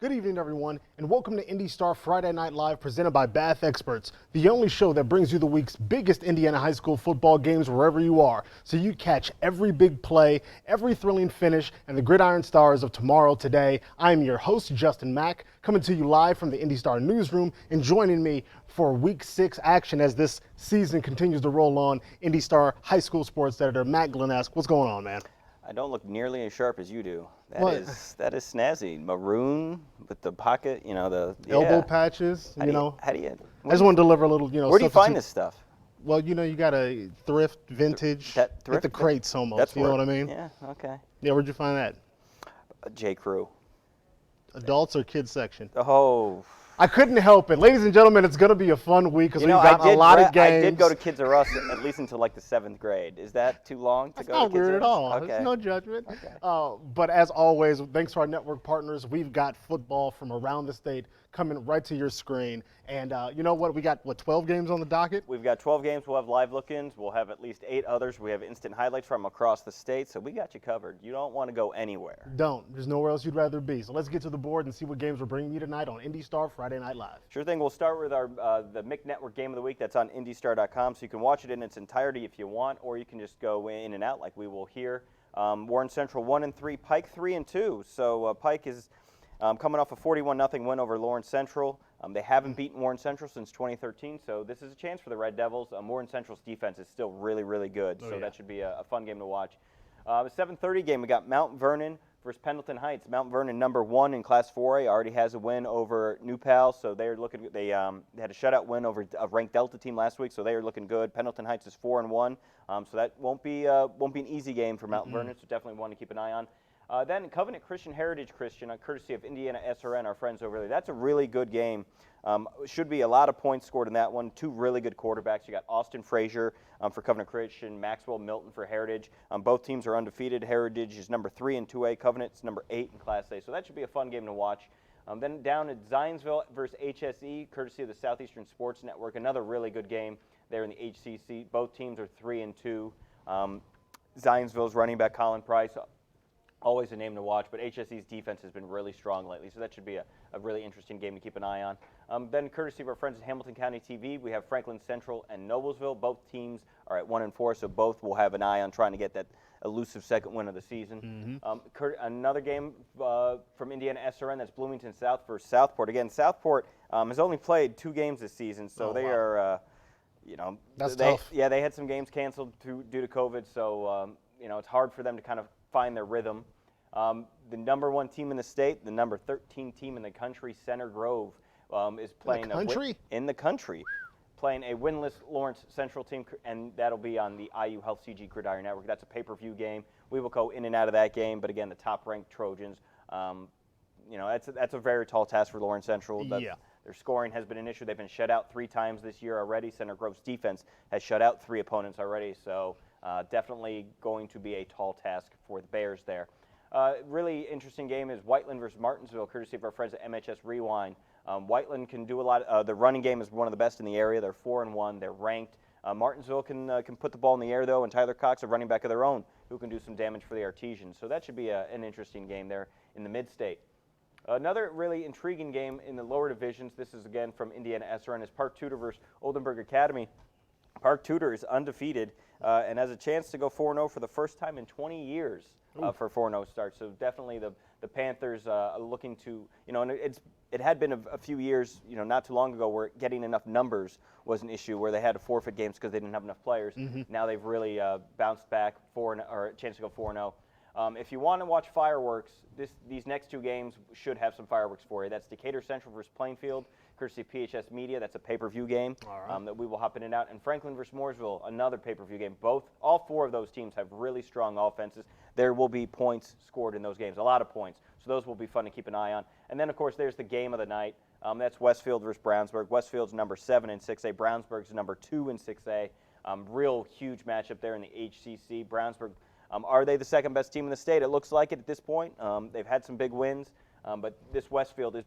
Good evening, everyone, and welcome to IndyStar Friday Night Live presented by Bath Experts, the only show that brings you the week's biggest Indiana high school football games wherever you are, so you catch every big play, every thrilling finish, and the gridiron stars of tomorrow today. I'm your host, Justin Mack, coming to you live from the IndyStar newsroom, and joining me for Week 6 action as this season continues to roll on, IndyStar high school sports editor Matt Glennesk. What's going on, man? I don't look nearly as sharp as you do. That is snazzy. Maroon with the pocket, the elbow patches. How do you? I just want to deliver a little, Where do you find this stuff? Well, you got a thrift, vintage, at the crates almost. That's you know what I mean? Yeah. Okay. Yeah. Where'd you find that? J. Crew. Adults or kids section? Oh. I couldn't help it. Ladies and gentlemen, it's going to be a fun week because we've got a lot of games. I did go to Kids R Us at least until like the 7th grade. Is that too long to go to Kids R Us? That's not weird at all. Okay. There's no judgment. Okay. But as always, thanks to our network partners, we've got football from around the state coming right to your screen. And you know what? We got, 12 games on the docket? We've got 12 games. We'll have live look-ins. We'll have at least 8 others. We have instant highlights from across the state. So we got you covered. You don't want to go anywhere. Don't. There's nowhere else you'd rather be. So let's get to the board and see what games we're bringing you tonight on IndyStar Friday Night Live. Sure thing. We'll start with our the Mick Network Game of the Week. That's on IndyStar.com. So you can watch it in its entirety if you want, or you can just go in and out like we will here. Warren Central 1-3, Pike 3-2. So Pike is coming off a 41-0 win over Lawrence Central. They haven't beaten Warren Central since 2013, so this is a chance for the Red Devils. Warren Central's defense is still really, really good, so that should be a fun game to watch. The 7:30 game, we got Mount Vernon versus Pendleton Heights. Mount Vernon, number 1 in Class 4A, already has a win over New Pal, so they're looking. They had a shutout win over a ranked Delta team last week, so they are looking good. Pendleton Heights is 4-1, so that won't be an easy game for Mount Vernon. So definitely one to keep an eye on. Then Covenant Christian Heritage Christian, courtesy of Indiana SRN, our friends over there. That's a really good game. Should be a lot of points scored in that one. 2 really good quarterbacks. You got Austin Frazier for Covenant Christian, Maxwell Milton for Heritage. Both teams are undefeated. Heritage is number 3 in 2A. Covenant's number 8 in Class A. So that should be a fun game to watch. Then down at Zionsville versus HSE, courtesy of the Southeastern Sports Network. Another really good game there in the HCC. Both teams are 3-2. Zionsville's running back Colin Price, always a name to watch, but HSE's defense has been really strong lately, so that should be a really interesting game to keep an eye on. Then, courtesy of our friends at Hamilton County TV, we have Franklin Central and Noblesville. Both teams are at 1-4, so both will have an eye on trying to get that elusive second win of the season. Another game from Indiana SRN, that's Bloomington South versus Southport. Again, Southport has only played 2 games this season, so they are, that's tough. Yeah, they had some games canceled due to COVID, so it's hard for them to kind of find their rhythm. The number 1 team in the state, the number 13 team in the country, Center Grove, is playing in the country, playing a winless Lawrence Central team, and that'll be on the IU Health CG Gridiron Network. That's a pay-per-view game. We will go in and out of that game, but again, the top-ranked Trojans, that's a very tall task for Lawrence Central. Their scoring has been an issue. They've been shut out 3 times this year already. Center Grove's defense has shut out 3 opponents already, so definitely going to be a tall task for the Bears there. Really interesting game is Whiteland versus Martinsville, courtesy of our friends at MHS Rewind. Whiteland can do a lot. The running game is one of the best in the area. They're 4-1. They're ranked. Martinsville can put the ball in the air, though, and Tyler Cox, a running back of their own, who can do some damage for the Artesians. So that should be an interesting game there in the mid-state. Another really intriguing game in the lower divisions, this is again from Indiana SRN, is Park Tudor versus Oldenburg Academy. Park Tudor is undefeated and has a chance to go 4-0 for the first time in 20 years for 4-0 start. So definitely the Panthers are looking to, and it had been a few years, not too long ago, where getting enough numbers was an issue, where they had to forfeit games because they didn't have enough players. Now they've really bounced back or a chance to go 4-0. If you want to watch fireworks, these next 2 games should have some fireworks for you. That's Decatur Central versus Plainfield, courtesy of PHS Media. That's a pay-per-view game that we will hop in and out. And Franklin versus Mooresville, another pay-per-view game. All 4 of those teams have really strong offenses. There will be points scored in those games, a lot of points. So those will be fun to keep an eye on. And then, of course, there's the game of the night. That's Westfield versus Brownsburg. Westfield's number 7 in 6A. Brownsburg's number 2 in 6A. Real huge matchup there in the HCC. Brownsburg. Are they the second best team in the state? It looks like it at this point. They've had some big wins, but this Westfield is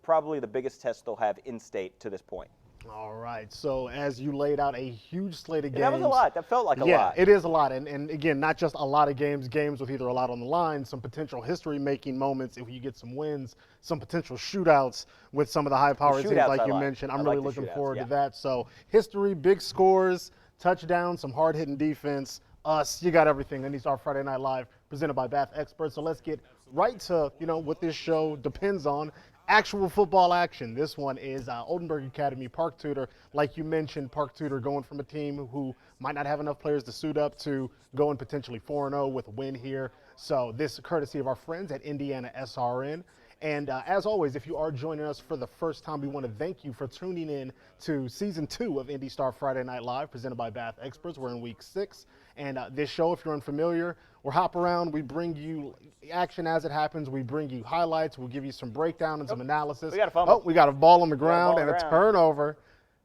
probably the biggest test they'll have in state to this point. All right, so as you laid out a huge slate of games. That was a lot. That felt like a lot. Yeah, it is a lot. And again, not just a lot of games with either a lot on the line, some potential history-making moments if you get some wins, some potential shootouts with some of the high-powered teams like you mentioned. I'm really looking forward to that. So history, big scores, touchdowns, some hard-hitting defense. You got everything. IndyStar Friday Night Live presented by Bath Experts. So let's get right to, what this show depends on. Actual football action. This one is Oldenburg Academy, Park Tudor. Like you mentioned, Park Tudor going from a team who might not have enough players to suit up to going potentially 4-0 with a win here. So this courtesy of our friends at Indiana SRN. And as always, if you are joining us for the first time, we want to thank you for tuning in to Season 2 of IndyStar Friday Night Live, presented by Bath Experts. We're in Week 6. And this show, if you're unfamiliar, we're hop around. We bring you action as it happens. We bring you highlights. We'll give you some breakdown and some analysis. We got a fumble. We got a ball on the ground and a turnover.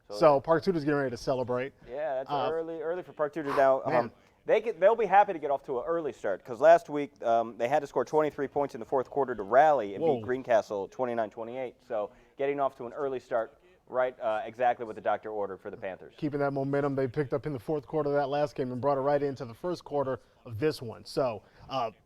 So Park Tudor's getting ready to celebrate. Yeah, that's early for Park Tudor now. They'll be happy to get off to an early start because last week they had to score 23 points in the fourth quarter to rally and beat Greencastle 29-28. So getting off to an early start, right, exactly what the doctor ordered for the Panthers. Keeping that momentum they picked up in the fourth quarter of that last game and brought it right into the first quarter of this one. So,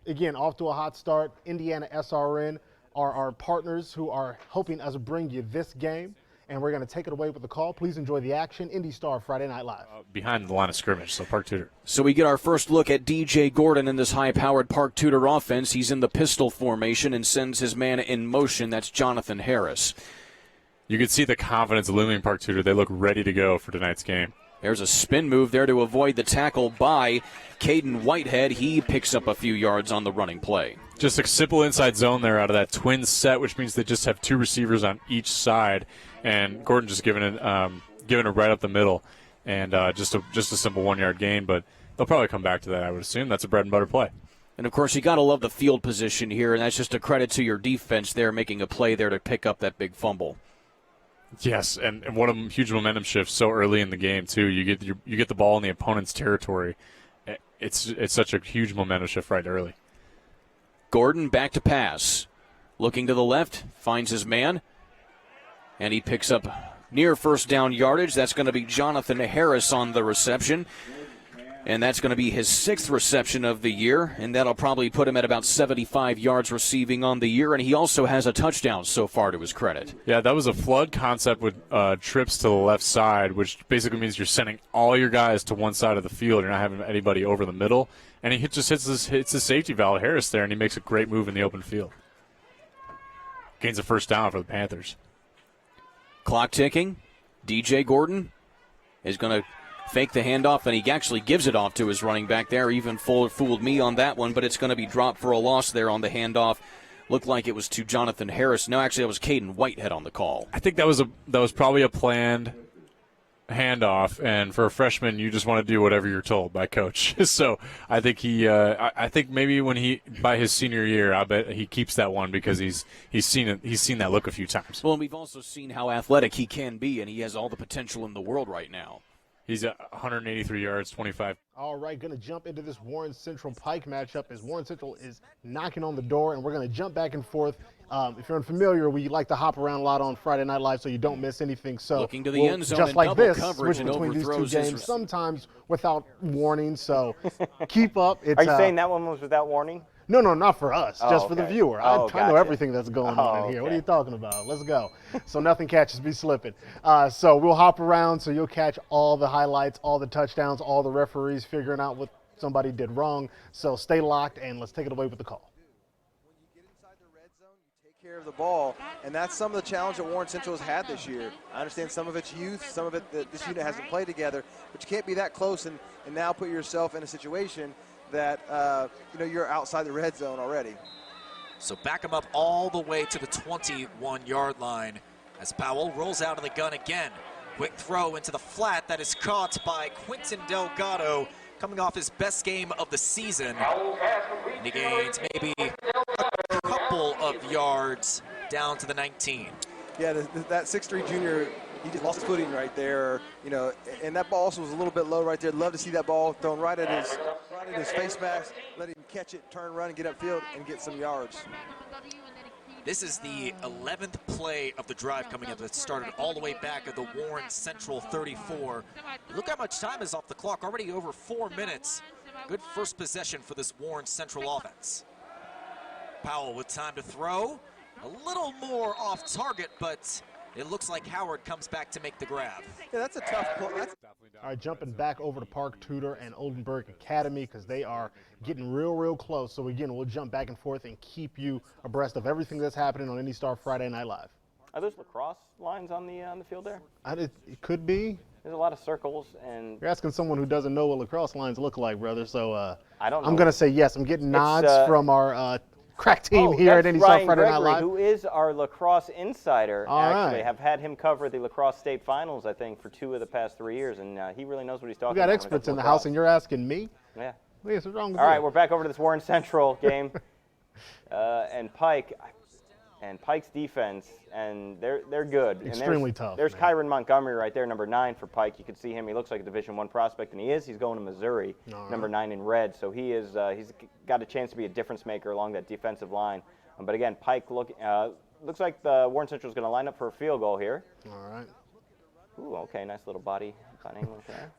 again, off to a hot start. Indiana SRN are our partners who are helping us bring you this game. And we're going to take it away with the call. Please enjoy the action. IndyStar Friday Night Live. Behind the line of scrimmage, so Park Tudor. So we get our first look at DJ Gordon in this high-powered Park Tudor offense. He's in the pistol formation and sends his man in motion. That's Jonathan Harris. You can see the confidence looming Park Tudor. They look ready to go for tonight's game. There's a spin move there to avoid the tackle by Kaden Whitehead. He picks up a few yards on the running play. Just a simple inside zone there out of that twin set, which means they just have two receivers on each side. And Gordon just giving it right up the middle, and just a simple 1-yard gain. But they'll probably come back to that, I would assume. That's a bread and butter play. And, of course, you got to love the field position here, and that's just a credit to your defense there making a play there to pick up that big fumble. Yes, and what a huge momentum shift so early in the game, too. You get the ball in the opponent's territory. It's such a huge momentum shift right early. Gordon back to pass. Looking to the left, finds his man. And he picks up near first down yardage. That's going to be Jonathan Harris on the reception. And that's going to be his 6th reception of the year. And that'll probably put him at about 75 yards receiving on the year. And he also has a touchdown so far to his credit. Yeah, that was a flood concept with trips to the left side, which basically means you're sending all your guys to one side of the field. You're not having anybody over the middle. And he just hits the safety valve, Harris, there, and he makes a great move in the open field. Gains a first down for the Panthers. Clock ticking. DJ Gordon is going to fake the handoff, and he actually gives it off to his running back there. Even fooled me on that one, but it's going to be dropped for a loss there on the handoff. Looked like it was to Jonathan Harris. No, actually, that was Kaden Whitehead on the call. I think that was probably a planned handoff, and for a freshman, you just want to do whatever you're told by coach. So I think I think maybe by his senior year, I bet he keeps that one because he's seen that look a few times. Well, and we've also seen how athletic he can be, and he has all the potential in the world right now. He's at 183 yards, 25. All right, going to jump into this Warren Central Pike matchup as Warren Central is knocking on the door, and we're going to jump back and forth. If you're unfamiliar, we like to hop around a lot on Friday Night Live so you don't miss anything. So looking to the end zone just and like double this, coverage switch and between these two overthrows games, sometimes without warning. So keep up. Are you saying that one was without warning? No, not for us, just for the viewer. I know everything that's going on in here. What are you talking about? Let's go. So nothing catches me slipping. So we'll hop around so you'll catch all the highlights, all the touchdowns, all the referees figuring out what somebody did wrong. So stay locked, and let's take it away with the call. When you get inside the red zone, you take care of the ball, and that's some of the challenge that Warren Central has had this year. I understand some of it's youth, some of it that this unit hasn't played together, but you can't be that close and now put yourself in a situation that you're outside the red zone already. So back him up all the way to the 21-yard line as Powell rolls out of the gun again. Quick throw into the flat that is caught by Quinton Delgado, coming off his best game of the season. And he gains maybe a couple of yards down to the 19. Yeah, that 6'3" junior, he just lost footing right there, and that ball also was a little bit low right there. Love to see that ball thrown right at his face mask, let him catch it, turn, run, and get upfield and get some yards. This is the 11th play of the drive coming up. That started all the way back at the Warren Central 34. Look how much time is off the clock. Already over 4 minutes. Good first possession for this Warren Central offense. Powell with time to throw. A little more off target, but it looks like Howard comes back to make the grab. Yeah, that's a tough pull. All right, jumping back over to Park Tudor and Oldenburg Academy because they are getting real close. So again, we'll jump back and forth and keep you abreast of everything that's happening on IndyStar Friday Night Live. Are those lacrosse lines on the field there? It could be. There's a lot of circles, and You're asking someone who doesn't know what lacrosse lines look like, brother. So I don't know. I'm going to say yes. I'm getting nods from our crack team Oh, here at that's IndyStar Ryan Friday Night Gregory, Live. who is our lacrosse insider. All actually, right. have had him cover the lacrosse state finals, I think, for 2 of the past 3 years, and he really knows what he's talking We got about. experts in the house, and you're asking me? Yeah. What's wrong with All you? right, we're back over to this Warren Central game, and Pike's defense, and they're good. Extremely and tough, There's man. Kyron Montgomery right there, number 9 for Pike. You can see him. He looks like a Division I prospect, and he is. He's going to Missouri, number 9 in red. So he is. He's got a chance to be a difference maker along that defensive line. But again, Pike looks like the Warren Central is going to line up for a field goal here. All right. Ooh, okay, nice little body English there.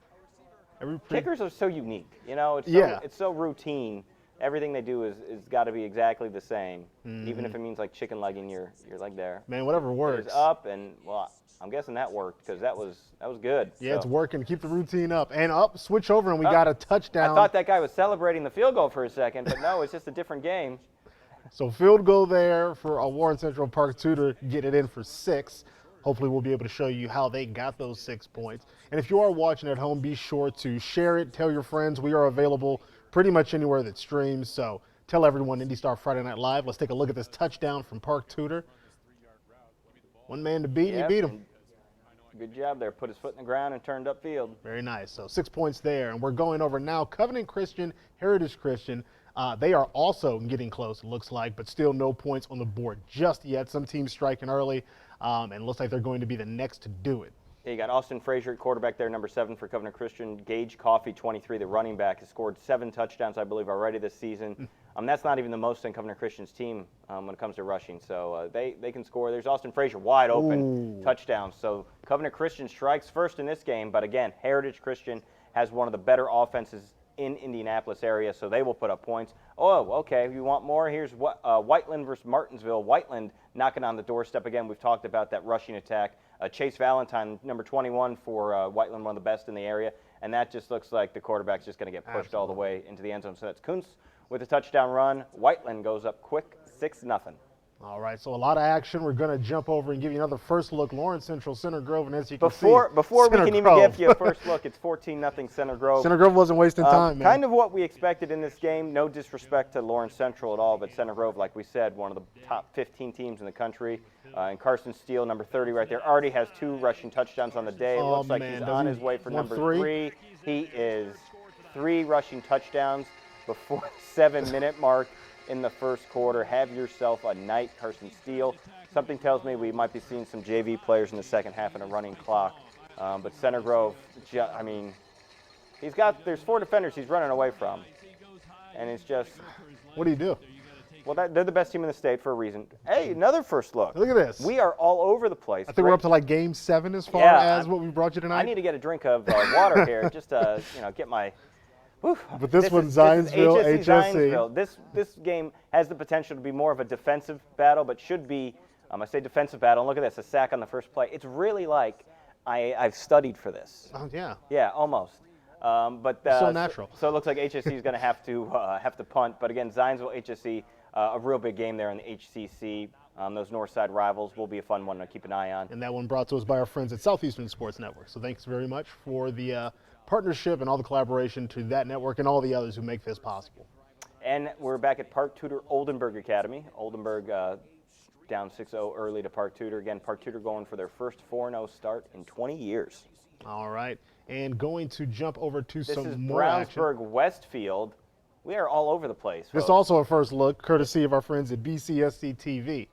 Every Kickers are so unique. You know, it's so routine. Everything they do is got to be exactly the same, even if it means like chicken legging your leg there. Man, whatever works. It's up, and well, I'm guessing that worked because that was good. Yeah, so. it's working. Keep the routine up. And up, switch over, and we got a touchdown. I thought that guy was celebrating the field goal for a second, but no, it's just a different game. So field goal there for a Warren Central. Park Tudor get it in for 6. Hopefully we'll be able to show you how they got those 6 points. And if you are watching at home, be sure to share it, tell your friends. We are available pretty much anywhere that streams. So tell everyone IndyStar Friday Night Live. Let's take a look at this touchdown from Park Tudor. One man to beat, and he beat him. Good job there. Put his foot in the ground and turned upfield. Very nice. So 6 points there. And we're going over now Covenant Christian, Heritage Christian. They are also getting close, it looks like, but still no points on the board just yet. Some teams striking early, and it looks like they're going to be the next to do it. Yeah, you got Austin Frazier at quarterback there, number 7 for Covenant Christian. Gage Coffey, 23, the running back, has scored 7 touchdowns, I believe, already this season. That's not even the most in Covenant Christian's team when it comes to rushing. So they can score. There's Austin Frazier, wide open touchdown. So Covenant Christian strikes first in this game, but again, Heritage Christian has one of the better offenses in Indianapolis area, so they will put up points. Oh, okay, you want more? Here's Whiteland versus Martinsville. Whiteland knocking on the doorstep again. We've talked about that rushing attack. Chase Valentine, number 21 for Whiteland, one of the best in the area, and that just looks like the quarterback's just going to get pushed all the way into the end zone. So that's Kuntz with a touchdown run. Whiteland goes up quick, 6-0. All right, so a lot of action. We're going to jump over and give you another first look. Lawrence Central, Center Grove, and as you can see, Before we Center can even Grove. give you a first look, it's 14-0 Center Grove. Center Grove wasn't wasting time, man. Kind of what we expected in this game. No disrespect to Lawrence Central at all, but Center Grove, like we said, one of the top 15 teams in the country. And Carson Steele, number 30 right there, already has 2 rushing touchdowns on the day. It looks like he's on his way for number 3. He is 3 rushing touchdowns before the 7-minute mark in the first quarter. Have yourself a night, Carson Steele. Something tells me we might be seeing some JV players in the second half and a running clock. But Center Grove, I mean, there's 4 defenders he's running away from. And it's just. What do you do? Well, they're the best team in the state for a reason. Hey, another first look. Look at this. We are all over the place. I think we're up to like game 7 as far as what we brought you tonight. I need to get a drink of water here just to get my. Whew. But this one's Zionsville, HSC. Zionsville. This game has the potential to be more of a defensive battle, but should be, I say defensive battle. And look at this, a sack on the first play. It's really like I've studied for this. Oh, yeah. Yeah, almost. But so natural. So it looks like HSC is going to have to punt. But again, Zionsville, HSC, a real big game there in the HCC. Those Northside rivals will be a fun one to keep an eye on. And that one brought to us by our friends at Southeastern Sports Network. So thanks very much for the partnership and all the collaboration to that network and all the others who make this possible. And we're back at Park Tudor Oldenburg Academy. Oldenburg down 6-0 early to Park Tudor. Again, Park Tudor going for their first 4-0 start in 20 years. All right. And going to jump over to some more Brownsburg, action. Westfield. We are all over the place. This is also a first look, courtesy of our friends at BCSC TV.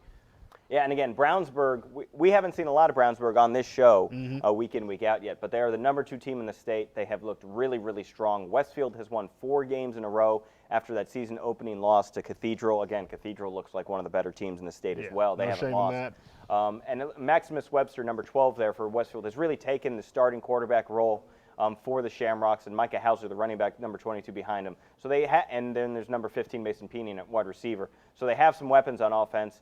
Yeah, and again, Brownsburg, we haven't seen a lot of Brownsburg on this show week in, week out yet, but they are the number 2 team in the state. They have looked really, really strong. Westfield has won 4 games in a row after that season opening loss to Cathedral. Again, Cathedral looks like one of the better teams in the state as well. They haven't lost. And Maximus Webster, number 12 there for Westfield, has really taken the starting quarterback role for the Shamrocks, and Micah Hauser, the running back, number 22 behind him. So they and then there's number 15 Mason Peening at wide receiver. So they have some weapons on offense.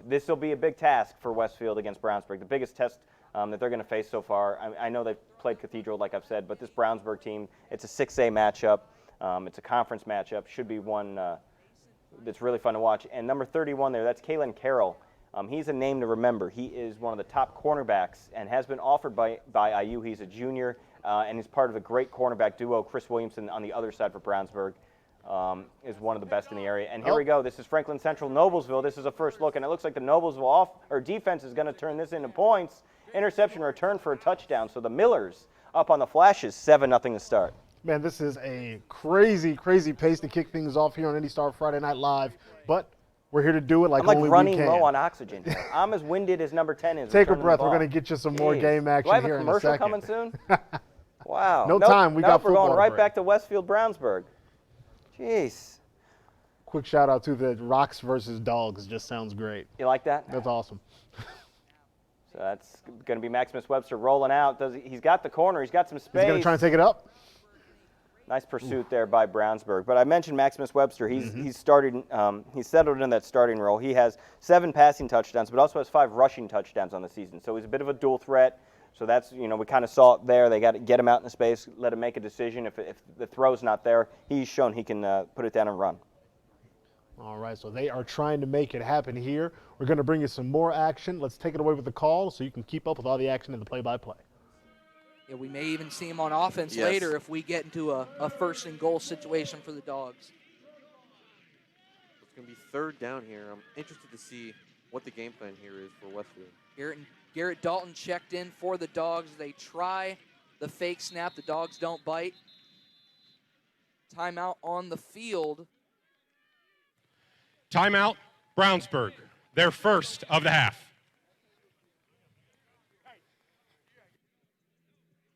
This will be a big task for Westfield against Brownsburg, the biggest test that they're going to face so far. I know they've played Cathedral, like I've said, but this Brownsburg team, it's a 6A matchup. It's a conference matchup. Should be one that's really fun to watch. And number 31 there, that's Kaden Carroll. He's a name to remember. He is one of the top cornerbacks and has been offered by IU. He's a junior, and he's part of the great cornerback duo. Chris Williamson on the other side for Brownsburg is one of the best in the area. And here we go. This is Franklin Central Noblesville. This is a first look, and it looks like the Noblesville defense is going to turn this into points. Interception return for a touchdown. So the Millers up on the Flashes, 7-0 to start. Man, this is a crazy, crazy pace to kick things off here on IndyStar Friday Night Live, but we're here to do it like only we can. I'm like running low on oxygen here. I'm as winded as number 10 is. Take a breath. We're going to get you some more game action here in a second. Do I have a commercial coming soon? Wow. No time. We got football. We're going right back to Westfield, Brownsburg. Jeez. Quick shout out to the Rocks versus Dogs. Just sounds great. You like that? That's awesome. So that's going to be Maximus Webster rolling out. He's got the corner. He's got some space. He's going to try and take it up. Nice pursuit there by Brownsburg. But I mentioned Maximus Webster. He's started. He's settled in that starting role. He has 7 passing touchdowns, but also has 5 rushing touchdowns on the season. So he's a bit of a dual threat. So that's, we kind of saw it there. They got to get him out in the space, let him make a decision. If the throw's not there, he's shown he can put it down and run. All right, so they are trying to make it happen here. We're going to bring you some more action. Let's take it away with the call so you can keep up with all the action in the play-by-play. Yeah, we may even see him on offense later if we get into a first and goal situation for the Dogs. It's going to be 3rd down here. I'm interested to see what the game plan here is for Westfield. Garrett Dalton checked in for the Dogs. They try the fake snap. The Dogs don't bite. Timeout on the field. Timeout, Brownsburg. Their first of the half.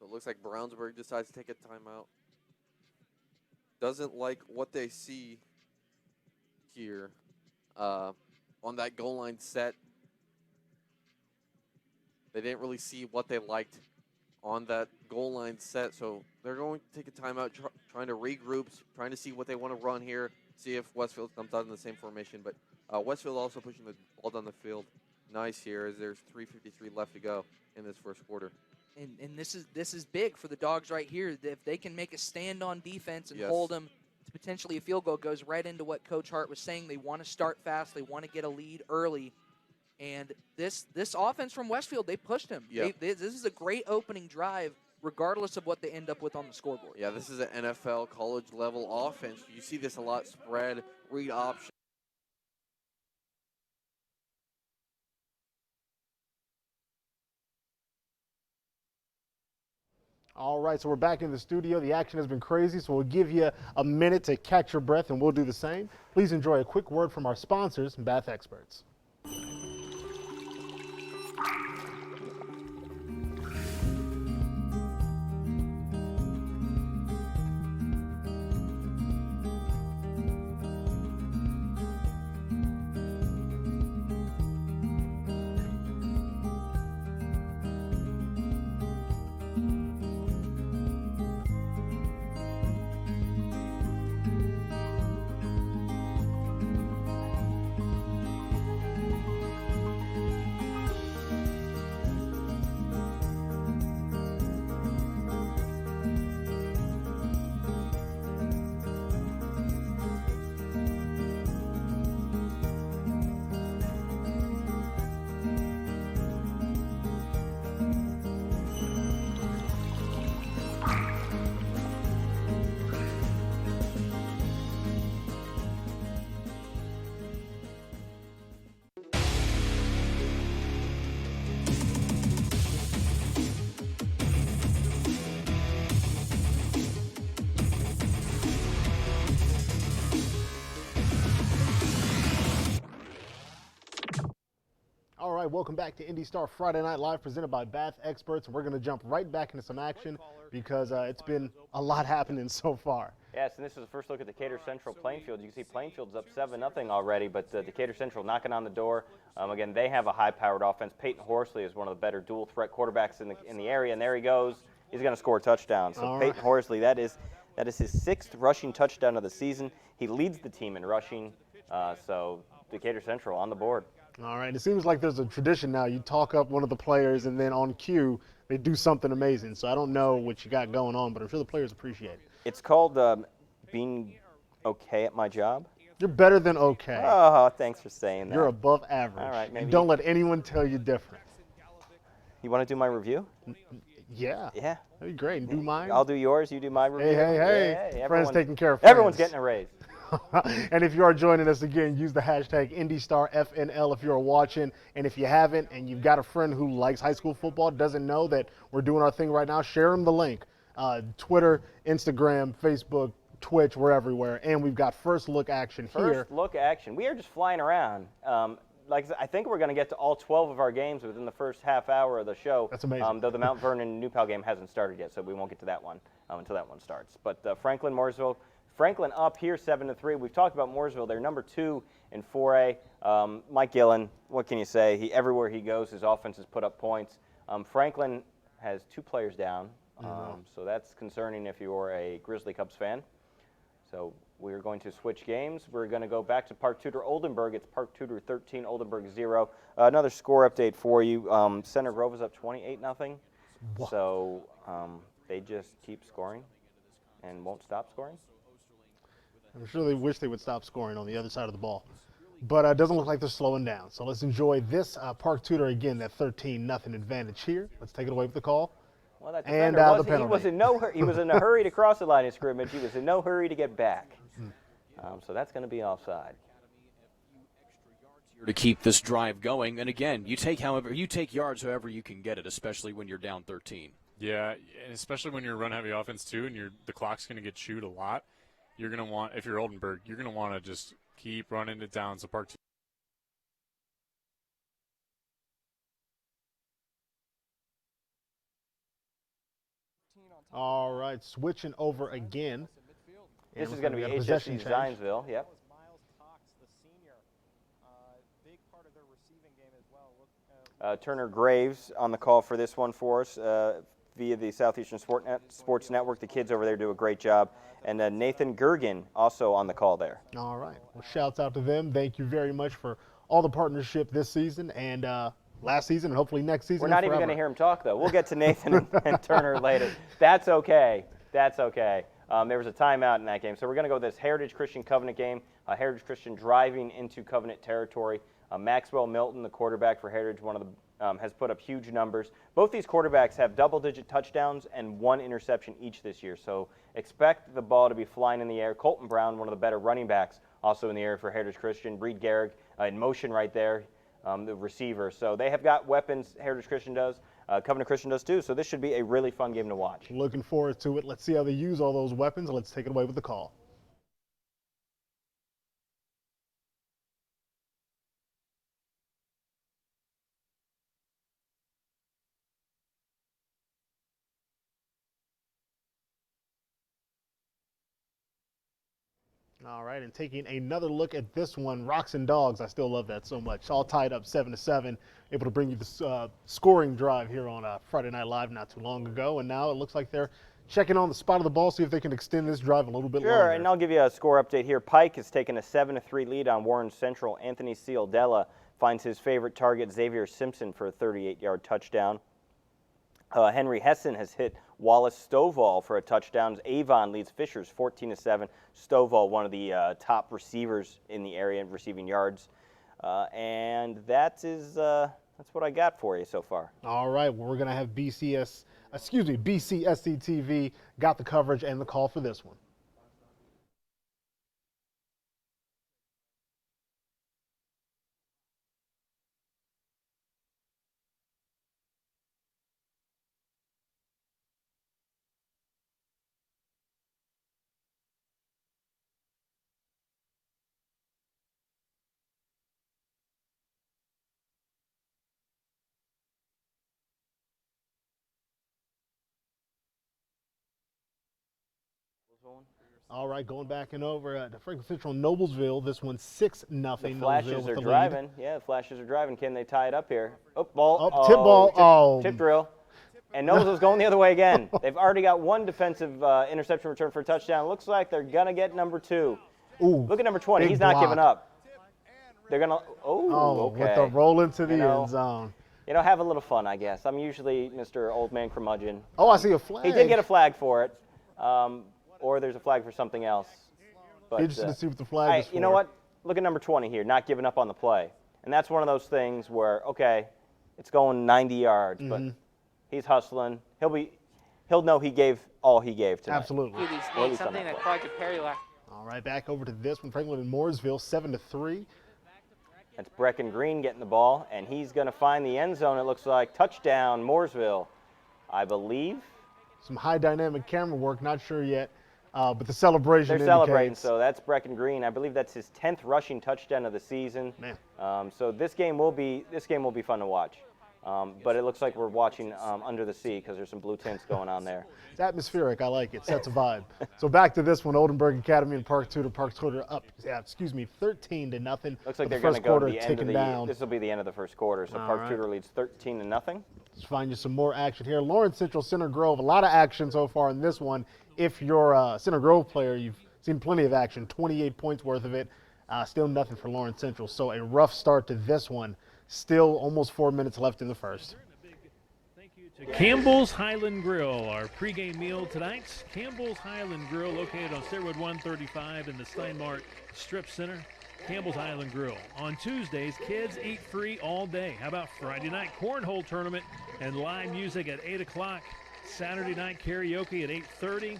It looks like Brownsburg decides to take a timeout. Doesn't like what they see here on that goal line set. They didn't really see what they liked on that goal line set, so they're going to take a timeout, trying to regroup, trying to see what they want to run here, see if Westfield comes out in the same formation. But Westfield also pushing the ball down the field. Nice here as there's 3:53 left to go in this first quarter. And this is big for the Dogs right here. If they can make a stand on defense and hold them to potentially a field goal, goes right into what Coach Hart was saying. They want to start fast. They want to get a lead early. And this offense from Westfield, they pushed him. Yep. This is a great opening drive, regardless of what they end up with on the scoreboard. Yeah, this is an NFL college-level offense. You see this a lot, spread, read option. All right, so we're back in the studio. The action has been crazy, so we'll give you a minute to catch your breath, and we'll do the same. Please enjoy a quick word from our sponsors, Bath Experts. welcome back to IndyStar Friday Night Live presented by Bath Experts. And we're going to jump right back into some action because it's been a lot happening so far. Yes, and this is the first look at Decatur Central Plainfield. You can see Plainfield's up 7-0 already, but Decatur Central knocking on the door. Again, they have a high-powered offense. Peyton Horsley is one of the better dual-threat quarterbacks in the area, and there he goes. He's going to score a touchdown. So All Peyton right. Horsley, that is his 6th rushing touchdown of the season. He leads the team in rushing, so Decatur Central on the board. All right, it seems like there's a tradition now. You talk up one of the players, and then on cue, they do something amazing. So I don't know what you got going on, but I'm sure the players appreciate it. It's called being okay at my job. You're better than okay. Oh, thanks for saying that. You're above average. All right, maybe. And don't let anyone tell you different. You want to do my review? Yeah. Yeah. That'd be great. And do mine. I'll do yours. You do my review. Hey. Friends taking care of Everyone's friends. getting a raise. And if you are joining us again, use the hashtag IndyStarFNL if you're watching. And if you haven't and you've got a friend who likes high school football, doesn't know that we're doing our thing right now, share them the link. Twitter, Instagram, Facebook, Twitch, we're everywhere. And we've got first look action here. First look action. We are just flying around. Like I said, I think we're going to get to all 12 of our games within the first half hour of the show. That's amazing. Though the Mount Vernon New Pal game hasn't started yet, so we won't get to that one until that one starts. But Franklin, Mooresville. Franklin up here 7-3. We've talked about Mooresville. They're number 2 in 4A. Mike Gillen, what can you say? Everywhere he goes, his offense has put up points. Franklin has 2 players down, so that's concerning if you're a Grizzly Cubs fan. So we're going to switch games. We're going to go back to Park Tudor Oldenburg. It's Park Tudor 13, Oldenburg 0. Another score update for you. Center Grove is up 28-0. So they just keep scoring and won't stop scoring. I'm sure they wish they would stop scoring on the other side of the ball. But it doesn't look like they're slowing down. So let's enjoy this Park Tudor again, that 13-0 advantage here. Let's take it away with the call. Well, that And defender the penalty. he was in no hurry. He was in a hurry to cross the line of scrimmage. He was in no hurry to get back. So that's going to be offside. To keep this drive going, and again, you take yards however you can get it, especially when you're down 13. Yeah, and especially when you're a run-heavy offense too, and the clock's going to get chewed a lot. You're going to want, if you're Oldenburg, you're going to want to just keep running it down. So Park. All right, switching over again. This And is going to be we got a possession HSC change. Zionsville. Yep. Turner Graves on the call for this one for us via the Southeastern Sports Network. The kids over there do a great job. And Nathan Gergen also on the call there. All right. Well, shouts out to them. Thank you very much for all the partnership this season and last season and hopefully next season. We're not even going to hear him talk, though. We'll get to Nathan and Turner later. That's okay. That's okay. There was a timeout in that game. So we're going to go with this Heritage Christian Covenant game. Heritage Christian driving into Covenant territory. Maxwell Milton, the quarterback for Heritage, has put up huge numbers. Both these quarterbacks have double-digit touchdowns and 1 interception each this year. So expect the ball to be flying in the air. Colton Brown, one of the better running backs, also in the air for Heritage Christian. Reed Garrick in motion right there, the receiver. So they have got weapons, Heritage Christian does. Covenant Christian does too. So this should be a really fun game to watch. Looking forward to it. Let's see how they use all those weapons. Let's take it away with the call. All right, and taking another look at this one, Rocks and Dogs. I still love that so much. All tied up 7-7, able to bring you the scoring drive here on Friday Night Live not too long ago. And now it looks like they're checking on the spot of the ball, see if they can extend this drive a little bit longer. Sure, and I'll give you a score update here. Pike has taken a 7-3 lead on Warren Central. Anthony Cialdella finds his favorite target, Xavier Simpson, for a 38-yard touchdown. Henry Hessen has hit Wallace Stovall for a touchdown. Avon leads Fishers 14-7. Stovall, one of the top receivers in the area in receiving yards. And that's what I got for you so far. All right, well, we're going to have BCSC TV got the coverage and the call for this one. All right, going back and over to Franklin Central Noblesville. This one's 6-0. The Flashes are driving. Yeah, the Flashes are driving. Can they tie it up here? Oh, ball. Oh, tip ball. Tip drill. And Noblesville's going the other way again. They've already got one defensive interception return for a touchdown. Looks like they're going to get number 2. Ooh, look at number 20. He's not giving up. They're going to – okay. With the roll into the end zone. Have a little fun, I guess. I'm usually Mr. Old Man Curmudgeon. Oh, I see a flag. He did get a flag for it. Or there's a flag for something else. But, interesting to see what the flag is for. You know what? Look at number 20 here, not giving up on the play. And that's one of those things where, okay, it's going 90 yards, but he's hustling. He'll know he gave all he gave tonight. Absolutely. Something that Clark and Perry left. All right, back over to this one. Franklin and Mooresville, 7-3. That's Brecken Green getting the ball, and he's going to find the end zone, it looks like. Touchdown, Mooresville, I believe. Some high dynamic camera work, not sure yet. But the celebration They're indicates. celebrating, so that's Brecken Green. I believe that's his 10th rushing touchdown of the season. Man. So this game will be fun to watch. But it looks like we're watching under the sea because there's some blue tints going on there. It's atmospheric. I like it. Sets a vibe. So back to this one. Oldenburg Academy and Park Tudor. Park Tudor up. 13-0. Looks like they're going to go to the end of the down. This will be the end of the first quarter. So Park Tudor leads 13-0. Let's find you some more action here. Lawrence Central, Center Grove. A lot of action so far in this one. If you're a Center Grove player, you've seen plenty of action. 28 points worth of it. Still nothing for Lawrence Central. So a rough start to this one. Still almost 4 minutes left in the first. Campbell's Highland Grill, our pregame meal tonight. Campbell's Highland Grill, located on Stairwood 135 in the Steinmart Strip Center. Campbell's Highland Grill. On Tuesdays, kids eat free all day. How about Friday night cornhole tournament and live music at 8 o'clock. Saturday night karaoke at 8:30.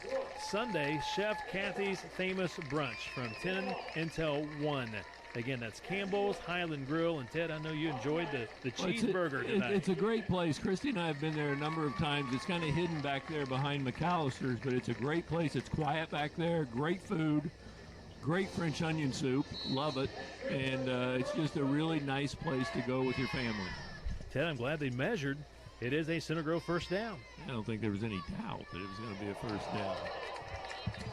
Sunday, Chef Kathy's Famous Brunch from 10 until 1. Again, that's Campbell's Highland Grill. And, Ted, I know you enjoyed the cheeseburger tonight. It's a great place. Christy and I have been there a number of times. It's kind of hidden back there behind McAllister's, but it's a great place. It's quiet back there, great food, great French onion soup. Love it. And it's just a really nice place to go with your family. Ted, I'm glad they measured. It is a Center Grove first down. I don't think there was any doubt that it was going to be a first down.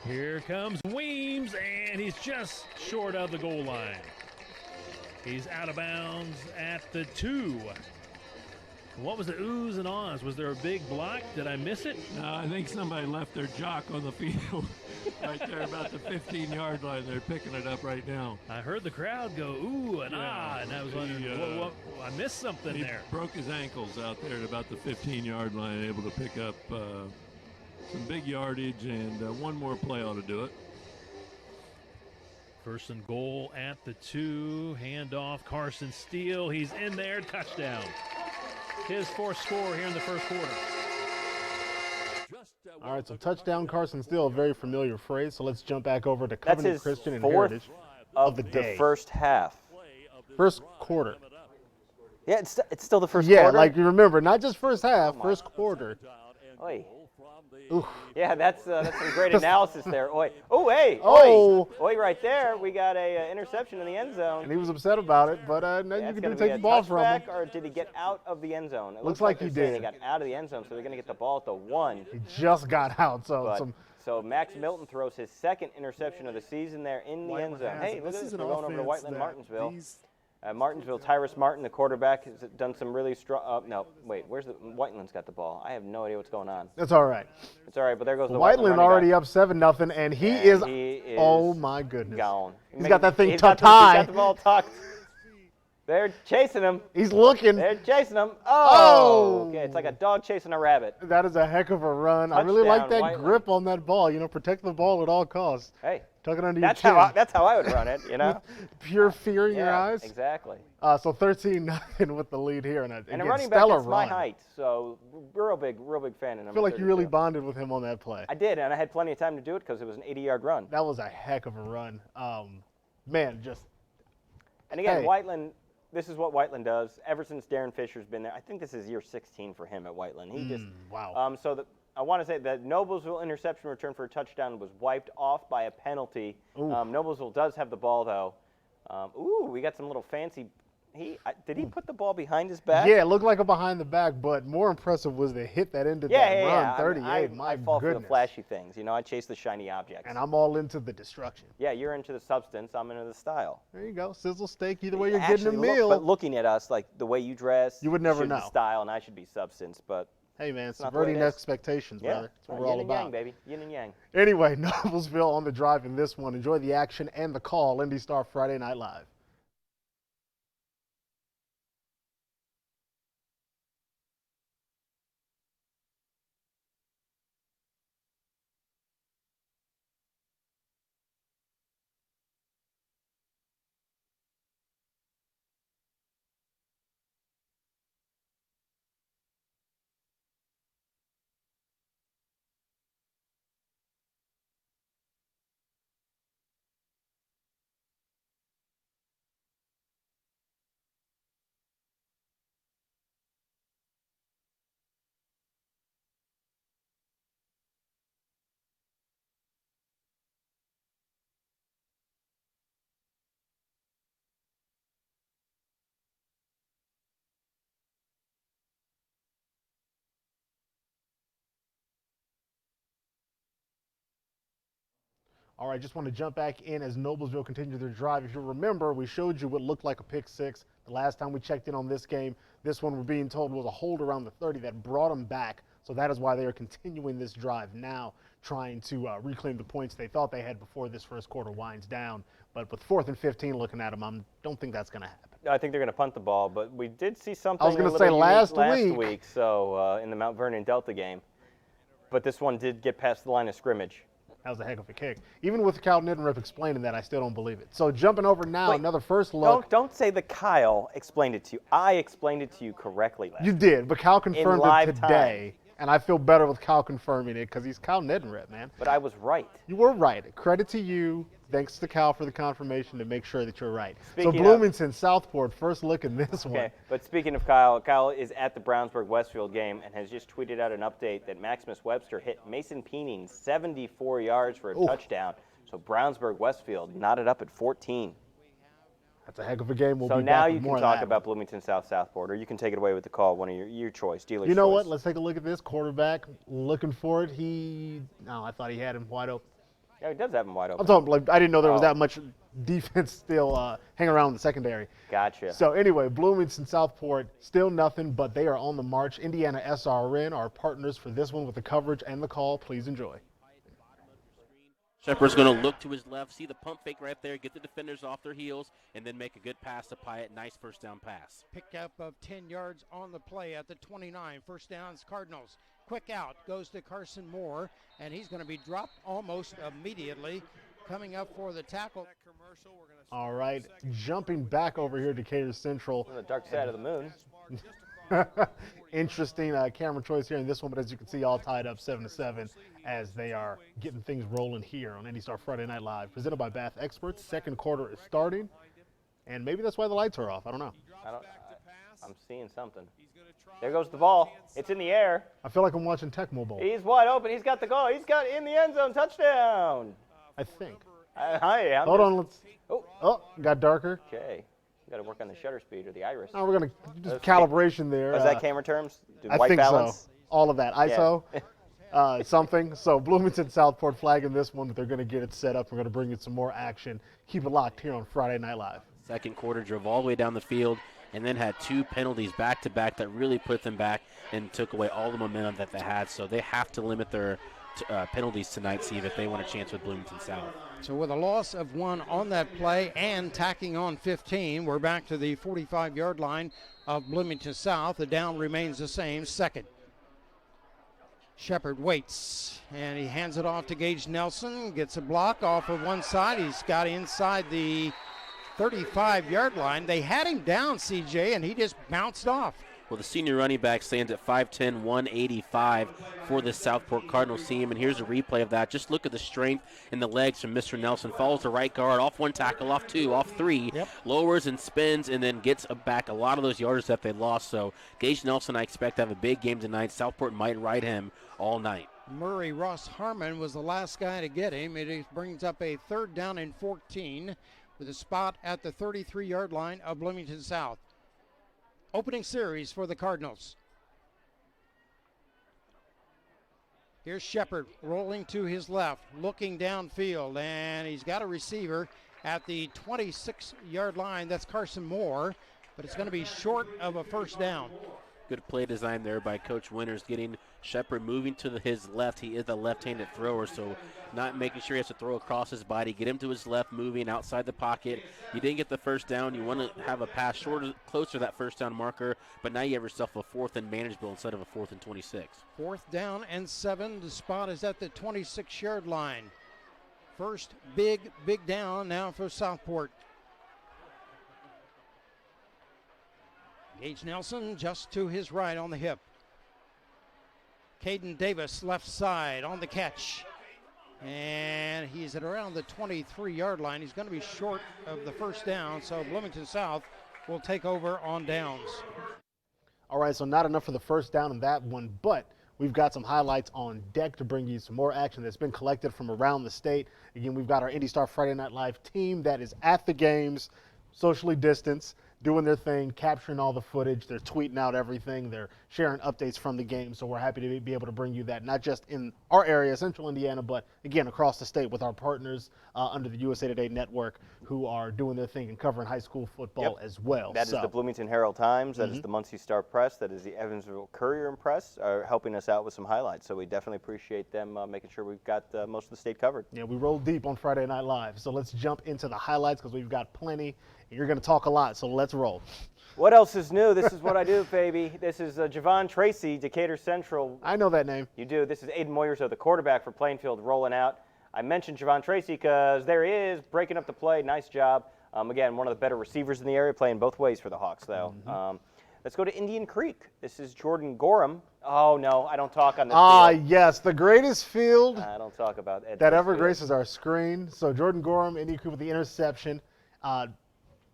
Here comes Weems, and he's just short of the goal line. He's out of bounds at the 2. What was the oohs and ahs? Was there a big block? Did I miss it? No, I think somebody left their jock on the field right there about the 15-yard line. They're picking it up right now. I heard the crowd go ooh and ah, and I was wondering, I missed something there. He broke his ankles out there at about the 15-yard line, able to pick up some big yardage, and one more play ought to do it. First and goal at the 2. Handoff, Carson Steele. He's in there. Touchdown. His 4th score here in the first quarter. All right, so touchdown, Carson Steele, a very familiar phrase. So let's jump back over to Covenant Christian and Heritage of the day. The first half. First quarter. Yeah, it's still the first quarter. Yeah, like you remember, not just first half, first quarter. Oy. Oof. Yeah, that's some great analysis there. Oi. Oh, hey. Oh. Oi, right there. We got a interception in the end zone. And he was upset about it, but now you can take the ball from him. Or did he get out of the end zone? It looks like he did. He got out of the end zone, so they're going to get the ball at the 1. He just got out. So Max Milton throws his 2nd interception of the season there in the end zone. Hey, look at this. We're going over to Whiteland, Martinsville. Martinsville, Tyrus Martin, the quarterback, has done some really strong. No, wait, Whiteland's got the ball. I have no idea what's going on. That's all right. It's all right, but there goes the Whiteland already up 7-0, and he is. Oh my goodness. Gone. He's got that thing tucked high. He's got the ball tucked. They're chasing him. He's looking. They're chasing him. Oh! Okay, it's like a dog chasing a rabbit. That is a heck of a run. Touchdown, I really like that Whiteland. grip on that ball. Protect the ball at all costs. Hey. Tuck it under your chin. That's how I would run it, Pure fear in your eyes. Exactly. So 13-0 with the lead here. And a running back is my height, so real big fan of him. I feel like you really bonded with him on that play. I did, and I had plenty of time to do it because it was an 80-yard run. That was a heck of a run. Man, just. And again, Whiteland, this is what Whiteland does. Ever since Darren Fisher's been there, I think this is year 16 for him at Whiteland. He just. Wow. I want to say that Noblesville interception return for a touchdown was wiped off by a penalty. Noblesville does have the ball, though. We got some little fancy Did he put the ball behind his back? Yeah, it looked like a behind the back, but more impressive was the hit that ended that run. 38, I fall for the flashy things. I chase the shiny objects. And I'm all into the destruction. Yeah, you're into the substance. I'm into the style. There you go. Sizzle steak. Either way, you're getting a meal. But looking at us, like the way you dress, you would never know. Be style, and I should be substance. But hey, man, subverting expectations, brother. That's what we're all about. Yin and yang, baby. Yin and yang. Anyway, Noblesville on the drive in this one. Enjoy the action and the call. IndyStar Friday Night Live. All right, just want to jump back in as Noblesville continued their drive. If you remember, we showed you what looked like a pick six the last time we checked in on this game. This one, we're being told, was a hold around the 30 that brought them back. So that is why they are continuing this drive now, trying to reclaim the points they thought they had before this first quarter winds down. But with 4th and 15 looking at them, I don't think that's going to happen. I think they're going to punt the ball, but we did see something I was going to say last week. So in the Mount Vernon Delta game. But this one did get past the line of scrimmage. That was a heck of a kick. Even with Kyle Nidenrip explaining that, I still don't believe it. So jumping over now, another first look. Don't say that Kyle explained it to you. I explained it to you correctly last You did, but Kyle confirmed it today. Time. And I feel better with Kyle confirming it because he's Kyle Nidenrip, man. But I was right. You were right. Credit to you. Thanks to Kyle for the confirmation to make sure that you're right. Speaking so Bloomington, Southport, first look in this one. Okay, but speaking of Kyle, Kyle is at the Brownsburg Westfield game and has just tweeted out an update that Maximus Webster hit Mason Peening 74 yards for a touchdown. So Brownsburg Westfield knotted up at 14. That's a heck of a game. So now you can talk about Bloomington Southport, or you can take it away with the call, one of your choice, dealer's choice. You know what? Let's take a look at this quarterback. Looking for it. I thought he had him wide open. Yeah, he does have him wide open. I'm talking, I didn't know there was that much defense still hanging around in the secondary. Gotcha. So anyway, Bloomington Southport, still nothing, but they are on the march. Indiana SRN, our partners for this one with the coverage and the call. Please enjoy. Shepard's going to look to his left, see the pump fake right there, get the defenders off their heels, and then make a good pass to Pyatt. Nice first down pass. Pickup of 10 yards on the play at the 29. First downs, Cardinals. Quick out goes to Carson Moore, and he's going to be dropped almost immediately. Coming up for the tackle. All right, jumping back over here to Decatur Central. On the dark side of the moon. Interesting camera choice here in this one, but as you can see, all tied up 7-7 as they are getting things rolling here on IndyStar Friday Night Live, presented by Bath Experts. Second quarter is starting, and maybe that's why the lights are off. I don't know. I'm seeing something. There goes the ball. It's in the air. I feel like I'm watching Tecmo Bowl. He's wide open. He's got the goal. He's got in the end zone. Touchdown. I think. Hold on. Let's. Oh, got darker. Okay. Got to work on the shutter speed or the iris. Oh, we're going to just calibration there. Was that camera terms? I white think balance? So. All of that. ISO, something. So Bloomington Southport flagging this one, but they're going to get it set up. We're going to bring you some more action. Keep it locked here on Friday Night Live. Second quarter, drove all the way down the field and then had two penalties back-to-back that really put them back and took away all the momentum that they had. So they have to limit their penalties tonight, Steve, if they want a chance with Bloomington South. So with a loss of 1 on that play and tacking on 15, we're back to the 45-yard line of Bloomington South. The down remains the same, second. Shepard waits, and he hands it off to Gage Nelson, gets a block off of one side. He's got inside the 35-yard line. They had him down, CJ, and he just bounced off. Well, the senior running back stands at 5'10", 185 for the Southport Cardinals team, and here's a replay of that. Just look at the strength in the legs from Mr. Nelson. Follows the right guard, off one tackle, off two, off three, lowers and spins, and then gets back a lot of those yards that they lost. So Gage Nelson, I expect to have a big game tonight. Southport might ride him all night. Murray Ross Harmon was the last guy to get him. It brings up a 3rd down and 14 with a spot at the 33-yard line of Bloomington South. opening series for the Cardinals. Here's Shepard rolling to his left, looking downfield, and he's got a receiver at the 26-yard line. That's Carson Moore, but it's going to be short of a first down. Good play design there by Coach Winters, getting Shepard moving to his left. He is a left-handed thrower, so not making sure he has to throw across his body. Get him to his left, moving outside the pocket. You didn't get the first down. You want to have a pass shorter, closer to that first down marker, but now you have yourself a 4th and manageable instead of a 4th and 26. 4th down and 7. The spot is at the 26-yard line. First big down now for Southport. Gage Nelson just to his right on the hip. Caden Davis left side on the catch. And he's at around the 23-yard line. He's going to be short of the first down, so Bloomington South will take over on downs. All right, so not enough for the first down in that one, but we've got some highlights on deck to bring you some more action that's been collected from around the state. Again, we've got our IndyStar Friday Night Live team that is at the games, socially distanced, doing their thing, capturing all the footage. They're tweeting out everything. They're sharing updates from the game. So we're happy to be able to bring you that, not just in our area, Central Indiana, but, again, across the state with our partners under the USA Today Network who are doing their thing and covering high school football as well. That is the Bloomington Herald-Times. That is the Muncie Star Press. That is the Evansville Courier and Press are helping us out with some highlights. So we definitely appreciate them making sure we've got most of the state covered. Yeah, we roll deep on Friday Night Live. So let's jump into the highlights because we've got plenty. And you're going to talk a lot, so let's roll. What else is new? This is what I do, baby. This is Javon Tracy, Decatur Central. I know that name. You do. This is Aiden Moyerso, the quarterback for Plainfield, rolling out. I mentioned Javon Tracy because there he is, breaking up the play. Nice job. Again, one of the better receivers in the area, playing both ways for the Hawks, though. Let's go to Indian Creek. This is Jordan Gorham. Oh, no, I don't talk on this field. Yes, the greatest field I don't talk about that ever graces our screen. So Jordan Gorham, Indian Creek with the interception.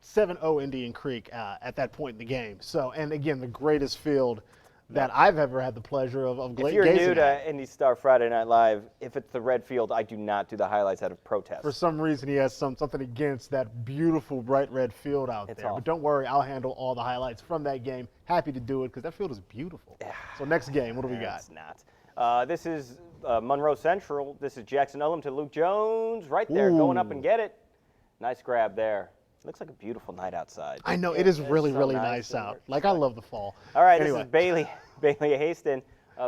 7-0 Indian Creek at that point in the game. So, and again, the greatest field that I've ever had the pleasure of gazing at. If you're new to IndyStar Friday Night Live, if it's the red field, I do not do the highlights out of protest. For some reason, he has something against that beautiful bright red field out there. Awful. But don't worry, I'll handle all the highlights from that game. Happy to do it because that field is beautiful. So next game, what do we got? It's not. This is Monroe Central. This is Jackson Ullum to Luke Jones. Right there, going up and get it. Nice grab there. Looks like a beautiful night outside. I know, it is really, really nice out. Like, I love the fall. All right, anyway. This is Bailey Haston.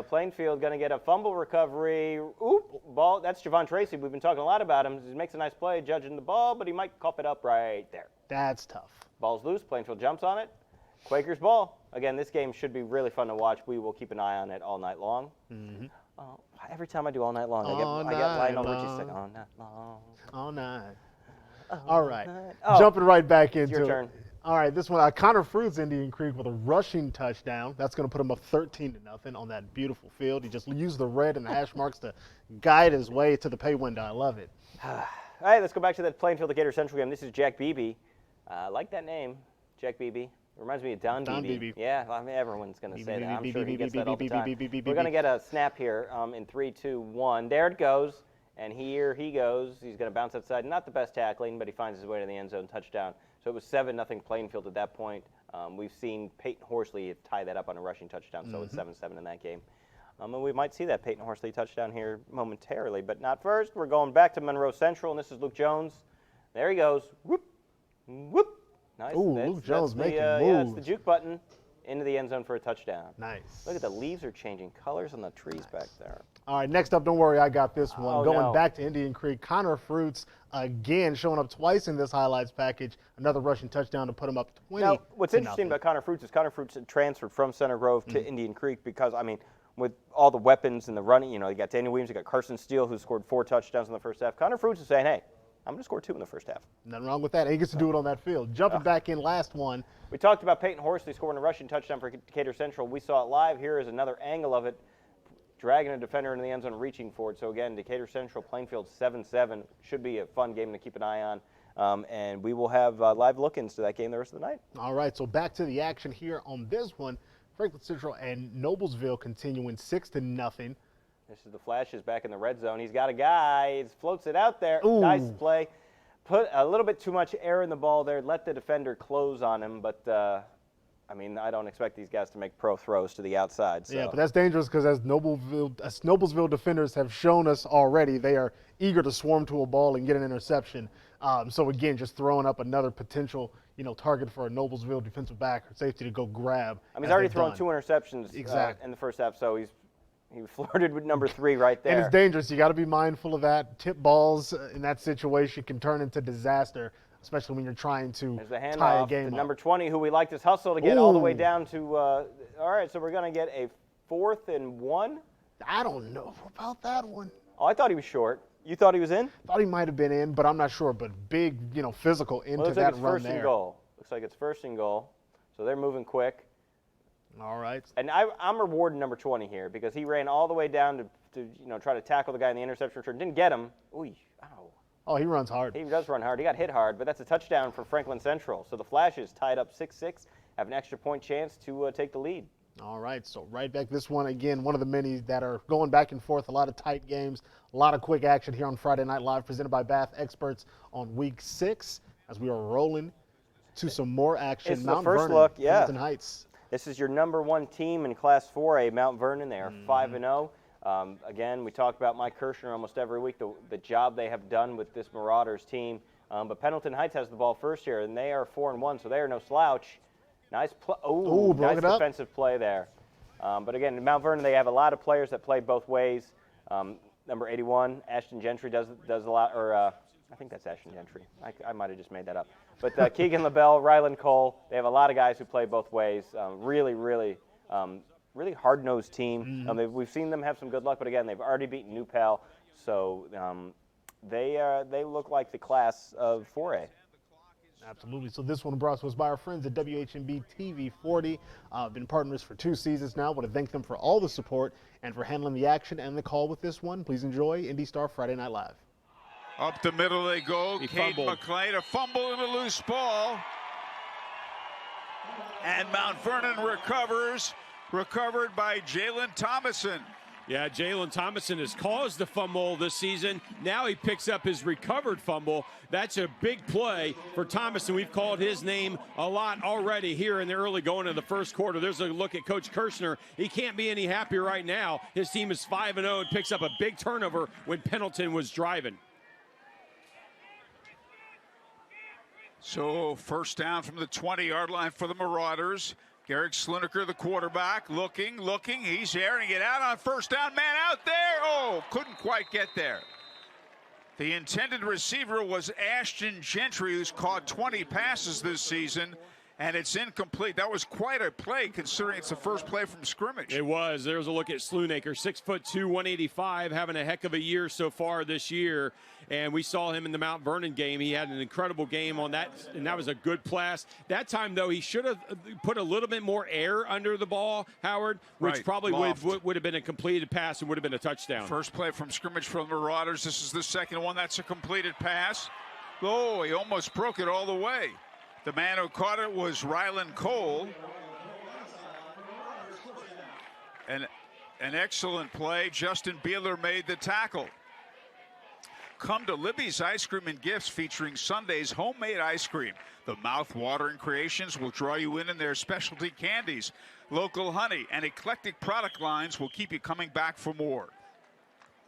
Plainfield going to get a fumble recovery. Oop, ball. That's Javon Tracy. We've been talking a lot about him. He makes a nice play judging the ball, but he might cough it up right there. That's tough. Ball's loose. Plainfield jumps on it. Quakers ball. Again, this game should be really fun to watch. We will keep an eye on it all night long. Every time I do all night long, I get Lionel Richie stuck all night long. All night. All right, jumping right back into your turn. it. All right, this one, Connor Fruits, Indian Creek with a rushing touchdown. That's going to put him up 13-0 on that beautiful field. He just used the red and the hash marks to guide his way to the pay window. I love it. All right, let's go back to that Plainfield Decatur Central game. This is Jack Beebe. I like that name, Jack Beebe. Reminds me of Don Beebe. Yeah, I mean, everyone's going to say that. I'm sure he gets that all the time. We're going to get a snap here in 3, 2, 1. There it goes. And here he goes. He's going to bounce outside. Not the best tackling, but he finds his way to the end zone, touchdown. So it was 7-0 Plainfield at that point. We've seen Peyton Horsley tie that up on a rushing touchdown, so it's 7-7 in that game. And we might see that Peyton Horsley touchdown here momentarily, but not first. We're going back to Monroe Central, and this is Luke Jones. There he goes. Whoop, whoop. Nice. Ooh, Luke Jones making moves. Yeah, it's the juke button into the end zone for a touchdown. Nice. Look at the leaves are changing colors on the trees back there. All right, next up, don't worry, I got this one. Going back to Indian Creek, Connor Fruits again showing up twice in this highlights package. Another rushing touchdown to put him up 20. Now, what's interesting about Connor Fruits is Connor Fruits had transferred from Center Grove to Indian Creek because, I mean, with all the weapons and the running, you know, you got Daniel Williams, you got Carson Steele, who scored 4 touchdowns in the first half. Connor Fruits is saying, hey, I'm going to score 2 in the first half. Nothing wrong with that. And he gets to do it on that field. Jumping back in last one. We talked about Peyton Horsley scoring a rushing touchdown for Decatur Central. We saw it live. Here is another angle of it, dragging a defender into the end zone, reaching for it. So, again, Decatur Central, Plainfield 7-7. Should be a fun game to keep an eye on. And we will have live look-ins to that game the rest of the night. All right, so back to the action here on this one. Franklin Central and Noblesville continuing 6-0. This is the Flashes back in the red zone. He's got a guy. He floats it out there. Ooh. Nice play. Put a little bit too much air in the ball there. Let the defender close on him, but I mean, I don't expect these guys to make pro throws to the outside. So. Yeah, but that's dangerous because as Noblesville defenders have shown us already, they are eager to swarm to a ball and get an interception. So again, just throwing up another potential, target for a Noblesville defensive back or safety to go grab. I mean, he's already thrown 2 interceptions in the first half, so he flirted with number 3 right there. And it's dangerous. You got to be mindful of that. Tip balls in that situation can turn into disaster, especially when you're trying to tie a game up. Number 20, who we like this hustle to get all the way down to. All right, so we're going to get a 4th and 1. I don't know about that one. Oh, I thought he was short. You thought he was in? Thought he might have been in, but I'm not sure. But big, physical into looks that like it's run first there. And goal. Looks like it's 1st and goal. So they're moving quick. All right. And I'm rewarding number 20 here because he ran all the way down to try to tackle the guy in the interception return. Didn't get him. Ooh, ow. Oh, he runs hard. He does run hard. He got hit hard, but that's a touchdown for Franklin Central. So the Flashes tied up 6-6, have an extra point chance to take the lead. All right, so right back. This one, again, one of the many that are going back and forth, a lot of tight games, a lot of quick action here on Friday Night Live, presented by Bath Experts on Week 6, as we are rolling to some more action. It's Mount the first Vernon, look, yeah. Hamilton Heights. This is your number 1 team in Class 4A, Mount Vernon. They are 5-0. Again, we talk about Mike Kirshner almost every week, the job they have done with this Marauders team. But Pendleton Heights has the ball first here, and they are 4-1, so they are no slouch. Nice nice defensive play there. But again, in Mount Vernon, they have a lot of players that play both ways. Number 81, Ashton Gentry does a lot, or I think that's Ashton Gentry. I might have just made that up. But Keegan LaBelle, Ryland Cole, they have a lot of guys who play both ways. Really hard-nosed team. We've seen them have some good luck, but again, they've already beaten New Pal, so they look like the class of 4A. Absolutely. So this one brought to us by our friends at WHMB TV 40. Been partners for 2 seasons now. Want to thank them for all the support and for handling the action and the call with this one. Please enjoy IndyStar Friday Night Live. Up the middle they go. Kaden McClain, a fumble and a loose ball. And Mount Vernon recovers. Recovered by Jalen Thomason. Yeah, Jalen Thomason has caused the fumble this season. Now he picks up his recovered fumble. That's a big play for Thomason. We've called his name a lot already here in the early going of the first quarter. There's a look at Coach Kirshner. He can't be any happier right now. His team is 5-0 and picks up a big turnover when Pendleton was driving. So first down from the 20-yard line for the Marauders. Garrick Sluneker, the quarterback, looking. He's airing it out on first down. Man out there. Oh, couldn't quite get there. The intended receiver was Ashton Gentry, who's caught 20 passes this season, and it's incomplete. That was quite a play, considering it's the first play from scrimmage. It was. There's a look at Sluneker, 6'2", 185, having a heck of a year so far this year. And we saw him in the Mount Vernon game. He had an incredible game on that, and that was a good pass. That time, though, he should have put a little bit more air under the ball, Howard, which probably would have been a completed pass and would have been a touchdown. First play from scrimmage for the Marauders. This is the second one. That's a completed pass. Oh, he almost broke it all the way. The man who caught it was Ryland Cole. And an excellent play. Justin Beeler made the tackle. Come to Libby's Ice Cream and Gifts, featuring Sunday's homemade ice cream. The mouth-watering creations will draw you in their specialty candies. Local honey and eclectic product lines will keep you coming back for more.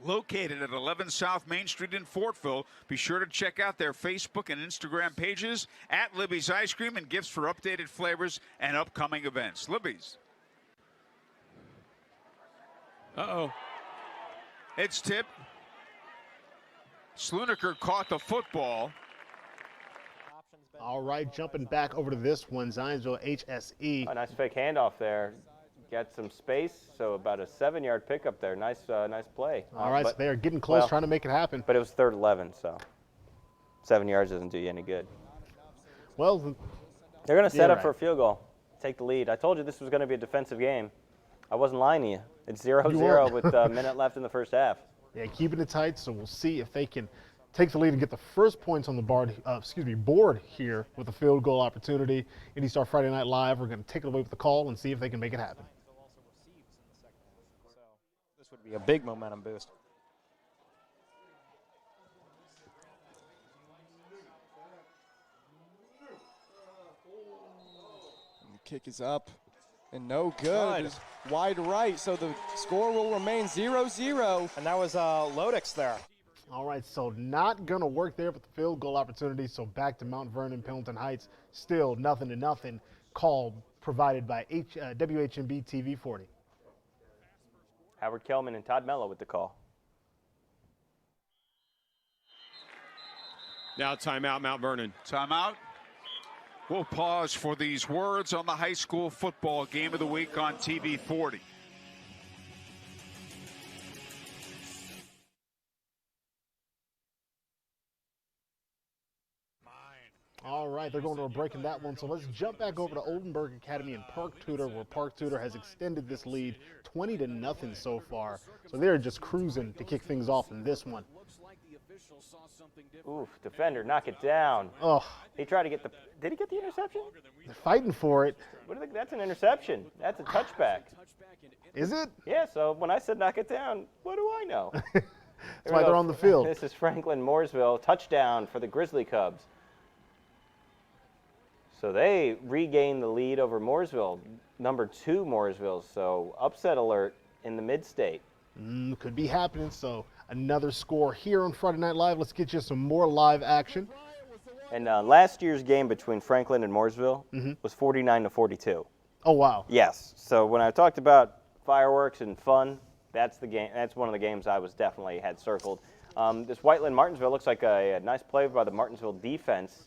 Located at 11 South Main Street in Fortville, be sure to check out their Facebook and Instagram pages at Libby's Ice Cream and Gifts for updated flavors and upcoming events. Libby's. Uh-oh. It's tipped. Sluneker caught the football. All right, jumping back over to this one, Zionsville HSE. A nice fake handoff there. Got some space, so about a 7-yard pickup there. Nice play. All right, so they are getting close, trying to make it happen. But it was 3rd 11, so 7 yards doesn't do you any good. Well, they're going to set up for a field goal, take the lead. I told you this was going to be a defensive game. I wasn't lying to you. It's 0-0 with a minute left in the first half. Yeah, keeping it tight, so we'll see if they can take the lead and get the first points on the board here with a field goal opportunity. IndyStar Friday Night Live, we're going to take it away with the call and see if they can make it happen. This would be a big momentum boost. Kick is up and no good. Just wide right, so the score will remain 0-0. And that was Lodix there. All right, so not going to work there with the field goal opportunity. So back to Mount Vernon, Pendleton Heights. Still 0-0. Call provided by WHMB TV 40. Howard Kelman and Todd Mello with the call. Now timeout, Mount Vernon. Timeout. We'll pause for these words on the high school football game of the week on TV 40. All right, they're going to a break in that one. So let's jump back over to Oldenburg Academy and Park Tudor, where Park Tudor has extended this lead 20-0 so far. So they're just cruising to kick things off in this one. Oof, defender, knock it down. Oh. He tried to get the, did he get the interception? They're fighting for it. What do they, that's an interception. That's a touchback. Is it? Yeah, so when I said knock it down, what do I know? That's why they're on the field. This is Franklin Mooresville, touchdown for the Grizzly Cubs. So they regain the lead over Mooresville, number 2 Mooresville. So upset alert in the mid-state. Could be happening. So another score here on Friday Night Live. Let's get you some more live action. And last year's game between Franklin and Mooresville was 49-42. Oh, wow. Yes. So when I talked about fireworks and fun, that's the game. That's one of the games I was definitely had circled. This Whiteland Martinsville looks like a nice play by the Martinsville defense.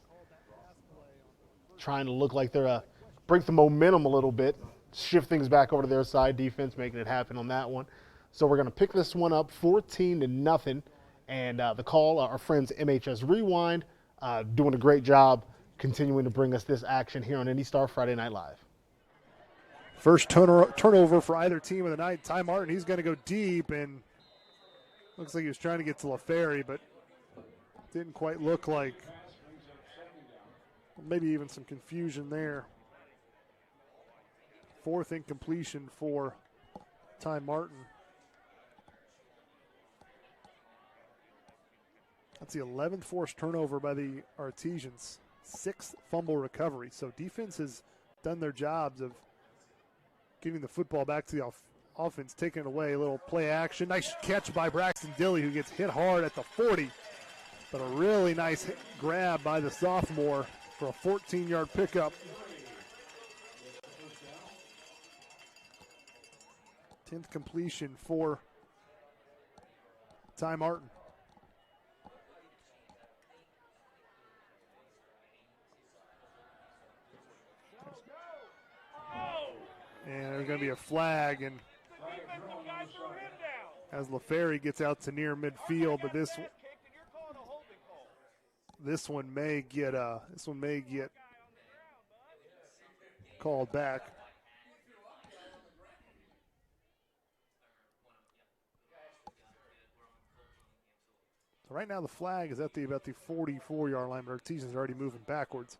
Trying to look like they're break the momentum a little bit, shift things back over to their side. Defense making it happen on that one. So we're going to pick this one up 14-0. And the call, our friends MHS Rewind, doing a great job continuing to bring us this action here on IndyStar Friday Night Live. First turnover for either team of the night. Ty Martin, he's going to go deep, and looks like he was trying to get to LaFerry, but didn't quite look like. Maybe even some confusion there. 4th incompletion for Ty Martin. That's the 11th forced turnover by the Artesians. 6th fumble recovery. So defense has done their jobs of getting the football back to the offense, taking it away. A little play action. Nice catch by Braxton Dilly, who gets hit hard at the 40. But a really nice grab by the sophomore for a 14-yard pickup. 10th completion for Ty Martin. And there's going to be a flag, and as LaFerry gets out to near midfield, but this one may get called back. So right now the flag is at about the 44-yard line, but Artesian's already moving backwards.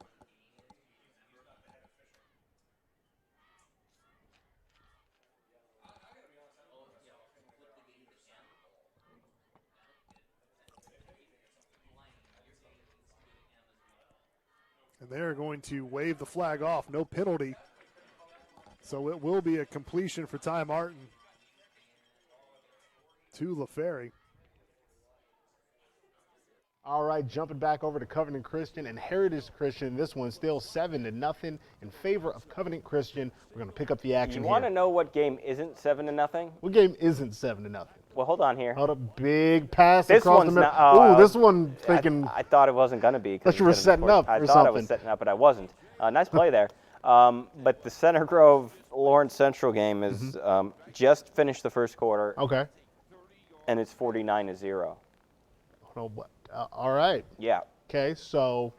And they're going to wave the flag off, no penalty. So it will be a completion for Ty Martin to LaFerry. All right, jumping back over to Covenant Christian and Heritage Christian. This one's still 7-0 in favor of Covenant Christian. We're going to pick up the action here. You want to know what game isn't 7-0? What game isn't 7-0? Well, hold on here. Hold up, big pass this across the middle. Ooh, this one thinking. I thought it wasn't going to be. That you were setting up I or thought something. I was setting up, but I wasn't. Nice play there. But the Center Grove Lawrence Central game is just finished the first quarter. Okay. And it's 49-0. Oh, what? All right. Yeah. Okay, so.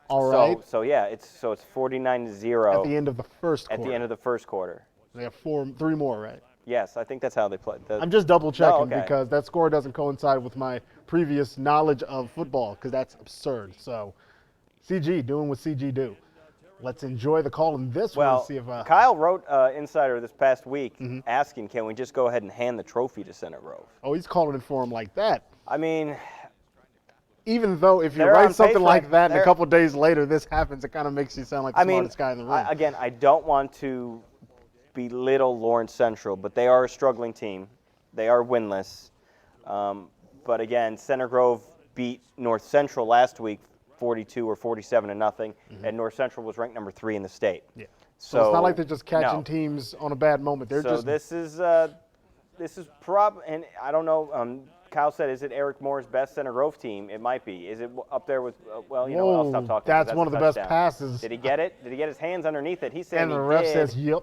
All right. So yeah, it's 49-0 at the end of the first quarter. At the end of the first quarter. They have 3 more, right? Yes, I think that's how they play. I'm just double checking because that score doesn't coincide with my previous knowledge of football because that's absurd. So, CG doing what CG do. Let's enjoy the call in this one. See if Kyle wrote Insider this past week asking, can we just go ahead and hand the trophy to Center Grove? Oh, he's calling it for him like that. I mean, even though if you They're on write something paper, like that and a they're- couple days later this happens, it kind of makes you sound like the smartest guy in the room. Again, I don't want to belittle Lawrence Central, but they are a struggling team. They are winless. But again, Center Grove beat North Central last week 42 or 47 to nothing, and North Central was ranked number 3 in the state. Yeah. So it's not like they're just catching no. teams on a bad moment. They're So just this is and I don't know. Kyle said, "Is it Eric Moore's best Center Grove team?" It might be. Is it up there with? Well, you know, what, I'll stop talking. That's one a of the best touchdown. passes. Did he get it? Did he get his hands underneath it? He said and he the ref did. says, "Yep."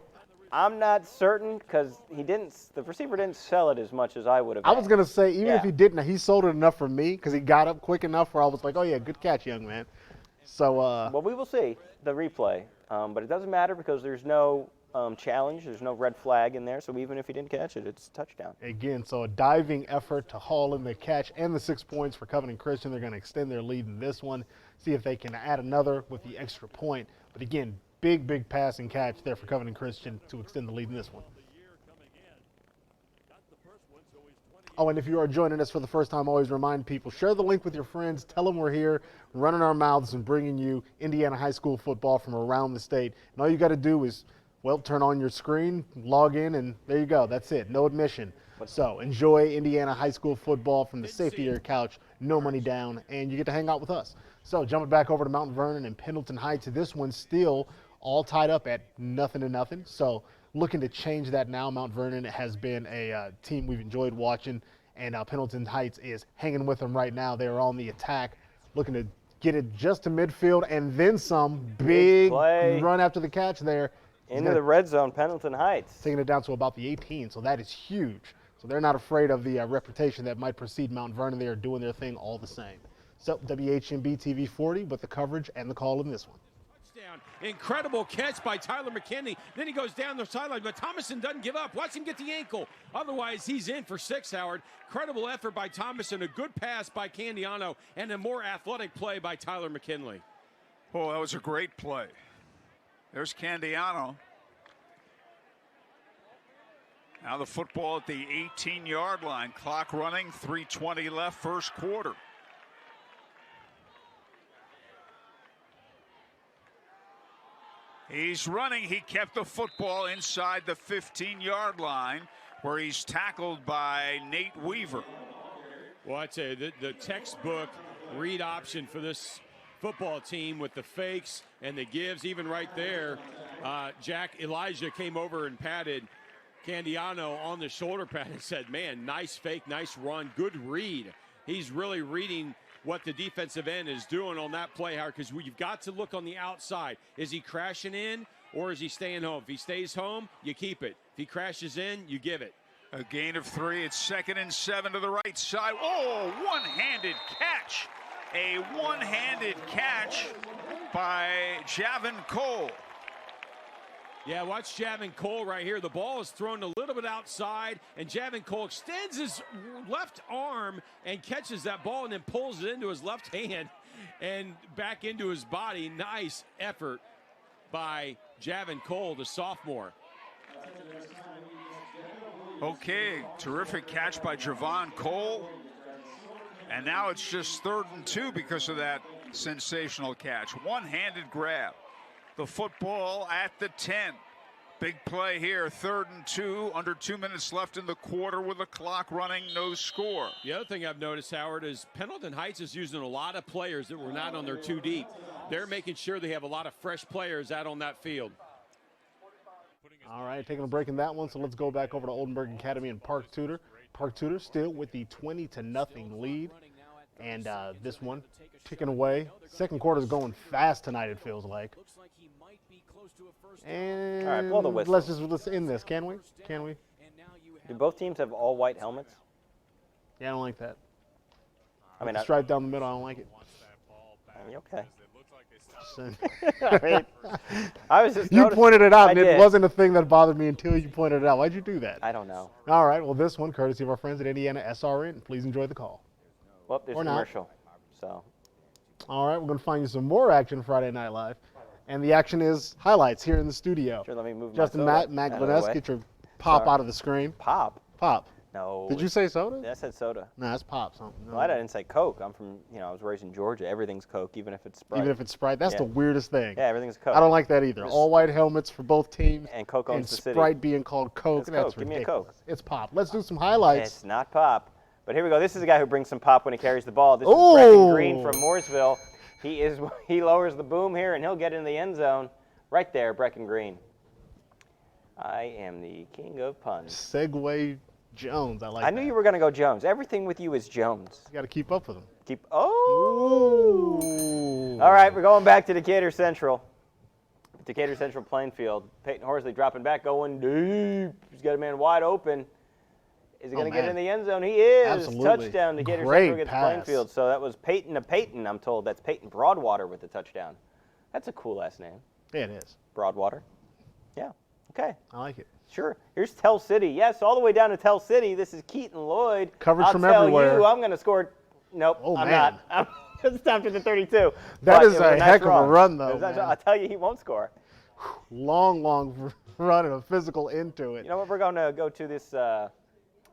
I'm not certain because he didn't. The receiver didn't sell it as much as I would have. I was gonna say even Yeah. if he didn't, he sold it enough for me because he got up quick enough where I was like, "Oh yeah, good catch, young man." So well, we will see the replay, but it doesn't matter because there's no challenge. There's no red flag in there. So even if he didn't catch it, it's a touchdown. again, so a diving effort to haul in the catch and the 6 points for Covenant Christian. They're going to extend their lead in this one, see if they can add another with the extra point. But again, big pass and catch there for Covenant Christian to extend the lead in this one. Oh, and if you are joining us for the first time, always remind people, share the link with your friends. Tell them we're here, running our mouths and bringing you Indiana high school football from around the state. And all you got to do is, well, turn on your screen, log in, and there you go. That's it. No admission. So enjoy Indiana high school football from the safety of your couch, no money down, and you get to hang out with us. So jumping back over to Mount Vernon and Pendleton Heights, this one's still all tied up at 0-0. So looking to change that now. Mount Vernon has been a team we've enjoyed watching, and Pendleton Heights is hanging with them right now. They're on the attack, looking to get it just to midfield and then some. Big play. Run after the catch there. Into the red zone, Pendleton Heights. Taking it down to about the 18, so that is huge. So they're not afraid of the reputation that might precede Mount Vernon. They are doing their thing all the same. So WHMB TV 40 with the coverage and the call in this one. Touchdown. Incredible catch by Tyler McKinney. Then he goes down the sideline, but Thomason doesn't give up. Watch him get the ankle. Otherwise, he's in for 6, Howard. Incredible effort by Thomason, a good pass by Candiano, and a more athletic play by Tyler McKinley. Oh, that was a great play. There's Candiano. Now the football at the 18-yard line. Clock running, 3:20 left, first quarter. He's running. He kept the football inside the 15-yard line where he's tackled by Nate Weaver. Well, I'd say the textbook read option for this football team with the fakes and the gives, even right there. Elijah came over and patted Candiano on the shoulder pad and said, man, nice fake, nice run, good read. He's really reading what the defensive end is doing on that play, Howard, because you've got to look on the outside. Is he crashing in or is he staying home? If he stays home, you keep it. If he crashes in, you give it. A gain of 3. It's 2nd and 7 to the right side. Oh, one-handed catch. A one-handed catch by Javin Cole. Yeah, watch Javin Cole right here. The ball is thrown a little bit outside, and Javin Cole extends his left arm and catches that ball and then pulls it into his left hand and back into his body. Nice effort by Javin Cole, the sophomore. Okay, terrific catch by Javon Cole. And now it's just 3rd and 2 because of that sensational catch. One-handed grab. The football at the 10. Big play here, 3rd and 2, under 2 minutes left in the quarter with the clock running, no score. The other thing I've noticed, Howard, is Pendleton Heights is using a lot of players that were not on their 2 deep. They're making sure they have a lot of fresh players out on that field. All right, taking a break in that one, so let's go back over to Oldenburg Academy and Park Tudor. Park Tudor still with the 20-0 lead, and this one ticking away. Second quarter is going fast tonight, it feels like. And all right, blow the whistle. Let's end this, can we? Can we? Do both teams have all white helmets? Yeah, I don't like that. I mean, stripe down the middle, I don't like it. Okay. I mean, I was just you pointed it out, and it wasn't a thing that bothered me until you pointed it out. Why'd you do that? I don't know. All right, well, this one, courtesy of our friends at Indiana SRN. Please enjoy the call. Well, there's a commercial. So. All right, we're going to find you some more action Friday Night Live. And the action is highlights here in the studio. Sure, let me move Justin, my Matt, Gleness, get your pop out of the screen. Pop? Pop. No. Did you say soda? Yeah, I said soda. No, that's pop something. No. Well, I didn't say Coke. I'm from, I was raised in Georgia. Everything's Coke, even if it's Sprite. Even if it's Sprite? That's the weirdest thing. Yeah, everything's Coke. I don't like that either. All white helmets for both teams. And Coke owns and the city. Sprite being called Coke. It's That's Coke. Give me a ridiculous. Coke. It's pop. Let's do some highlights. It's not pop. But here we go. This is a guy who brings some pop when he carries the ball. This is Brecken Green from Mooresville. He lowers the boom here, and he'll get in the end zone. Right there, Brecken Green. I am the king of puns. Segway Jones. I like I knew you were going to go Jones. Everything with you is Jones. You got to keep up with him. Ooh. All right, we're going back to Decatur Central. Decatur Central Plainfield. Peyton Horsley dropping back, going deep. He's got a man wide open. Is he going to get in the end zone? He is. Absolutely. Touchdown. Decatur Great Central gets pass. Plainfield. So that was Peyton to Peyton, I'm told. That's Peyton Broadwater with the touchdown. That's a cool last name. Yeah, it is. Broadwater. Yeah. Okay. I like it. Sure. Here's Tell City. Yes, all the way down to Tell City. This is Keaton Lloyd. Coverage from I'll everywhere. tell you, I'm going to score. Nope, Oh, I'm man. not. It's down to the 32. That But is it was a nice heck of a run, though, It was nice. man. I'll tell you, he won't score. Long run and a physical into it. You know what? We're going to go to this.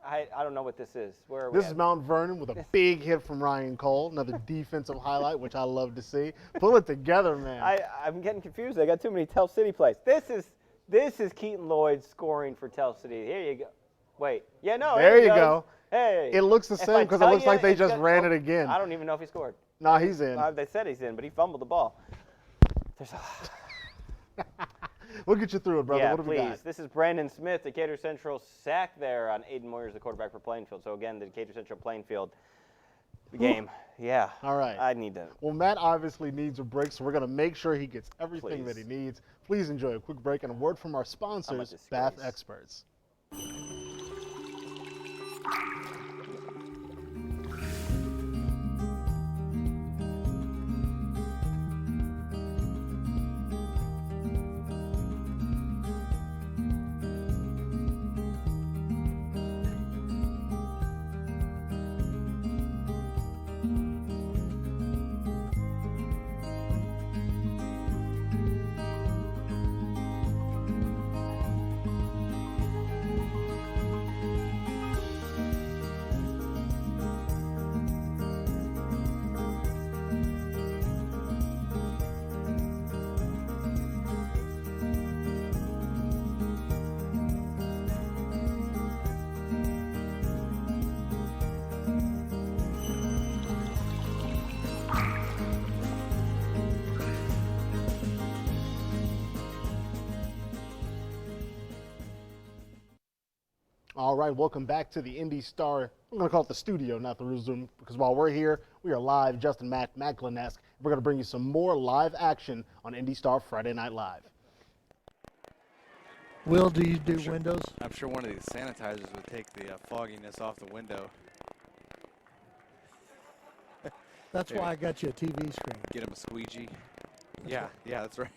I don't know what this is. Where are we This at? is Mount Vernon with a big hit from Ryan Cole. Another defensive highlight, which I love to see. Pull it together, man. I'm getting confused. I got too many Tell City plays. This is Keaton Lloyd scoring for Tell City. Here you go. Wait. Yeah, no. There you goes. go. Hey. It looks the If same I because it tell looks you, like they it's just gonna- ran it again. I don't even know if he scored. Nah, he's in. They said he's in, but he fumbled the ball. There's We'll get you through it, brother. Yeah, What do we please. got? This is Brandon Smith, Decatur Central sack there on Aiden Moyers, the quarterback for Plainfield. So again, the Decatur Central Plainfield game. Yeah. All right. I need to. Well, Matt obviously needs a break, so we're going to make sure he gets everything Please. that he needs. Please enjoy a quick break and a word from our sponsors, Bath Experts. All right, welcome back to the IndyStar. I'm going to call it the studio, not the Zoom, because while we're here, we are live, Justin Macklin-esque. We're going to bring you some more live action on IndyStar Friday Night Live. Will, do you do windows? I'm sure one of these sanitizers would take the fogginess off the window. That's why I got you a TV screen. Get him a squeegee. Yeah, that's right.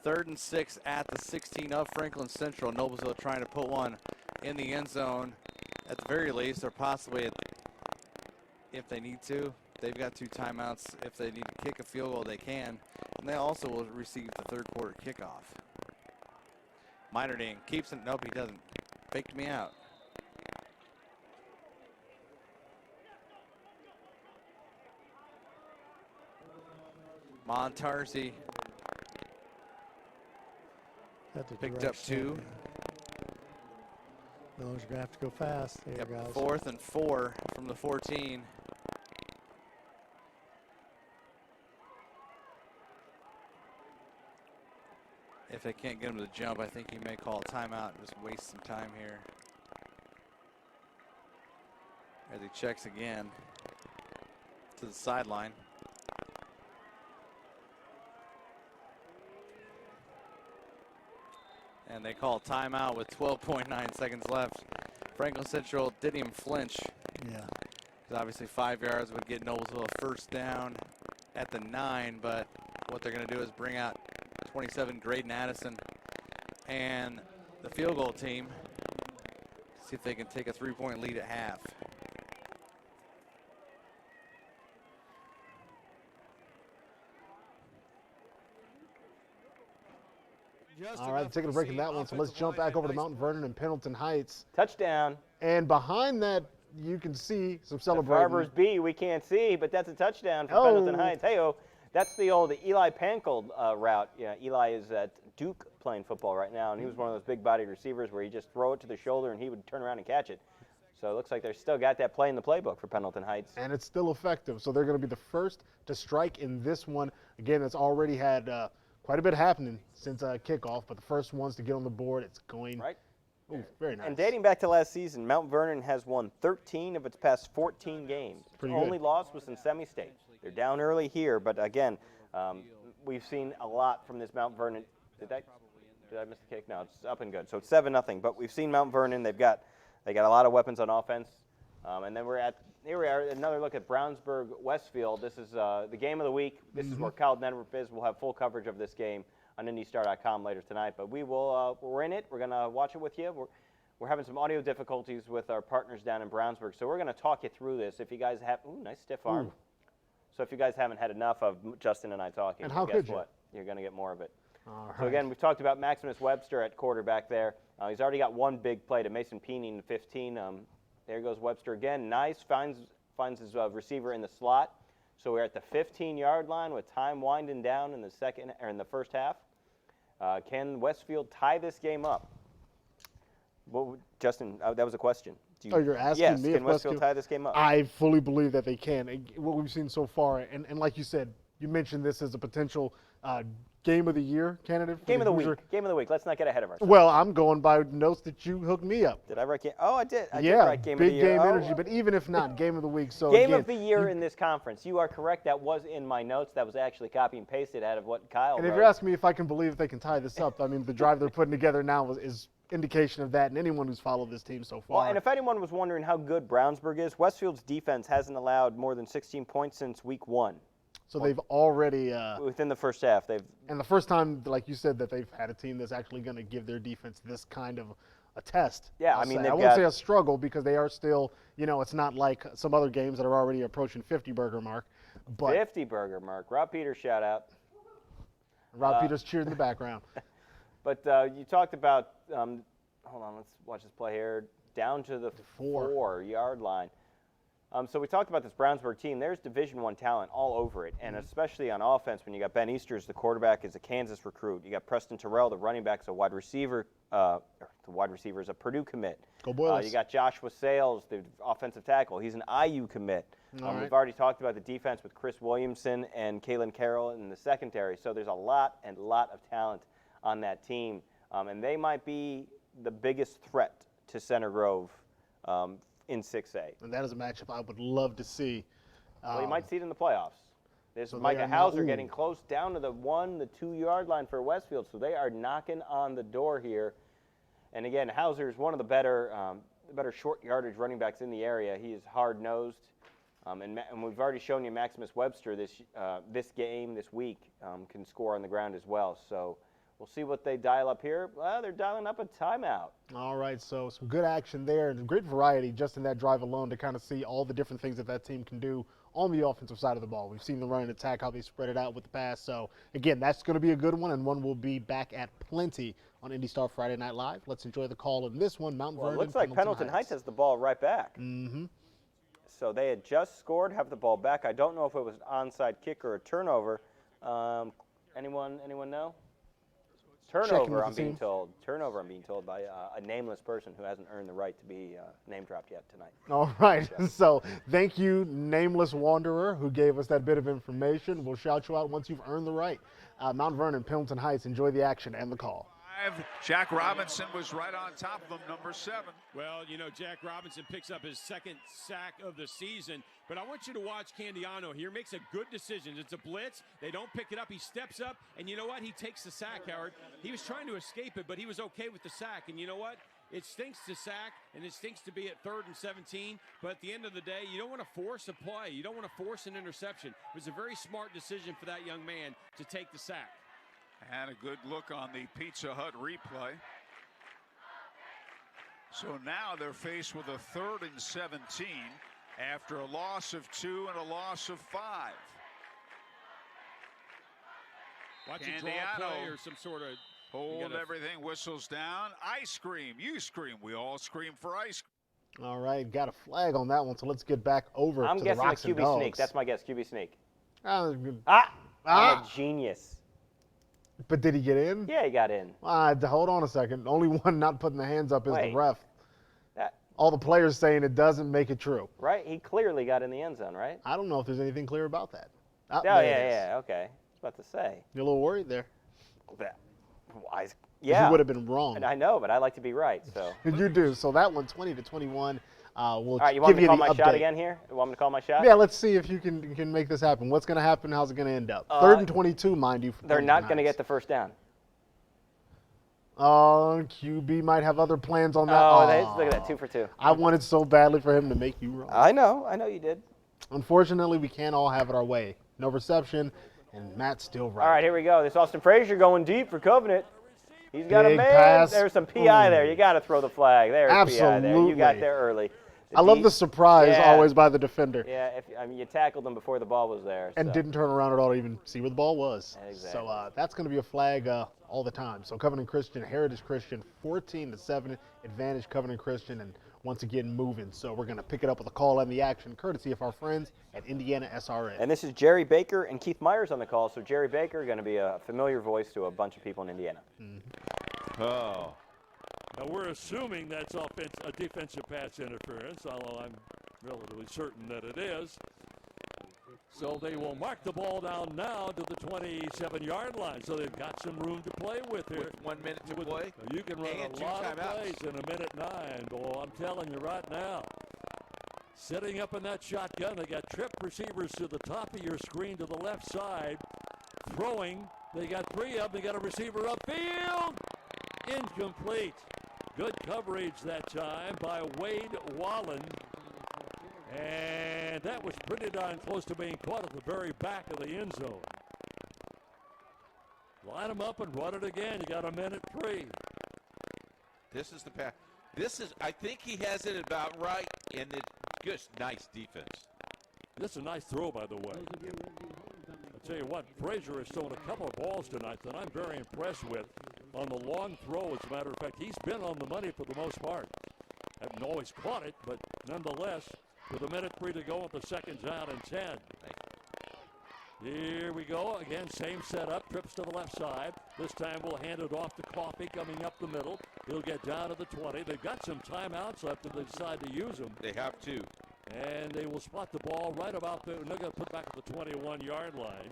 3rd and 6 at the 16 of Franklin Central. Noblesville trying to put one in the end zone at the very least, or possibly if they need to. They've got 2 timeouts. If they need to kick a field goal, they can. And they also will receive the 3rd quarter kickoff. Minerding keeps it. Nope, he doesn't. Faked me out. Montarzi picked up 2. Those are going to have to go fast. There, guys. 4th and 4 from the 14. If they can't get him to jump, I think he may call a timeout and just waste some time here. As he checks again to the sideline. And they call a timeout with 12.9 seconds left. Franklin Central didn't even flinch. Yeah. Because obviously 5 yards would get Noblesville a first down at the 9, but what they're going to do is bring out 27 Graydon Addison and the field goal team. See if they can take a 3-point lead at half. All right, taking a break in that one, so let's jump back over to Mount Vernon and Pendleton Heights. Touchdown. And behind that, you can see some celebrating. Farmers B, we can't see, but that's a touchdown for Pendleton Heights. Hey-oh, that's the old Eli Pankold route. Yeah, Eli is at Duke playing football right now, and he was one of those big-bodied receivers where you just throw it to the shoulder and he would turn around and catch it. So it looks like they've still got that play in the playbook for Pendleton Heights. And it's still effective, so they're going to be the first to strike in this one. Again, it's already had quite a bit happening since kickoff, but the first ones to get on the board, it's going right. Ooh, very nice. And dating back to last season, Mount Vernon has won 13 of its past 14 games. Pretty Only good. loss was in semi-state. They're down early here, but again, we've seen a lot from this Mount Vernon. Did I miss the kick? No, it's up and good. So it's 7-0. But we've seen Mount Vernon. They got a lot of weapons on offense. And then here we are, another look at Brownsburg Westfield. This is the game of the week. This is where Kyle Network is. We'll have full coverage of this game on IndyStar.com later tonight. But we will, we're in it. We're going to watch it with you. We're having some audio difficulties with our partners down in Brownsburg. So we're going to talk you through this. If you guys have, nice stiff arm. Ooh. So if you guys haven't had enough of Justin and I talking, And how guess could you? what? You're going to get more of it. All So right. again, we've talked about Maximus Webster at quarterback there. He's already got one big play to Mason Peeney in the 15. There goes Webster again. Nice, finds his receiver in the slot. So we're at the 15-yard line with time winding down in the first half. Can Westfield tie this game up? Well, Justin, that was a question. You're asking yes, me can if Westfield tie this game up? I fully believe that they can. What we've seen so far, and like you said, you mentioned this as a potential game of the year candidate. Game of the week. Game of the week. Let's not get ahead of ourselves. Well, I'm going by notes that you hooked me up. Did I write game? Oh, I did. I did Yeah, write game of big the year. game Oh, energy, but even if not, game of the week. So game again, of the year in this conference. You are correct. That was in my notes. That was actually copy and pasted out of what Kyle and wrote. if you're asking me if I can believe they can tie this up, I mean, the drive they're putting together now is indication of that, and anyone who's followed this team so far. Well, and if anyone was wondering how good Brownsburg is, Westfield's defense hasn't allowed more than 16 points since week 1. So they've already within the first half. And the first time, like you said, that they've had a team that's actually going to give their defense this kind of a test. Yeah, I'll I mean, say. they've I won't got- say a struggle because they are still, it's not like some other games that are already approaching 50 burger mark. But 50 burger mark. Rob Peters shout out. Rob Peters cheered in the background. But you talked about, hold on, let's watch this play here, down to the 4-yard line. So we talked about this Brownsburg team. There's Division I talent all over it, and especially on offense when you got Ben Easters, the quarterback, is a Kansas recruit. You got Preston Terrell, the running back, is a wide receiver. The wide receiver is a Purdue commit. Go Boilers. You got Joshua Sales, the offensive tackle. He's an IU commit. All right. We've already talked about the defense with Chris Williamson and Kalen Carroll in the secondary. So there's a lot of talent on that team, and they might be the biggest threat to Center Grove in 6A. And that is a matchup I would love to see. Well, you might see it in the playoffs. There's So they Micah are now- Hauser ooh. getting close down to the 2-yard line for Westfield, so they are knocking on the door here. And again, Hauser is one of the better short yardage running backs in the area. He is hard-nosed, and we've already shown you Maximus Webster this game, this week, can score on the ground as well. So we'll see what they dial up here. Well, they're dialing up a timeout. All right, so some good action there and great variety just in that drive alone to kind of see all the different things that team can do on the offensive side of the ball. We've seen the run and attack, how they spread it out with the pass. So, again, that's going to be a good one, and one will be back at plenty on IndyStar Friday Night Live. Let's enjoy the call in this one, Mount Well, Vernon. it looks like Pendleton Heights has the ball right back. Mm-hmm. So they had just scored, have the ball back. I don't know if it was an onside kick or a turnover. Anyone know? Turnover, I'm being told. Turnover, I'm being told by a nameless person who hasn't earned the right to be name dropped yet tonight. All right, so thank you, Nameless Wanderer, who gave us that bit of information. We'll shout you out once you've earned the right. Mount Vernon, Pendleton Heights, enjoy the action and the call. Jack Robinson was right on top of him, number 7. Well, Jack Robinson picks up his second sack of the season. But I want you to watch Candiano here. Makes a good decision. It's a blitz. They don't pick it up. He steps up, and you know what? He takes the sack, Howard. He was trying to escape it, but he was okay with the sack. And you know what? It stinks to sack, and it stinks to be at 3rd and 17. But at the end of the day, you don't want to force a play. You don't want to force an interception. It was a very smart decision for that young man to take the sack. And a good look on the Pizza Hut replay. So now they're faced with a 3rd and 17 after a loss of 2 and a loss of 5. Watch a draw play or some sort of Hold everything, whistles down. Ice cream. You scream. We all scream for ice cream. All right, got a flag on that one, so let's get back over I'm to the guessing Rocks a and QB Dogs. sneak. That's my guess, QB sneak. I'm a genius. But did he get in? Yeah, he got in. Hold on a second. Only one not putting the hands up is the Wait. ref. All the players saying it doesn't make it true. Right? He clearly got in the end zone, right? I don't know if there's anything clear about that. Oh, there it yeah, okay. I was about to say. You're a little worried there. Yeah. You would have been wrong. And I know, but I like to be right, so. You do. So that one, 20-21. We'll All right, you want give me to call the my update. shot again here? You want me to call my shot? Yeah, let's see if you can make this happen. What's going to happen? How's it going to end up? 3rd and 22, mind you. They're not going to get the first down. QB might have other plans on that. Look at that, 2 for 2. I wanted so badly for him to make you wrong. I know you did. Unfortunately, we can't all have it our way. No reception, and Matt's still right. All right, here we go. This Austin Frazier going deep for Covenant. He's got a Big man. pass. There's some PI there. You got to throw the flag. There's PI there. You got Absolutely. there early. I love the surprise always by the defender. Yeah, you tackled him before the ball was there. And so. didn't turn around at all to even see where the ball was. Exactly. So that's going to be a flag all the time. So Covenant Christian, Heritage Christian, 14-7, advantage Covenant Christian, and once again moving. So we're going to pick it up with a call and the action, courtesy of our friends at Indiana SRA. And this is Jerry Baker and Keith Myers on the call. So Jerry Baker going to be a familiar voice to a bunch of people in Indiana. Oh. Now we're assuming that's a defensive pass interference, although I'm relatively certain that it is. So they will mark the ball down now to the 27-yard line. So they've got some room to play with here. With 1 minute to play. You can run and a 2 lot of timeouts. plays in 1:09. Boy, I'm telling you right now. Setting up in that shotgun, they got trip receivers to the top of your screen to the left side. Throwing, they got 3 of them. They got a receiver upfield. Incomplete. Good coverage that time by Wade Wallen. And that was pretty darn close to being caught at the very back of the end zone. Line them up and run it again. You got 1:03. This is the pass. I think he has it about right, and it's just nice defense. This is a nice throw, by the way. I'll tell you what, Frazier has thrown a couple of balls tonight that I'm very impressed with on the long throw. As a matter of fact, he's been on the money for the most part. Haven't always caught it, but nonetheless, with 1:03 to go with the second down and 10. Here we go. Again, same setup. Trips to the left side. This time we'll hand it off to Coffey coming up the middle. He'll get down to the 20. They've got some timeouts left if they decide to use them. They have to. And they will spot the ball right about there. They're going to put back at the 21-yard line.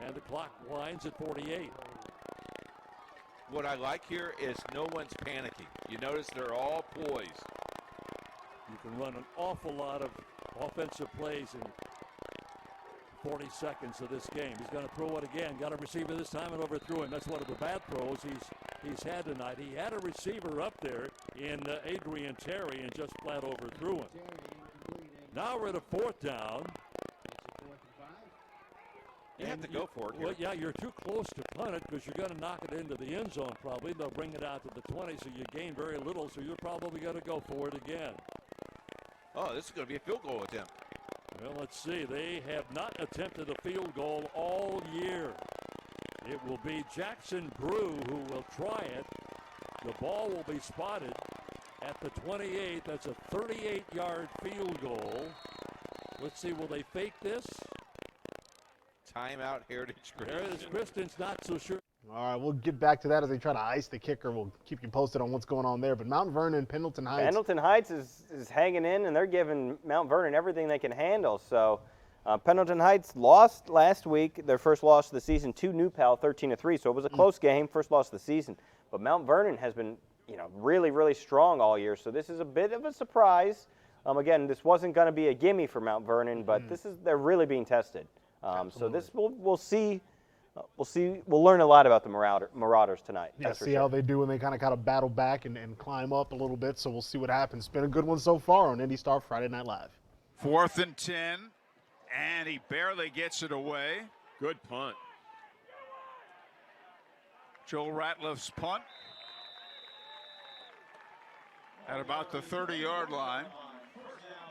And the clock winds at 48. What I like here is no one's panicking. You notice they're all poised. You can run an awful lot of offensive plays in 40 seconds of this game. He's going to throw it again. Got a receiver this time and overthrew him. That's one of the bad throws he's had tonight. He had a receiver up there in Adrian Terry and just flat overthrew him. Now we're at a 4th down. You have to go for it here. Well, yeah, you're too close to punt it because you're going to knock it into the end zone probably. They'll bring it out to the 20, so you gain very little, so you're probably going to go for it again. Oh, this is going to be a field goal attempt. Well, let's see. They have not attempted a field goal all year. It will be Jackson Brew who will try it. The ball will be spotted at the 28. That's a 38-yard field goal. Let's see, will they fake this? Timeout, Heritage Christian. Heritage Christian's not so sure. All right, we'll get back to that as they try to ice the kicker. We'll keep you posted on what's going on there. But Mount Vernon, Pendleton Heights. Pendleton Heights is hanging in, and they're giving Mount Vernon everything they can handle. So Pendleton Heights lost last week, their first loss of the season to New Pal, 13-3. So it was a close game, first loss of the season. But Mount Vernon has been, really, really strong all year. So this is a bit of a surprise. Again, this wasn't going to be a gimme for Mount Vernon, but they're really being tested. So this we'll see. We'll learn a lot about the Marauders tonight. Yeah, see how they do when they kind of battle back and climb up a little bit. So we'll see what happens. It's been a good one so far on IndyStar Friday Night Live. 4th and 10, and he barely gets it away. Good punt. Joe Ratliff's punt at about the 30-yard line.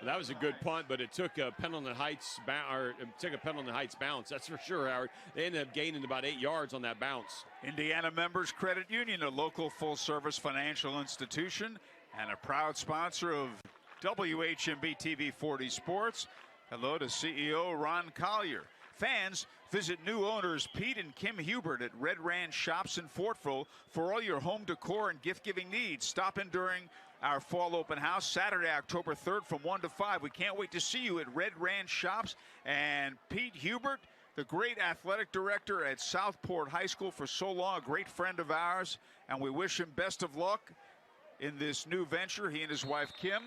That was a good punt, but it took a Pendleton Heights bounce. That's for sure, Howard. They ended up gaining about 8 yards on that bounce. Indiana Members Credit Union, a local full-service financial institution and a proud sponsor of WHMB TV 40 Sports. Hello to CEO Ron Collier. Fans, visit new owners Pete and Kim Hubert at Red Ranch Shops in Fortville for all your home decor and gift-giving needs. Stop in during our fall open house Saturday, October 3rd from 1 to 5. We can't wait to see you at Red Ranch Shops. And Pete Hubert, the great athletic director at Southport High School for so long, a great friend of ours, and we wish him best of luck in this new venture, he and his wife Kim.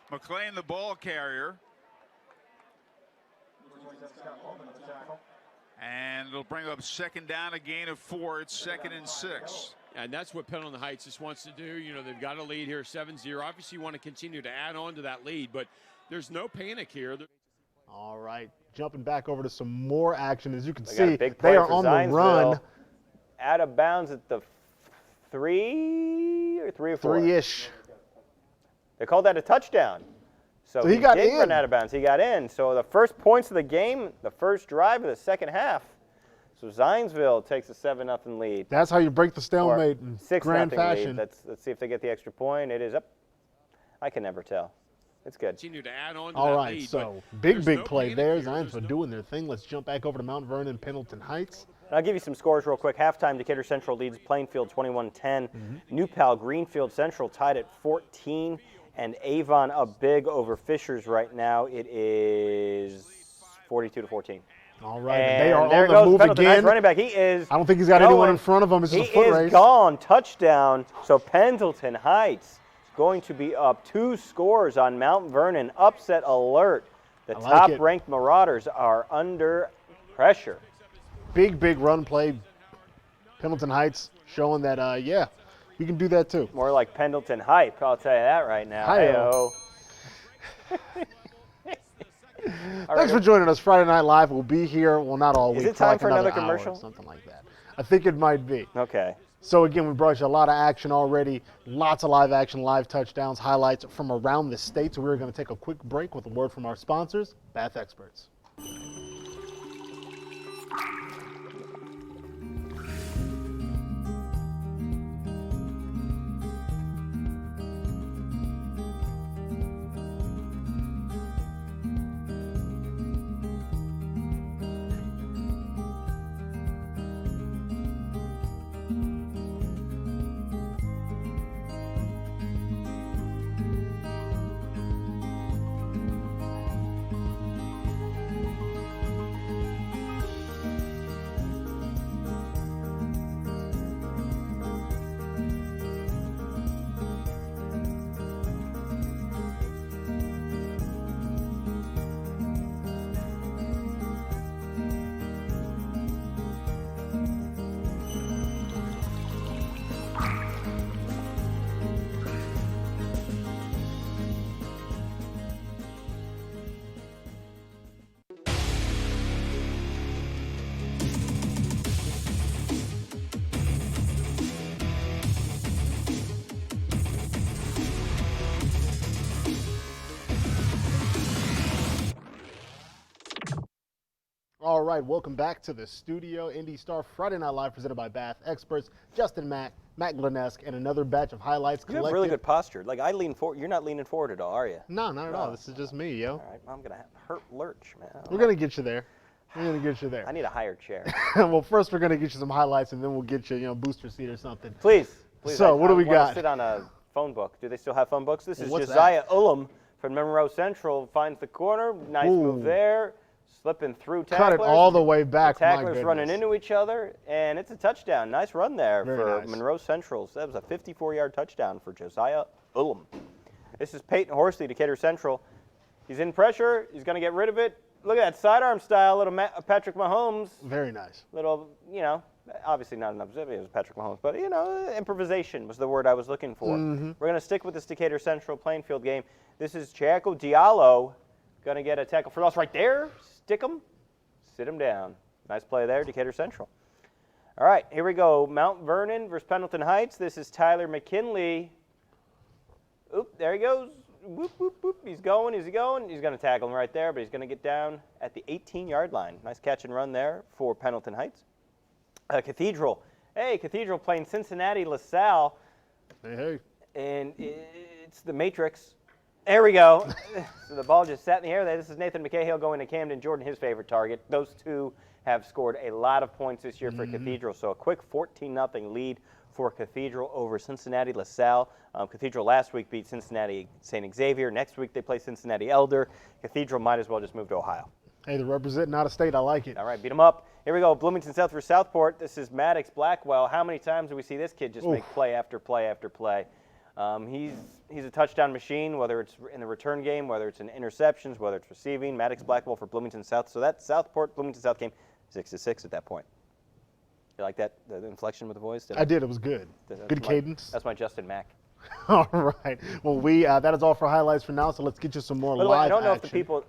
McLean, the ball carrier. And it'll bring up second down, a gain of 4. It's 2nd and 6. And that's what Pendleton Heights just wants to do. You know, they've got a lead here, 7-0. Obviously, you want to continue to add on to that lead, but there's no panic here. All right, jumping back over to some more action. As you can They got see, a big play they are for on the Zionsville. run. Out of bounds at the 3 or 4. 3-ish. They called that a touchdown. So he got did in. run out of bounds. He got in. So the first points of the game, the first drive of the second half. So Zionsville takes a 7-0 lead. That's how you break the stalemate in 6-0 grand fashion. lead. Let's see if they get the extra point. It is up. I can never tell. It's good. Continue to add on to All that right, lead, so but big there's no play panic there. here. Zionsville doing their thing. Let's jump back over to Mount Vernon, Pendleton Heights. I'll give you some scores real quick. Halftime, Decatur Central leads Plainfield 21-10. New Pal Greenfield Central tied at 14. And Avon up big over Fishers right now. It is 42-14. All right, and they are there on the goes move Pendleton Heights again. running back. He is. I don't think he's got anyone in front of him. It's just a foot He race. is gone. Touchdown. So Pendleton Heights going to be up 2 scores on Mount Vernon. Upset alert. The I like it. top-ranked Marauders are under pressure. Big run play. Pendleton Heights showing that, yeah, we can do that too. More like Pendleton Hype, I'll tell you that right now. Hi-yo. All Thanks for joining us. Friday Night Live will be here. Well, not all Is week. it time like for another hour or commercial? something like that. I think it might be. Okay. So, again, we brought you a lot of action already. Lots of live action, live touchdowns, highlights from around the state. So we're going to take a quick break with a word from our sponsors, Bath Experts. All right, welcome back to the studio. IndyStar Friday Night Live presented by Bath Experts. Justin Mack, Matt Glanesk, and another batch of highlights You collected. have really good posture. Like, I lean forward. You're not leaning forward at all, are you? No, not at all. This is just me, yo. All right, I'm going to hurt lurch, man. We're going to get you there. We're going to get you there. I need a higher chair. Well, first we're going to get you some highlights, and then we'll get you, booster seat or something. Please. So, what do we I wanna got? sit on a phone book. Do they still have phone books? This is What's Josiah Ullum from Monroe Central. Finds the corner. Nice move there. Slipping through tacklers. Cut it all the way back. The My tacklers running goodness. into each other, and it's a touchdown. Nice run there Very for nice. Monroe Central. So that was a 54-yard touchdown for Josiah Ullum. This is Peyton Horsley, Decatur Central. He's in pressure. He's going to get rid of it. Look at that sidearm style, little Patrick Mahomes. Very nice. Little, obviously not enough it was Patrick Mahomes, but, improvisation was the word I was looking for. Mhm. We're going to stick with this Decatur Central Plainfield game. This is Chiaco Diallo going to get a tackle for loss right there. Stick him. Sit him down. Nice play there, Decatur Central. All right, here we go. Mount Vernon versus Pendleton Heights. This is Tyler McKinley. Oop, there he goes. Whoop, whoop, whoop. He's going. He's going to tackle him right there, but he's going to get down at the 18-yard line. Nice catch and run there for Pendleton Heights. Cathedral. Hey, Cathedral playing Cincinnati LaSalle. Hey. And it's the Matrix. There we go. So the ball just sat in the air there. This is Nathan McCahill going to Camden Jordan, his favorite target. Those two have scored a lot of points this year for Cathedral. So a quick 14-0 lead for Cathedral over Cincinnati LaSalle. Cathedral last week beat Cincinnati St. Xavier. Next week they play Cincinnati Elder. Cathedral might as well just move to Ohio. Hey, they're representing out of state. I like it. All right, beat them up. Here we go. Bloomington South for Southport. This is Maddox Blackwell. How many times do we see this kid just make play after play after play? He's a touchdown machine, whether it's in the return game, whether it's in interceptions, whether it's receiving. Maddox Blackwell for Bloomington South. So that Southport Bloomington South game, 6-6 at that point. You like that, the inflection with the voice? I did. It was good. Good cadence. That's my Justin Mack. All right. Well, that is all for highlights for now, so let's get you some more live By the way, I don't know action. if the people,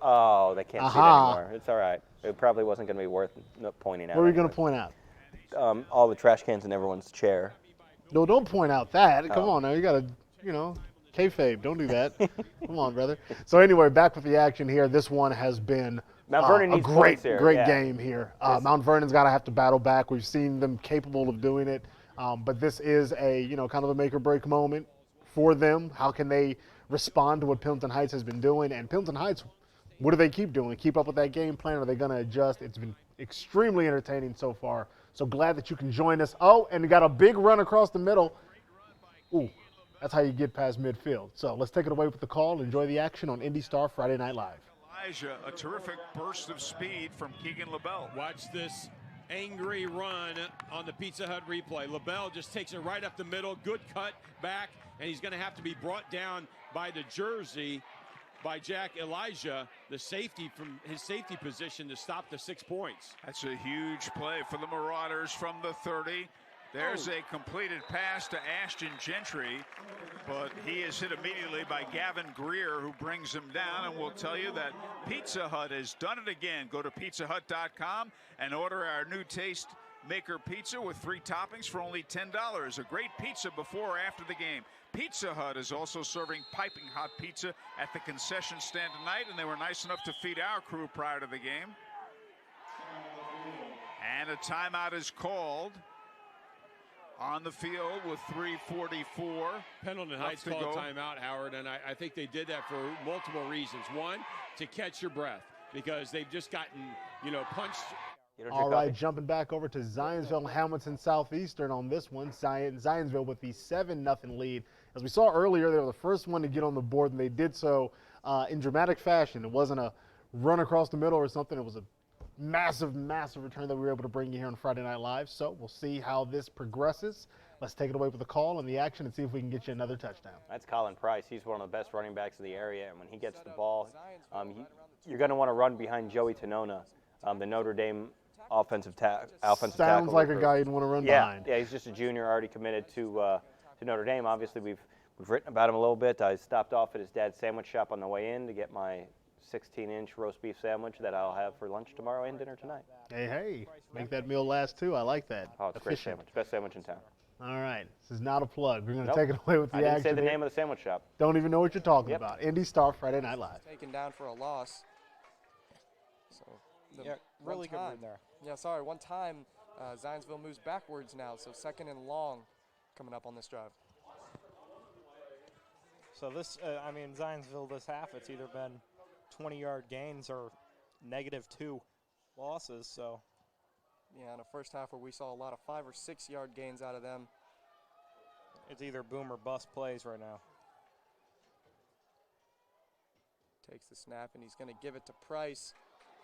they can't see it anymore. It's all right. It probably wasn't going to be worth pointing out. What are we going to point out? All the trash cans in everyone's chair. No, don't point out that. Come on now. You got to, kayfabe. Don't do that. Come on, brother. So anyway, back with the action here. This one has been Mount Vernon a needs great points here. Great game here. Mount Vernon's got to have to battle back. We've seen them capable of doing it. But this is a, kind of a make or break moment for them. How can they respond to what Pendleton Heights has been doing? And Pendleton Heights, what do they keep doing? Keep up with that game plan? Are they going to adjust? It's been extremely entertaining so far. So glad that you can join us. Oh, and we got a big run across the middle. Ooh, that's how you get past midfield. So let's take it away with the call. Enjoy the action on IndyStar Friday Night Live. Elijah, a terrific burst of speed from Keegan LaBelle. Watch this angry run on the Pizza Hut replay. LaBelle just takes it right up the middle. Good cut back, and he's going to have to be brought down by the jersey by Jack Elijah, the safety from his safety position to stop the 6 points. That's a huge play for the Marauders from the 30. There's a completed pass to Ashton Gentry, but he is hit immediately by Gavin Greer, who brings him down. And we'll tell you that Pizza Hut has done it again. Go to pizzahut.com and order our new Taste Maker pizza with 3 toppings for only $10. A great pizza before or after the game. Pizza Hut is also serving piping hot pizza at the concession stand tonight, and they were nice enough to feed our crew prior to the game. And a timeout is called on the field with 3:44. Pendleton Heights called timeout, Howard, and I think they did that for multiple reasons. One, to catch your breath, because they've just gotten, punched. All right, jumping back over to Zionsville and Hamilton Southeastern on this one. Zionsville with the 7-0 lead. As we saw earlier, they were the first one to get on the board, and they did so in dramatic fashion. It wasn't a run across the middle or something. It was a massive, massive return that we were able to bring you here on Friday Night Live. So we'll see how this progresses. Let's take it away with the call and the action and see if we can get you another touchdown. That's Colin Price. He's one of the best running backs in the area, and when he gets the ball, you're going to want to run behind Joey Tonona, the Notre Dame offensive tackle. Sounds like a guy you'd want to run behind. Yeah, he's just a junior, already committed to Notre Dame. Obviously, we've written about him a little bit. I stopped off at his dad's sandwich shop on the way in to get my 16-inch roast beef sandwich that I'll have for lunch tomorrow and dinner tonight. Hey, make that meal last too. I like that. Oh, it's a great sandwich. Best sandwich in town. All right, this is not a plug. We're going to take it away with the action. I didn't say the name of the sandwich shop. Don't even know what you're talking about. IndyStar Friday Night Live. Taken down for a loss. So yeah, really good run there. Yeah, sorry. One time, Zionsville moves backwards now, so 2nd and long coming up on this drive. So this, Zionsville this half, it's either been 20-yard gains or -2 losses. So yeah, in the first half where we saw a lot of 5 or 6 yard gains out of them. It's either boom or bust plays right now. Takes the snap and he's going to give it to Price.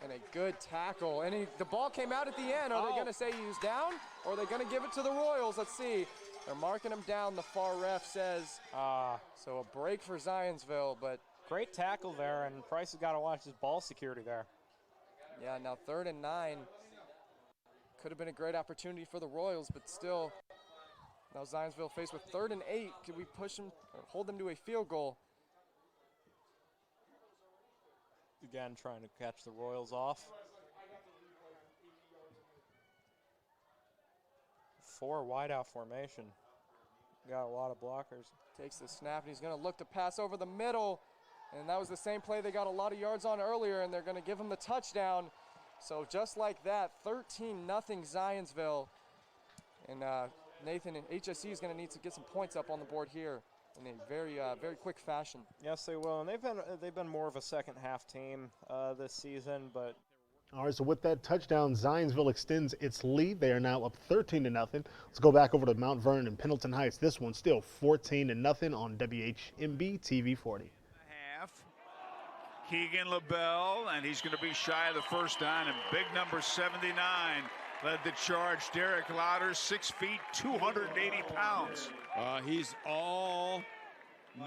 And a good tackle. And the ball came out at the end. Are they going to say he was down? Or are they going to give it to the Royals? Let's see. They're marking him down, the far ref says. So a break for Zionsville, but great tackle there, and Price has got to watch his ball security there. Yeah, now 3rd and 9. Could have been a great opportunity for the Royals, but still. Now Zionsville faced with 3rd and 8. Could we push them or hold them to a field goal? Again, trying to catch the Royals off. 4 wideout formation. Got a lot of blockers. Takes the snap, and he's going to look to pass over the middle. And that was the same play they got a lot of yards on earlier, and they're going to give him the touchdown. So just like that, 13-0 Zionsville. And Nathan and HSE is going to need to get some points up on the board here in a very quick fashion. Yes, they will, and they've been more of a second half team this season, but. All right, so with that touchdown, Zionsville extends its lead. They are now up 13-0. Let's go back over to Mount Vernon and Pendleton Heights. This one still 14-0 on WHMB TV 40. Keegan LaBelle, and he's going to be shy of the first down, and big number 79 led the charge. Derek Lauder, 6 feet, 280 pounds. He's all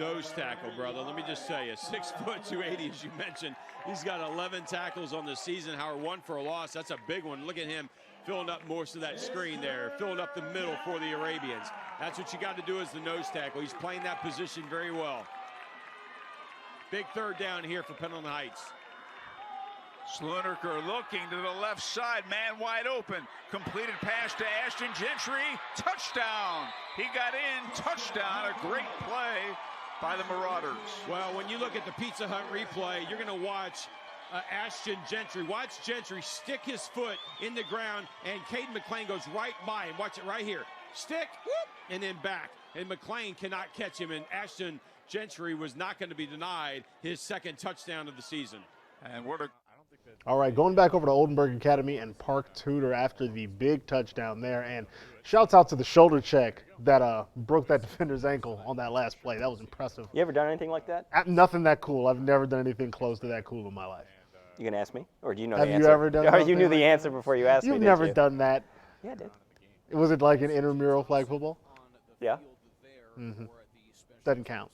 nose tackle, brother. Let me just tell you, 6 foot 280, as you mentioned. He's got 11 tackles on the season. Howard, 1 for a loss. That's a big one. Look at him filling up most of that screen there, filling up the middle for the Arabians. That's what you got to do as the nose tackle. He's playing that position very well. Big third down here for Pendleton Heights. Slunerker looking to the left side, man wide open. Completed pass to Ashton Gentry, touchdown. He got in, touchdown, a great play by the Marauders. Well, when you look at the Pizza Hut replay, you're going to watch Ashton Gentry. Watch Gentry stick his foot in the ground, and Kaden McLean goes right by him. Watch it right here. Stick, whoop, and then back. And McLean cannot catch him, and Ashton Gentry was not going to be denied his second touchdown of the season. And what a All right, going back over to Oldenburg Academy and Park Tudor after the big touchdown there. And shouts out to the shoulder check that broke that defender's ankle on that last play. That was impressive. You ever done anything like that? Nothing that cool. I've never done anything close to that cool in my life. You going to ask me? Or do you know Have the you answer? ever done Or you something knew like the that? answer before you asked me, You've didn't never you? done that. Yeah, I did. Was it like an intramural flag football? Yeah. Mm-hmm. Doesn't count.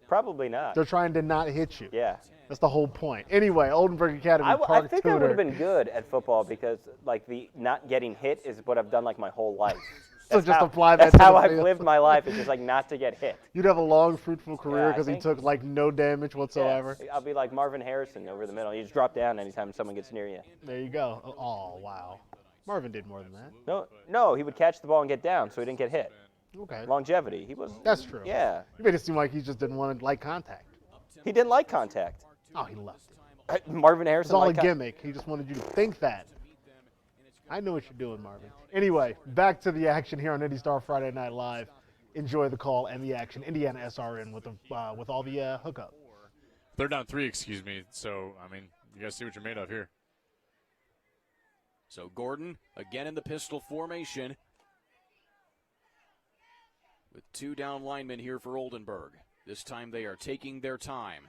Probably not. They're trying to not hit you. Yeah. That's the whole point. Anyway, Oldenburg Academy, I Park think Tudor. I would have been good at football because, like, the not getting hit is what I've done, like, my whole life. So just apply that That's to how the I've field. lived my life, is just, like, not to get hit. You'd have a long, fruitful career Yeah, I because he think- took, like, no damage whatsoever. Yeah, I'll be like Marvin Harrison over the middle. You just drop down anytime someone gets near you. There you go. Oh, wow. Marvin did more than that. No, he would catch the ball and get down, so he didn't get hit. Okay. Longevity. He was. That's true. Yeah. You made it seem like he just didn't want to like contact. He didn't like contact. Oh, he left it. Marvin It was Harrison. all a liked gimmick. He just wanted you to think that. I know what you're doing, Marvin. Anyway, back to the action here on IndyStar Friday Night Live. Enjoy the call and the action. Indiana SRN with all the hookup. 3rd down 3, excuse me. So, I mean, you guys see what you're made of here. So Gordon again in the pistol formation with 2 down linemen here for Oldenburg. This time they are taking their time.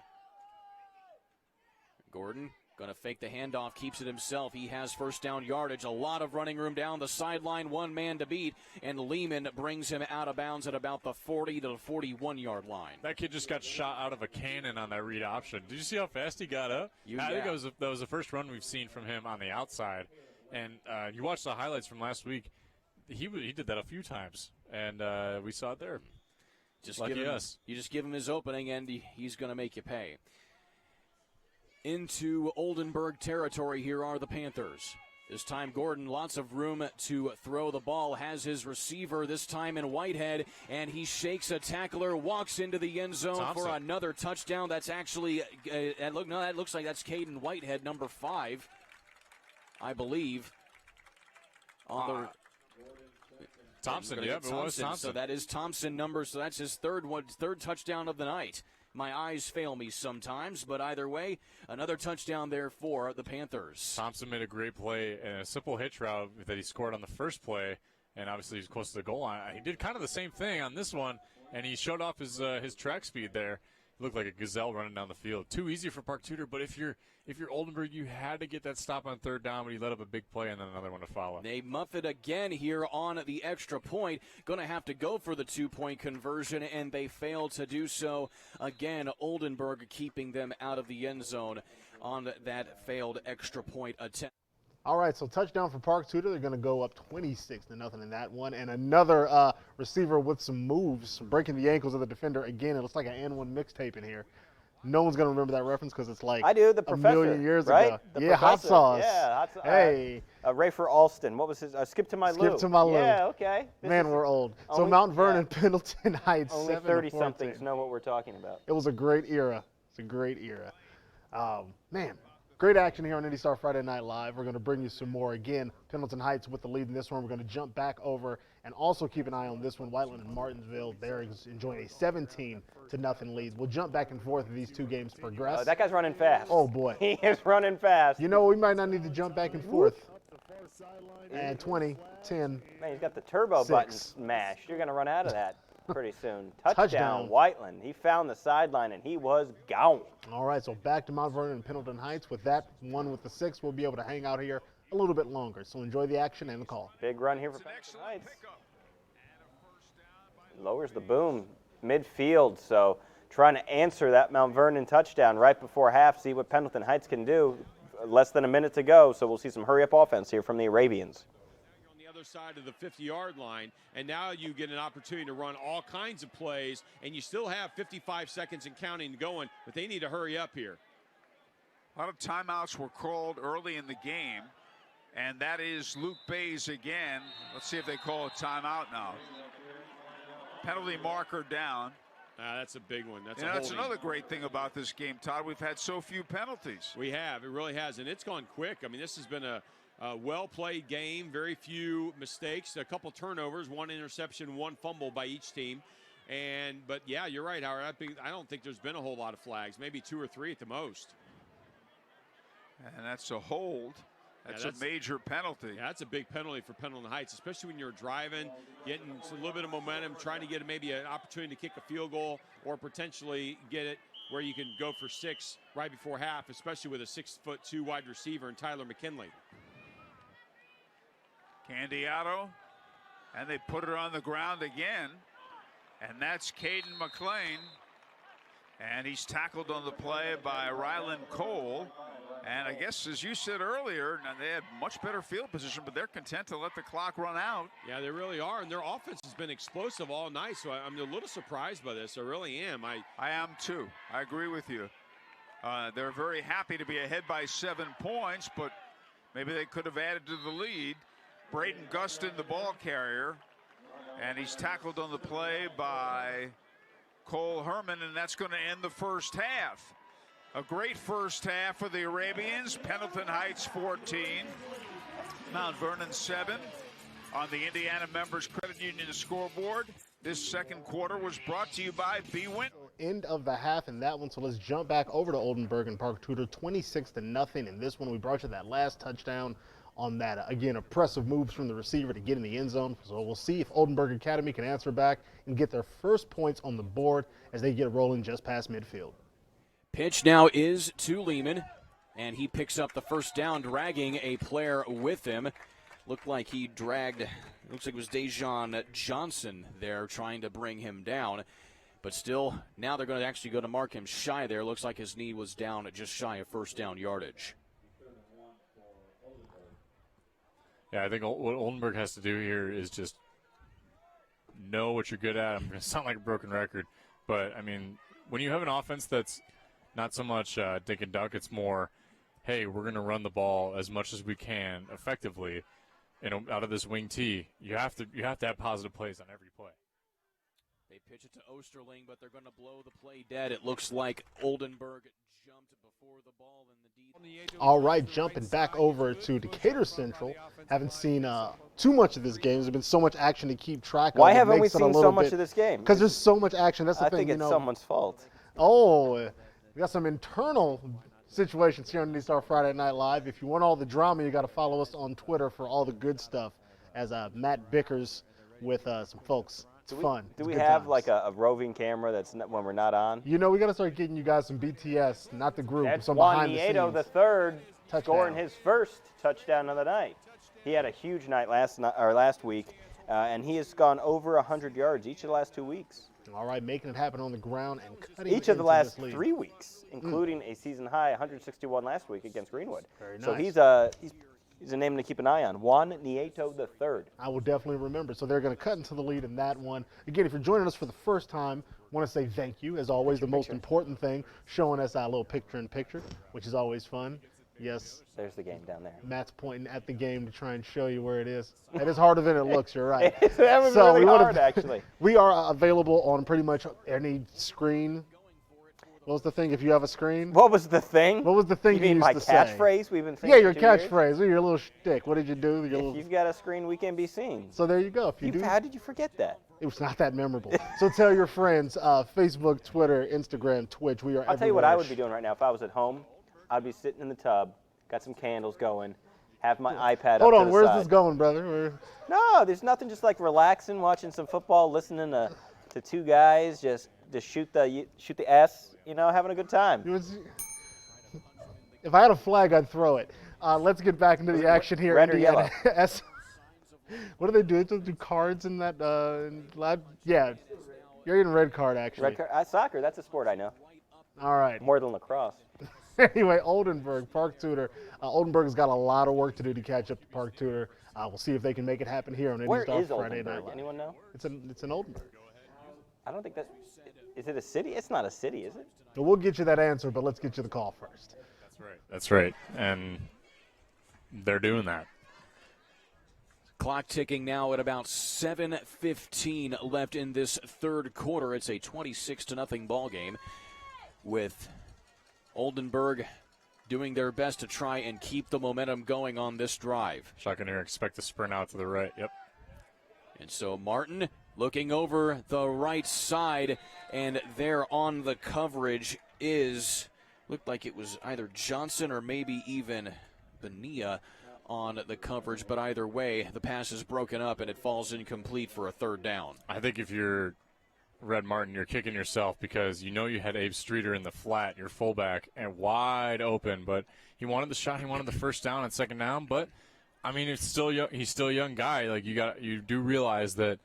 Gordon going to fake the handoff, keeps it himself. He has first down yardage, a lot of running room down the sideline, 1 man to beat, and Lehman brings him out of bounds at about the 40 to 41-yard line. That kid just got shot out of a cannon on that read option. Did you see how fast he got up? I think that was the first run we've seen from him on the outside. And you watch the highlights from last week. He did that a few times, and we saw it there. You just give him his opening, and he's going to make you pay. Into Oldenburg territory, here are the Panthers. This time Gordon, lots of room to throw the ball, has his receiver this time in Whitehead, and he shakes a tackler, walks into the end zone for another touchdown. That's actually, that looks like that's Caden Whitehead, number 5, I believe. On the Thompson, yeah, it was Thompson. So that is Thompson number, so that's his third touchdown of the night. My eyes fail me sometimes, but either way, another touchdown there for the Panthers. Thompson made a great play and a simple hitch route that he scored on the first play, and obviously he's close to the goal line. He did kind of the same thing on this one, and he showed off his track speed there. He looked like a gazelle running down the field. Too easy for Park Tudor, but if you're Oldenburg, you had to get that stop on 3rd down, but he let up a big play and then another one to follow. They muff it again here on the extra point. Going to have to go for the 2-point conversion, and they fail to do so. Again, Oldenburg keeping them out of the end zone on that failed extra point attempt. All right, so touchdown for Park Tudor. They're going to go up 26-0 in that one. And another receiver with some moves, breaking the ankles of the defender again. It looks like an and one mixtape in here. No one's going to remember that reference because it's like I do, the professor, a million years right? ago. The yeah, hot professor. sauce. Yeah, hot sauce. Hey. Rayford Alston. What was his? Skip to my Lou. Skip to my Lou. Yeah, okay. Man, we're old. So Mount Vernon, Pendleton Heights, only 7-14. 30-somethings know what we're talking about. It was a great era. It's a great era. Man, great action here on IndyStar Friday Night Live. We're going to bring you some more. Again, Pendleton Heights with the lead in this one. We're going to jump back over and also keep an eye on this one. Whiteland and Martinsville, they're enjoying a 17-0 lead. We'll jump back and forth as these two games progress. That guy's running fast. Oh, boy. He is running fast. You know, we might not need to jump back and forth. And 20-10. Man, he's got the turbo button smashed. You're going to run out of that pretty soon. Touchdown, Whiteland. He found the sideline, and he was gone. All right, so back to Mount Vernon and Pendleton Heights. With that one with the 6, we'll be able to hang out here a little bit longer. So enjoy the action and the call. Big run here for Pendleton Heights. Lowers the boom midfield, so trying to answer that Mount Vernon touchdown right before half, see what Pendleton Heights can do. Less than a minute to go, so we'll see some hurry-up offense here from the Arabians. On the other side of the 50-yard line, and now you get an opportunity to run all kinds of plays, and you still have 55 seconds and counting going, but they need to hurry up here. A lot of timeouts were called early in the game, and that is Luke Bays again. Let's see if they call a timeout now. Penalty marker down. That's a big one. That's another great thing about this game, Todd. We've had so few penalties. We have. It really has, and it's gone quick. I mean, this has been a well-played game. Very few mistakes, a couple turnovers, 1 interception, 1 fumble by each team. But yeah, you're right, Howard. I don't think there's been a whole lot of flags, maybe 2 or 3 at the most. And that's a hold. That's a major penalty. Yeah, that's a big penalty for Pendleton Heights, especially when you're driving, getting a little bit of momentum, trying to get maybe an opportunity to kick a field goal or potentially get it where you can go for 6 right before half, especially with a 6'2" wide receiver and Tyler McKinley. Candiato, and they put it on the ground again, and that's Kaden Mclean, and he's tackled on the play by Ryland Cole. And I guess, as you said earlier, now they had much better field position, but they're content to let the clock run out. Yeah, they really are, and their offense has been explosive all night, so I'm a little surprised by this. I really am. I am, too. I agree with you. They're very happy to be ahead by 7 points, but maybe they could have added to the lead. Braden Gustin, the ball carrier, and he's tackled on the play by Cole Herman, and that's going to end the first half. A great first half for the Arabians. Pendleton Heights 14, Mount Vernon 7 on the Indiana Members Credit Union scoreboard. This second quarter was brought to you by Beebe. End of the half in that one, so let's jump back over to Oldenburg and Park Tudor, 26-0 in this one. We brought you that last touchdown on that, again, impressive moves from the receiver to get in the end zone. So we'll see if Oldenburg Academy can answer back and get their first points on the board as they get rolling just past midfield. Pitch now is to Lehman, and he picks up the first down, dragging a player with him. Looked like he dragged, looks like it was Dejon Johnson there trying to bring him down. But still, now they're going to actually go to mark him shy there. Looks like his knee was down at just shy of first down yardage. Yeah, I think what Oldenburg has to do here is just know what you're good at. I'm going to sound like a broken record, but, I mean, when you have an offense that's not so much dink and dunk, it's more, hey, we're going to run the ball as much as we can effectively, out of this wing tee. You have to have positive plays on every play. They pitch it to Osterling, but they're going to blow the play dead. It looks like Oldenburg jumped before the ball in the deep. All right, jumping back over to Decatur Central. Haven't seen too much of this game. There's been so much action to keep track of. Why haven't we seen so much of this game? Because there's so much action. That's the thing. I think it's someone's fault. Oh, we got some internal situations here on IndyStar Friday Night Live. If you want all the drama, you got to follow us on Twitter for all the good stuff. As Matt bickers with some folks. It's fun. Do we have like a roving camera that's when we're not on? We got to start getting you guys some BTS, not the group. That's some Juan behind Nieto the scenes. III scoring his first touchdown of the night. He had a huge night last week, and he has gone over 100 yards each of the last 2 weeks. All right, making it happen on the ground and cutting each of the into last this lead. 3 weeks, including a season high 161 last week against Greenwood. Very nice. So he's a name to keep an eye on. Juan Nieto III. I will definitely remember. So they're going to cut into the lead in that one. Again, if you're joining us for the first time, Want to say thank you, as always, the most important thing, showing us our little picture-in-picture, which is always fun. Yes. There's the game down there. Matt's pointing at the game to try and show you where it is. It is harder than it looks, you're right. That was really hard, actually. We are available on pretty much any screen. What was the thing if you have a screen? What was the thing? What was the thing you mean used my to say? catchphrase we've been saying Yeah, your for 2 years? catchphrase, or your little shtick. What did you do? If you've got a screen, we can be seen. So there you go. If you do, how did you forget that? It was not that memorable. So tell your friends, Facebook, Twitter, Instagram, Twitch. We are I'll tell you what I would everywhere. be doing right now. If I was at home, I'd be sitting in the tub, got some candles going, have my iPad Hold up on, to the where's side. this going, brother? No, there's nothing, just like relaxing, watching some football, listening to two guys just shoot the S, having a good time. If I had a flag, I'd throw it. Let's get back into the action here. Red or Indiana. yellow? What do they do? They do cards in that lab? Yeah, you're in red card, actually. Red card, soccer, that's a sport I know. All right. More than lacrosse. Anyway, Oldenburg, Park Tudor. Oldenburg's got a lot of work to do to catch up to Park Tudor. We'll see if they can make it happen here on Where IndyStar is Friday Night Oldenburg? Live. Anyone know? It's in Oldenburg. I don't think is it a city? It's not a city, is it? But we'll get you that answer, but let's get you the call first. That's right. And they're doing that. Clock ticking now at about 7:15 left in this third quarter. It's a 26-0 ball game with Oldenburg doing their best to try and keep the momentum going on this drive. Shotgun here, expect to sprint out to the right. Yep. And so Martin looking over the right side, and there on the coverage looked like it was either Johnson or maybe even Bonilla on the coverage, but either way, the pass is broken up and it falls incomplete for a third down. I think if you're Red Martin, you're kicking yourself because you had Abe Streeter in the flat, your fullback, and wide open, but he wanted the shot, he wanted the first down and second down, but I mean, it's still young, he's still a young guy. Like you do realize that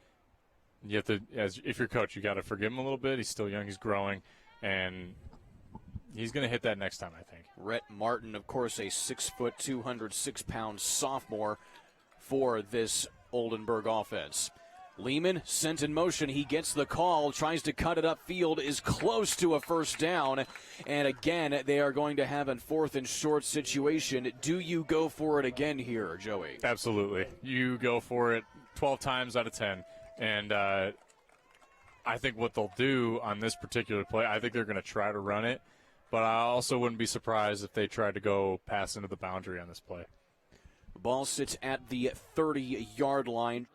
you have to, if you're coach, you got to forgive him a little bit. He's still young, he's growing, and he's going to hit that next time, I think. Rhett Martin, of course, a 6', 206-pound sophomore for this Oldenburg offense. Lehman sent in motion. He gets the call, tries to cut it upfield, is close to a first down. And again, they are going to have a 4th and short situation. Do you go for it again here, Joey? Absolutely. You go for it 12 times out of 10. And I think what they'll do on this particular play, I think they're going to try to run it. But I also wouldn't be surprised if they tried to go pass into the boundary on this play. The ball sits at the 30-yard line.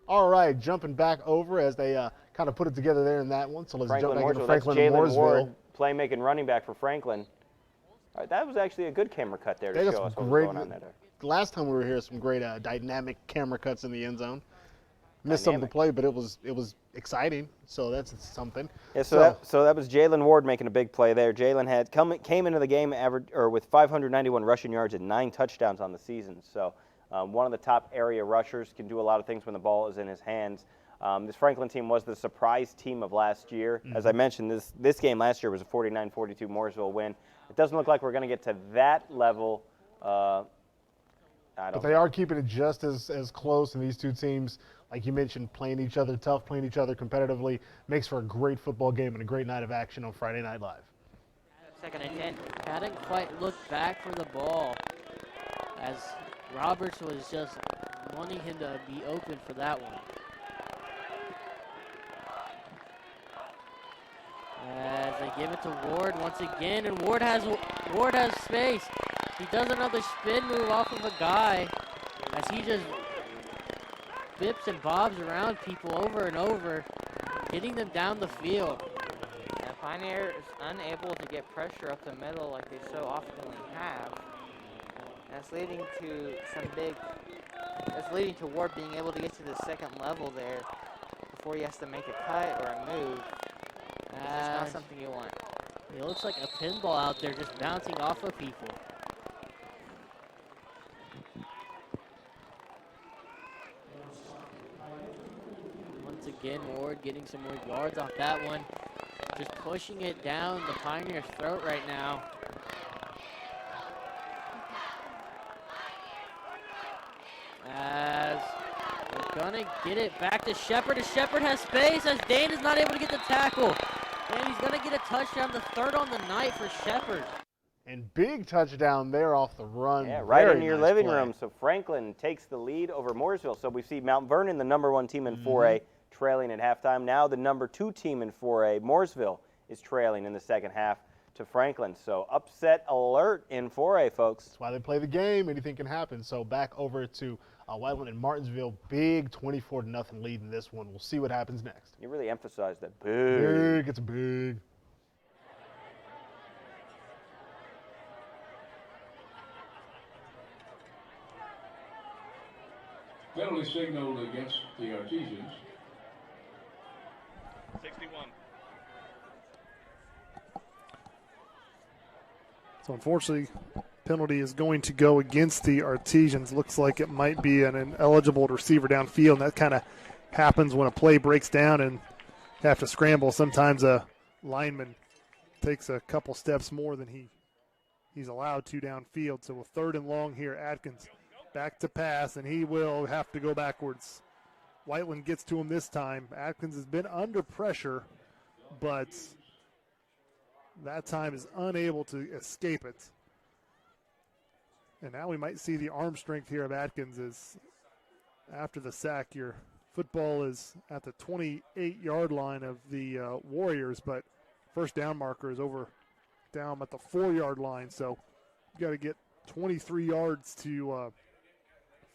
All right, jumping back over as they kind of put it together there in that one. So let's jump back into That's Franklin Jalen Mooresville. Ward, playmaking running back for Franklin. All right, that was actually a good camera cut there to They show got us some what great. was going on there. Last time we were here, some great dynamic camera cuts in the end zone. Missed some of the play, but it was exciting. So that's something. Yeah, so that was Jalen Ward making a big play there. Jalen came into the game with 591 rushing yards and 9 touchdowns on the season. So one of the top area rushers, can do a lot of things when the ball is in his hands. This Franklin team was the surprise team of last year. As I mentioned, this game last year was a 49-42 Mooresville win. It doesn't look like we're going to get to that level. But they are keeping it just as close, and these two teams, like you mentioned, playing each other tough, playing each other competitively, makes for a great football game and a great night of action on Friday Night Live. 2nd and 10. Hadn't quite looked back for the ball as Roberts was just wanting him to be open for that one. As they give it to Ward once again, and Ward has space. He does another spin move off of a guy as he just bips and bobs around people over and over, getting them down the field. Yeah, Pioneer is unable to get pressure up the middle like they so often have. That's leading to Ward being able to get to the second level there before he has to make a cut or a move. That's not something you want. It looks like a pinball out there just bouncing off of people. Once again, Ward getting some more yards off that one. Just pushing it down the Pioneer's throat right now. As gonna get it back to Shepard, and Shepard has space as Dane is not able to get the tackle. And he's gonna get a touchdown, the third on the night for Shepard. And big touchdown there off the run. Yeah, right Very in your nice living play. room. So Franklin takes the lead over Mooresville. So we see Mount Vernon, the #1 team in 4A, trailing at halftime. Now the #2 team in 4A, Mooresville, is trailing in the second half to Franklin. So upset alert in 4A, folks. That's why they play the game. Anything can happen. So back over to Whiteland and Martinsville. Big 24-0 lead in this one. We'll see what happens next. You really emphasize that Big. It's big. Penalty signaled against the Artesians. 61. So unfortunately, penalty is going to go against the Artesians. Looks like it might be an ineligible receiver downfield, and that kind of happens when a play breaks down and have to scramble. Sometimes a lineman takes a couple steps more than he's allowed to downfield. So a 3rd and long here, Atkins back to pass, and he will have to go backwards. Whiteland gets to him this time. Atkins has been under pressure, but that time is unable to escape it. And now we might see the arm strength here of Atkins as after the sack, your football is at the 28-yard line of the Warriors, but first down marker is over down at the 4-yard line. So you got to get 23 yards to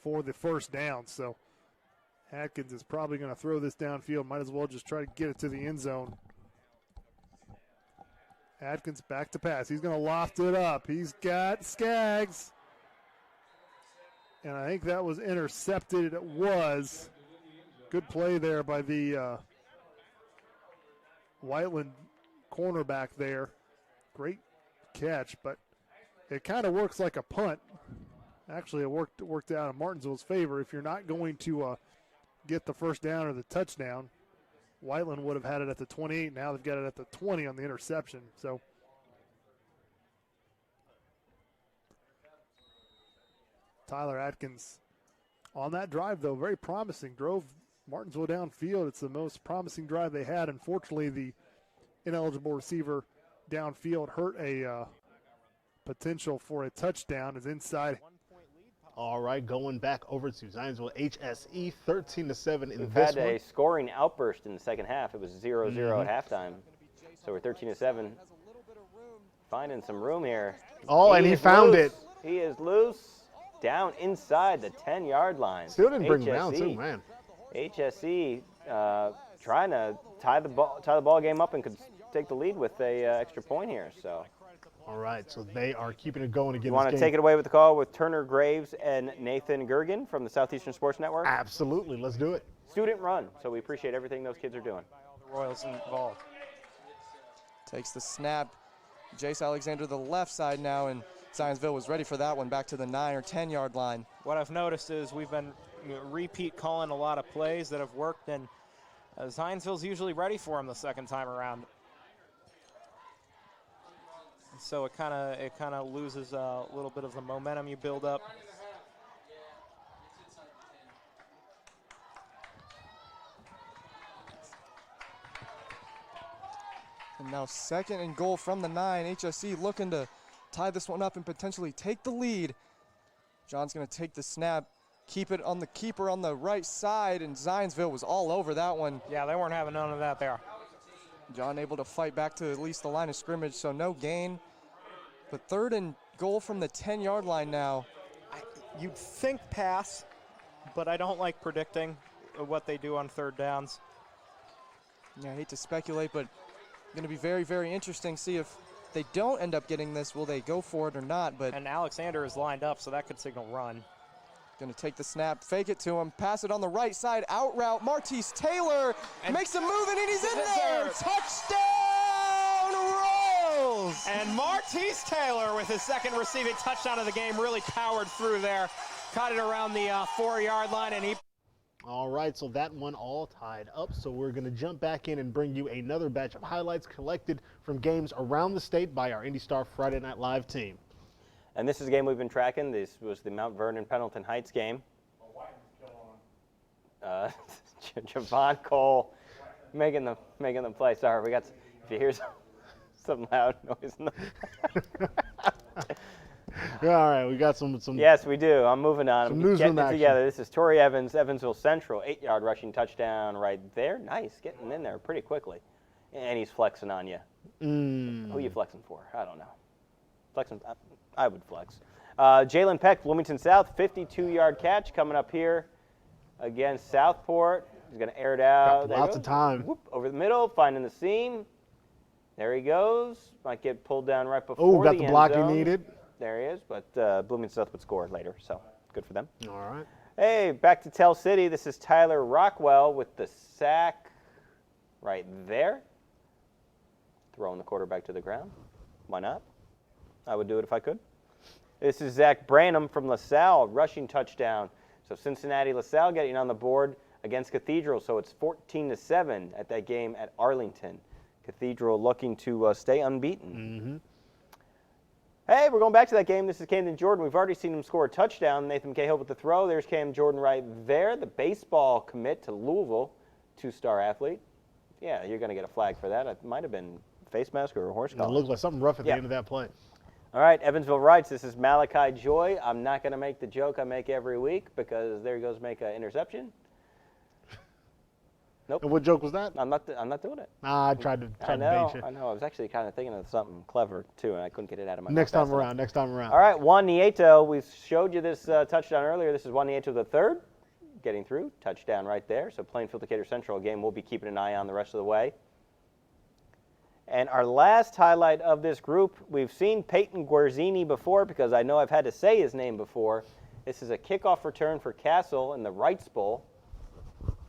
for the first down. So Atkins is probably going to throw this downfield. Might as well just try to get it to the end zone. Atkins back to pass. He's going to loft it up. He's got Skaggs. And I think that was intercepted. It was. Good play there by the Whiteland cornerback there. Great catch, but it kind of works like a punt. Actually, it worked out in Martinsville's favor. If you're not going to get the first down or the touchdown, Whiteland would have had it at the 28. Now they've got it at the 20 on the interception. So Tyler Atkins on that drive, though, very promising. Drove Martinsville downfield. It's the most promising drive they had. Unfortunately, the ineligible receiver downfield hurt a potential for a touchdown. Is inside. All right, going back over to Zionsville HSE, 13-7 in We've this had one. a scoring outburst in the second half. It was 0-0 at halftime. So we're 13-7. Finding some room here. Oh, and he found it. He is loose. Down inside the 10-yard line. Still didn't bring him down, too, man. HSE trying to tie the ball game up and could take the lead with a extra point here. So. All right, so they are keeping it going again. You want to take it away with the call with Turner Graves and Nathan Gergen from the Southeastern Sports Network? Absolutely, let's do it. Student run, so we appreciate everything those kids are doing. The Royals involved. Takes the snap. Jace Alexander to the left side now, and Zionsville was ready for that one, back to the 9 or 10-yard line. What I've noticed is we've been repeat calling a lot of plays that have worked, and Zionsville's usually ready for them the second time around. So it kind of loses a little bit of the momentum you build up. And now 2nd and goal from the 9. HSE looking to tie this one up and potentially take the lead. John's going to take the snap, keep it on the keeper on the right side, and Zionsville was all over that one. Yeah, they weren't having none of that there. John able to fight back to at least the line of scrimmage, so no gain. But 3rd and goal from the 10-yard line now. You'd think pass, but I don't like predicting what they do on 3rd downs. Yeah, I hate to speculate, but going to be very, very interesting. See if they don't end up getting this, will they go for it or not? But and Alexander is lined up, so that could signal run. Going to take the snap, fake it to him, pass it on the right side, out route. Martise Taylor makes a move, and he's in there. Touchdown, Royals! And Martise Taylor with his 2nd receiving touchdown of the game really powered through there. Caught it around the 4-yard line, and he... All right, so that one all tied up. So we're going to jump back in and bring you another batch of highlights collected from games around the state by our IndyStar Friday Night Live team. And this is a game we've been tracking. This was the Mount Vernon Pendleton Heights game. Javon Cole making the play. Sorry, we got. If you hear some loud noise in the Yeah, all right, we got some. Yes, we do. I'm moving on. Some I'm newsroom getting it action. together. This is Torrey Evans, Evansville Central, 8-yard rushing touchdown right there. Nice, getting in there pretty quickly. And he's flexing on you. Who are you flexing for? I don't know. Flexing, I would flex. Jalen Peck, Bloomington South, 52-yard catch coming up here against Southport. He's going to air it out. There he Lots of goes. time. Whoop, over the middle, finding the seam. There he goes. Might get pulled down right before Oh, got the end block he zone. needed. There he is, but Bloomington South would score later, so good for them. All right. Hey, back to Tell City. This is Tyler Rockwell with the sack right there. Throwing the quarterback to the ground. Why not? I would do it if I could. This is Zach Branham from LaSalle, rushing touchdown. So Cincinnati-LaSalle getting on the board against Cathedral, so it's 14-7 at that game at Arlington. Cathedral looking to stay unbeaten. Hey, we're going back to that game. This is Camden Jordan. We've already seen him score a touchdown. Nathan Cahill with the throw. There's Cam Jordan right there, the baseball commit to Louisville, 2-star athlete. Yeah, you're going to get a flag for that. It might have been face mask or a horse collar. It looked like something rough at the end of that play. All right, Evansville Rights. This is Malachi Joy. I'm not going to make the joke I make every week because there he goes make an interception. Nope. And what joke was that? I'm not doing it. Nah, I tried to bait you. I know. I was actually kind of thinking of something clever too, and I couldn't get it out of my Next mouth time around. Next time around. All right, Juan Nieto. We showed you this touchdown earlier. This is Juan Nieto the third, getting through. Touchdown right there. So Plainfield Decatur Central, a game we'll be keeping an eye on the rest of the way. And our last highlight of this group, we've seen Peyton Guerzini before because I know I've had to say his name before. This is a kickoff return for Castle in the Wrights Bowl.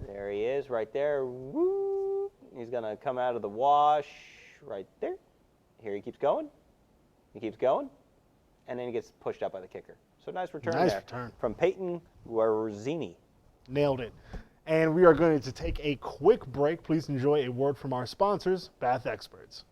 There he is right there. Woo! He's going to come out of the wash right there. Here he keeps going. He keeps going. And then he gets pushed out by the kicker. So nice return Nice there return. from Peyton Guerzini. Nailed it. And we are going to take a quick break. Please enjoy a word from our sponsors, Bath Experts.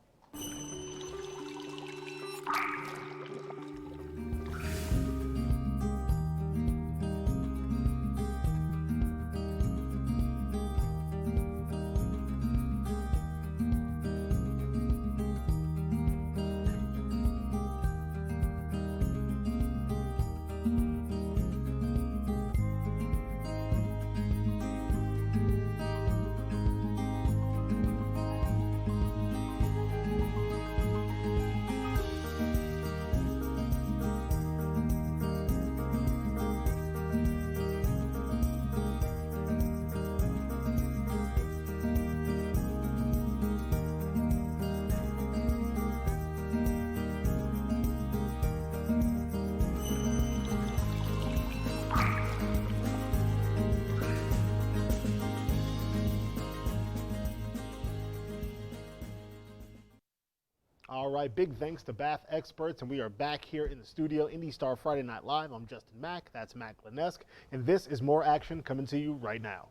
All right, big thanks to Bath Experts, and we are back here in the studio, IndyStar Friday Night Live. I'm Justin Mack, that's Mac Linesk, and this is more action coming to you right now.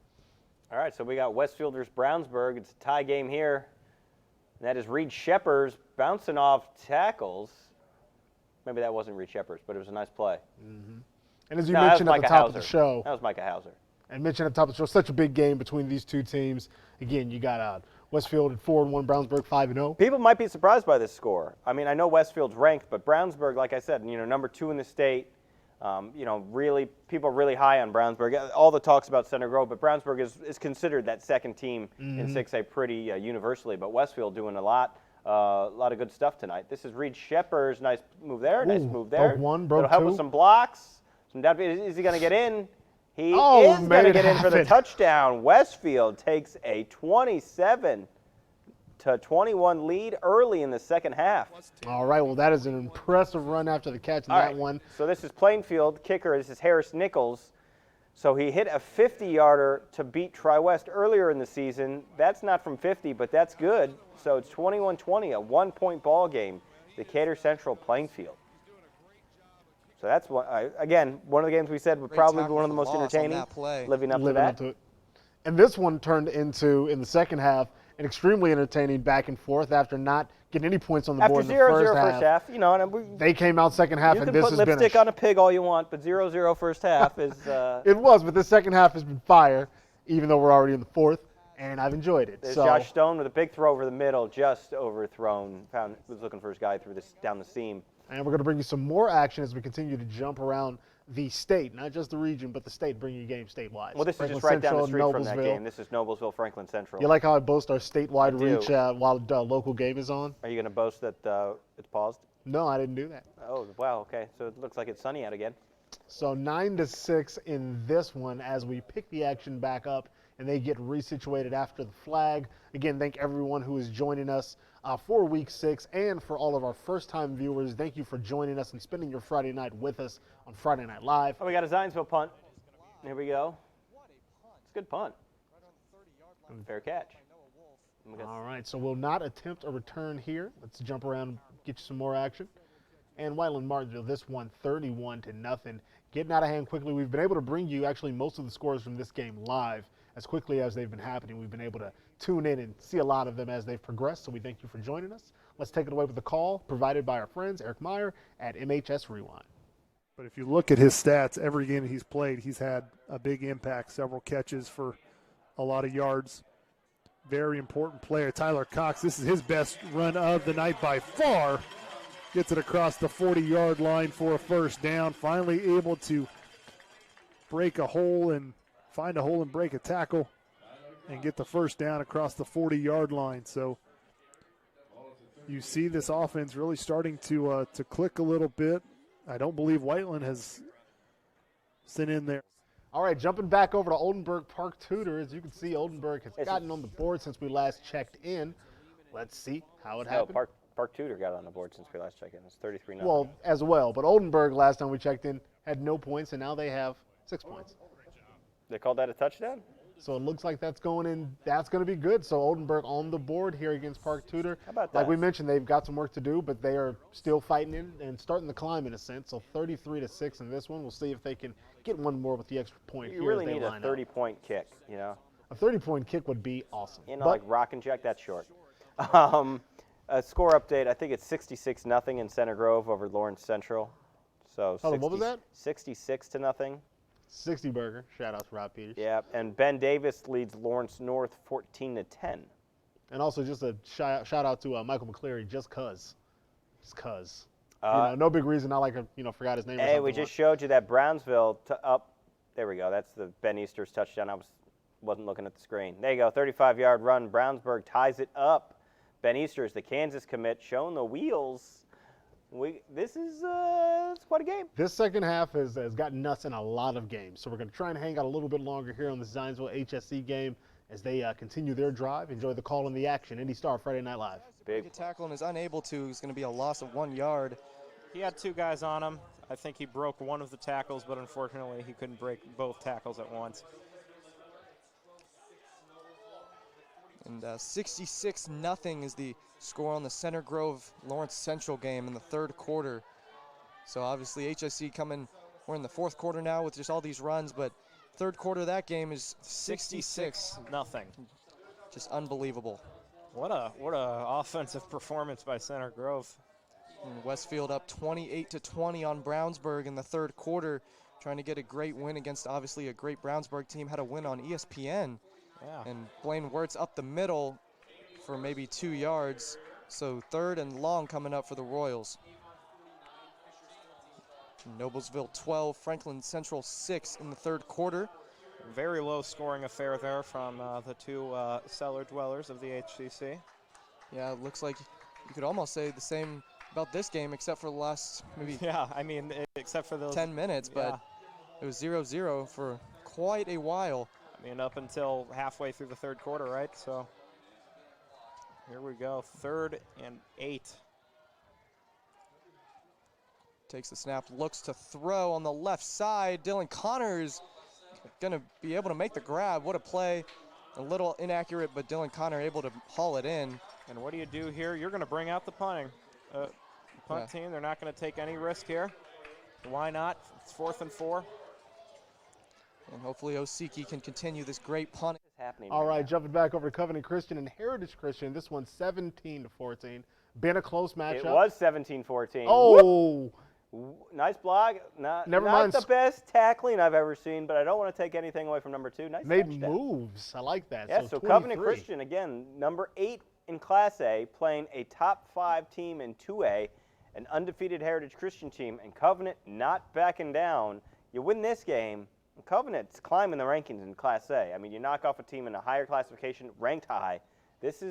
All right, so we got Westfield versus Brownsburg. It's a tie game here. And that is Reed Sheppers bouncing off tackles. Maybe that wasn't Reed Sheppers, but it was a nice play. And as you mentioned at the top of the show, that was Micah Hauser. And mentioned at the top of the show, such a big game between these two teams. Again, you got Westfield at 4-1, Brownsburg 5-0. People might be surprised by this score. I mean, I know Westfield's ranked, but Brownsburg, like I said, number 2 in the state. Really, people are really high on Brownsburg. All the talks about Center Grove, but Brownsburg is considered that second team in 6A pretty universally. But Westfield doing a lot of good stuff tonight. This is Reed Sheppers. Nice move there. Nice move there. Broke one, broke It'll help two. with some blocks. Is he going to get in? He Oh, is made going to it get in for the happen. touchdown. Westfield takes a 27-21 lead early in the second half. All right, well, that is an impressive run after the catch in All that right, one. So this is Plainfield. Kicker, this is Harris Nichols. So he hit a 50-yarder to beat Tri-West earlier in the season. That's not from 50, but that's good. So it's 21-20, a one-point ball game. Decatur Central, Plainfield. So that's one of the games we said would probably be one of the most entertaining. Living up to that. And this one turned into, in the second half, an extremely entertaining back and forth after not getting any points on the board in the first half. They came out second half, and this has been You can put lipstick on a pig all you want, but 0-0 first half is. It was, but the second half has been fire. even though we're already in the fourth, and I've enjoyed it. There's So Josh Stone with a big throw over the middle, just overthrown. Was looking for his guy through this down the seam. And we're going to bring you some more action as we continue to jump around the state, not just the region, but the state, bringing you games statewide. Well, this Franklin is just right down the Central, street from that Noblesville. game. This is Noblesville, Franklin Central. You like how I boast our statewide I do. reach while the local game is on? Are you going to boast that it's paused? No, I didn't do that. Oh, wow, okay. So it looks like it's sunny out again. So 9-6 in this one as we pick the action back up and they get resituated after the flag. Again, thank everyone who is joining us for Week 6 and for all of our first-time viewers. Thank you for joining us and spending your Friday night with us on Friday Night Live. Oh, we got a Zionsville punt. Here we go. It's a good punt. Fair catch. All right, so we'll not attempt a return here. Let's jump around and get you some more action. And Whiteland Martinsville, this one 31-0. Getting out of hand quickly. We've been able to bring you actually most of the scores from this game live as quickly as they've been happening. We've been able to tune in and see a lot of them as they've progressed, so we thank you for joining us. Let's take it away with the call provided by our friends Eric Meyer at MHS Rewind. But if you look at his stats, every game he's played, he's had a big impact, several catches for a lot of yards. Very important player. Tyler Cox, this is his best run of the night by far. Gets it across the 40-yard line for a first down. Finally able to break a hole and find a hole and break a tackle and get the first down across the 40-yard line. So you see this offense really starting to click a little bit. I don't believe Whiteland has sent in there. All right, jumping back over to Oldenburg Park Tudor. As you can see, Oldenburg has gotten on the board since we last checked in. Let's see how it happened. Park Tudor got on the board since we last checked in. It's 33-0. Well, as well. But Oldenburg, last time we checked in, had no points, and now they have 6 points. They called that a touchdown? So it looks like that's going in. That's going to be good. So Oldenburg on the board here against Park Tudor. How about Like that? we mentioned, they've got some work to do, but they are still fighting in and starting to climb in a sense. So 33-6 in this one. We'll see if they can get one more with the extra point You here. really as they need a line up. 30-point kick, you know? A 30-point kick would be awesome. You know, But like rock and jack, that's short. A score update, I think it's 66-0 in Center Grove over Lawrence Central. So Hold on, what was that? 66-0 60 burger. Shout out to Rob Peters. Yeah, and Ben Davis leads Lawrence North 14-10. And also just a shout out to Michael McCleary, just cuz. Just cuz. No big reason. I forgot his name. or Hey, something we just showed you that Brownsville up. There we go. That's the Ben Easter's touchdown. I wasn't looking at the screen. There you go. 35-yard run. Brownsburg ties it up. Ben Easter's the Kansas commit, showing the wheels. This is it's quite a game. This second half has gotten nuts in a lot of games. So we're going to try and hang out a little bit longer here on the Zionsville HSC game as they continue their drive. Enjoy the call and the action. IndyStar Friday Night Live. Big tackle and is unable to. It's going to be a loss of 1 yard. He had two guys on him. I think he broke one of the tackles, but unfortunately he couldn't break both tackles at once. And 66-0 is the score on the Center Grove Lawrence Central game in the third quarter. So obviously HSC we're in the fourth quarter now with just all these runs, but third quarter of that game is 66-0. Just unbelievable. What a offensive performance by Center Grove. And Westfield up 28-20 on Brownsburg in the third quarter, trying to get a great win against obviously a great Brownsburg team. Had a win on ESPN. Yeah. And Blaine Wirtz up the middle for maybe 2 yards. So third and long coming up for the Royals. Noblesville 12, Franklin Central 6 in the third quarter. Very low scoring affair there from the two cellar dwellers of the HCC. Yeah, it looks like you could almost say the same about this game except for the last maybe except for those 10 minutes, but it was 0-0 for quite a while. I mean, up until halfway through the third quarter, right? So here we go, 3rd and 8. Takes the snap, looks to throw on the left side. Dylan Connors going to be able to make the grab. What a play. A little inaccurate, but Dylan Connor able to haul it in. And what do you do here? You're going to bring out the punting. Punt team, they're not going to take any risk here. Why not? It's 4th and 4. And hopefully Osiki can continue this great punt. All right, jumping back over to Covenant Christian and Heritage Christian. This one's 17-14. Been a close matchup. It was 17-14. Oh, Nice block. Never not mind. the best tackling I've ever seen, but I don't want to take anything away from number 2. Nice Made touchdown. moves. I like that. Yeah, so Covenant Christian, again, number 8 in Class A, playing a top 5 team in 2A, an undefeated Heritage Christian team, and Covenant not backing down. You win this game, and Covenant's climbing the rankings in Class A. I mean, you knock off a team in a higher classification, ranked high. This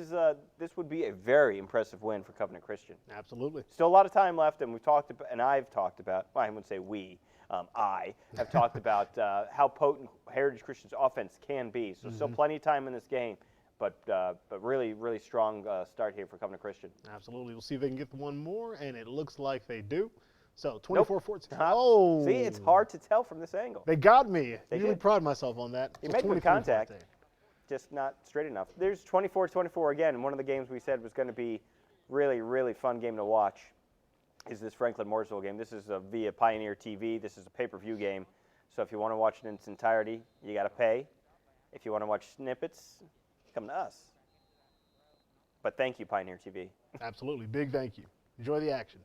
would be a very impressive win for Covenant Christian. Absolutely. Still a lot of time left, and I've talked about, well, I wouldn't say we, I have talked about how potent Heritage Christian's offense can be. So still plenty of time in this game, but really, really strong start here for Covenant Christian. Absolutely. We'll see if they can get one more, and it looks like they do. So 24-14. Nope. Oh. See, it's hard to tell from this angle. They got me. They really did. pride myself on that. You So made good 24-14. contact. Just not straight enough. There's 24-24 again. One of the games we said was going to be really, really fun game to watch is this Franklin-Mooresville game. This is via Pioneer TV. This is a pay-per-view game. So if you want to watch it in its entirety, you got to pay. If you want to watch snippets, come to us. But thank you, Pioneer TV. Absolutely. Big thank you. Enjoy the action.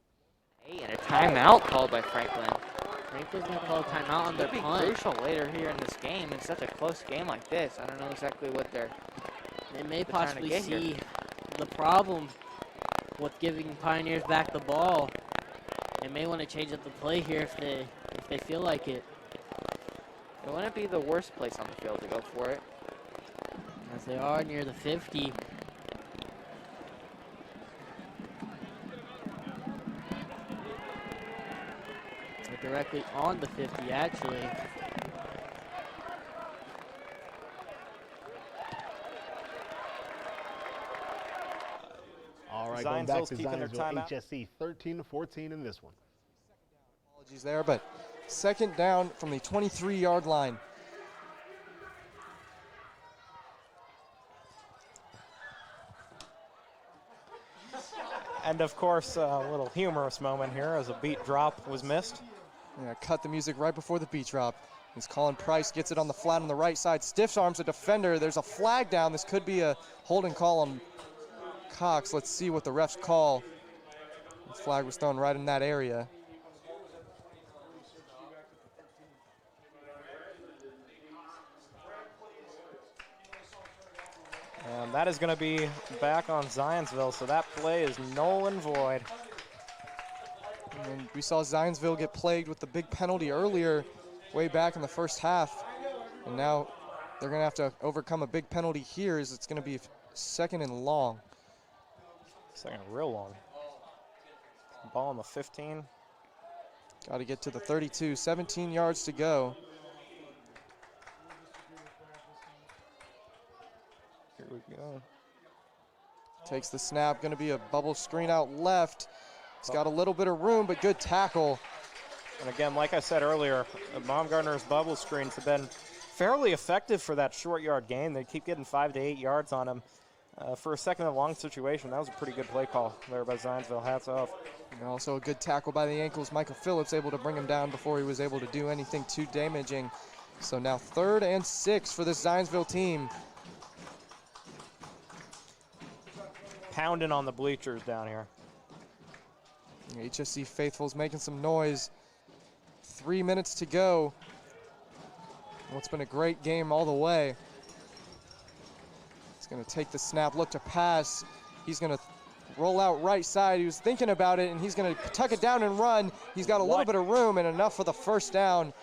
Hey, and a timeout called by Franklin. Franklin's going to call a timeout on their Could be punt. crucial later here in this game. In such a close game like this, I don't know exactly what They may trying to possibly get see here. the problem with giving Pioneers back the ball. They may want to change up the play here if they feel like it. It wouldn't be the worst place on the field to go for it. As they are near the 50. They're directly on the 50, actually. All right, going back Zionsville's to keeping their Zionsville, timeout. HSE 13-14 in this one. Apologies there, but second down from the 23-yard line. And of course, a little humorous moment here as a beat drop was missed. Yeah, cut the music right before the beat drop. As Colin Price gets it on the flat on the right side, stiff arms a defender. There's a flag down. This could be a holding call on Cox. Let's see what the refs call. The flag was thrown right in that area. And that is going to be back on Zionsville, so that play is null and void. And we saw Zionsville get plagued with the big penalty earlier, way back in the first half. And now they're going to have to overcome a big penalty here, as it's going to be second and long. Second and real long. Ball on the 15. Got to get to the 32, 17 yards to go. Here we go. Takes the snap, going to be a bubble screen out left. He's got a little bit of room, but good tackle. And again, like I said earlier, Baumgartner's bubble screens have been fairly effective for that short yard gain. They keep getting 5 to 8 yards on him. For a second and long situation, that was a pretty good play call there by Zionsville. Hats off. And also a good tackle by the ankles. Michael Phillips able to bring him down before he was able to do anything too damaging. So now 3rd and 6 for this Zionsville team. Pounding on the bleachers down here. HSC faithful's making some noise. 3 minutes to go. Well, it's been a great game all the way. He's going to take the snap, look to pass. He's going to roll out right side. He was thinking about it, and he's going to tuck it down and run. He's got a little bit of room and enough for the first down.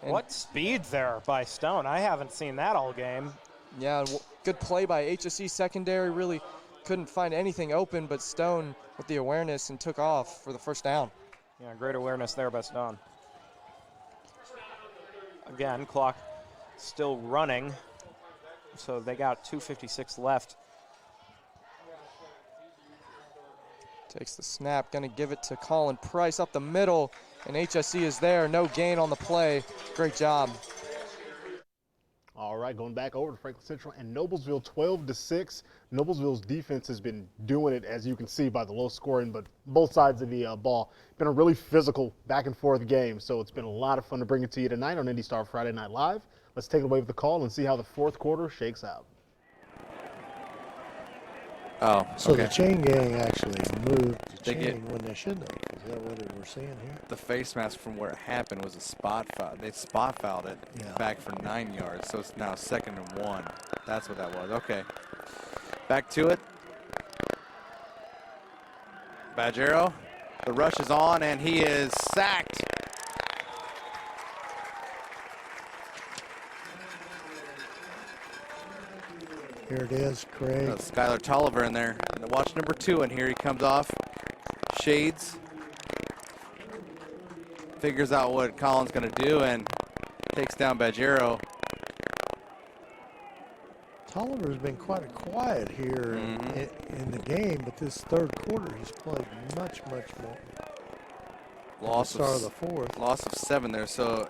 And what speed there by Stone. I haven't seen that all game. Yeah, good play by HSC secondary. Really couldn't find anything open, but Stone with the awareness and took off for the first down. Yeah, great awareness there by Stone. Again, clock still running, so they got 2:56 left. Takes the snap, gonna give it to Colin Price up the middle, and HSC is there, no gain on the play. Great job. All right, going back over to Franklin Central and Noblesville 12-6. Noblesville's defense has been doing it, as you can see by the low scoring, but both sides of the ball. Been a really physical back and forth game, so it's been a lot of fun to bring it to you tonight on IndyStar Friday Night Live. Let's take it away with the call and see how the fourth quarter shakes out. Oh, So okay. the chain gang actually moved the They chain when they shouldn't have. Is that what we're seeing here? The face mask from where it happened was a spot foul. They spot fouled it back for 9 yards, so it's now 2nd and 1. That's what that was. Okay. Back to it. Badgero. The rush is on, and he is sacked. Here it is, Craig. Skylar Tolliver in there. And watch number 2, and here he comes off. Shades. Figures out what Colin's going to do and takes down Badgero. Tolliver's been quite quiet here in the game, but this third quarter he's played much more. Loss of the fourth. Loss of 7 there, so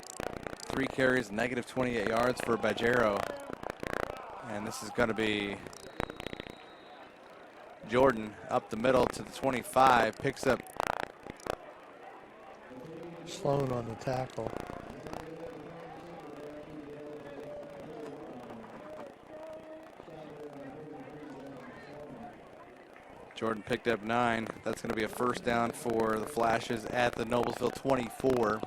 3 carries, negative 28 yards for Badgero. And this is going to be Jordan up the middle to the 25, picks up Sloan on the tackle. Jordan picked up 9. That's going to be a first down for the Flashes at the Noblesville 24.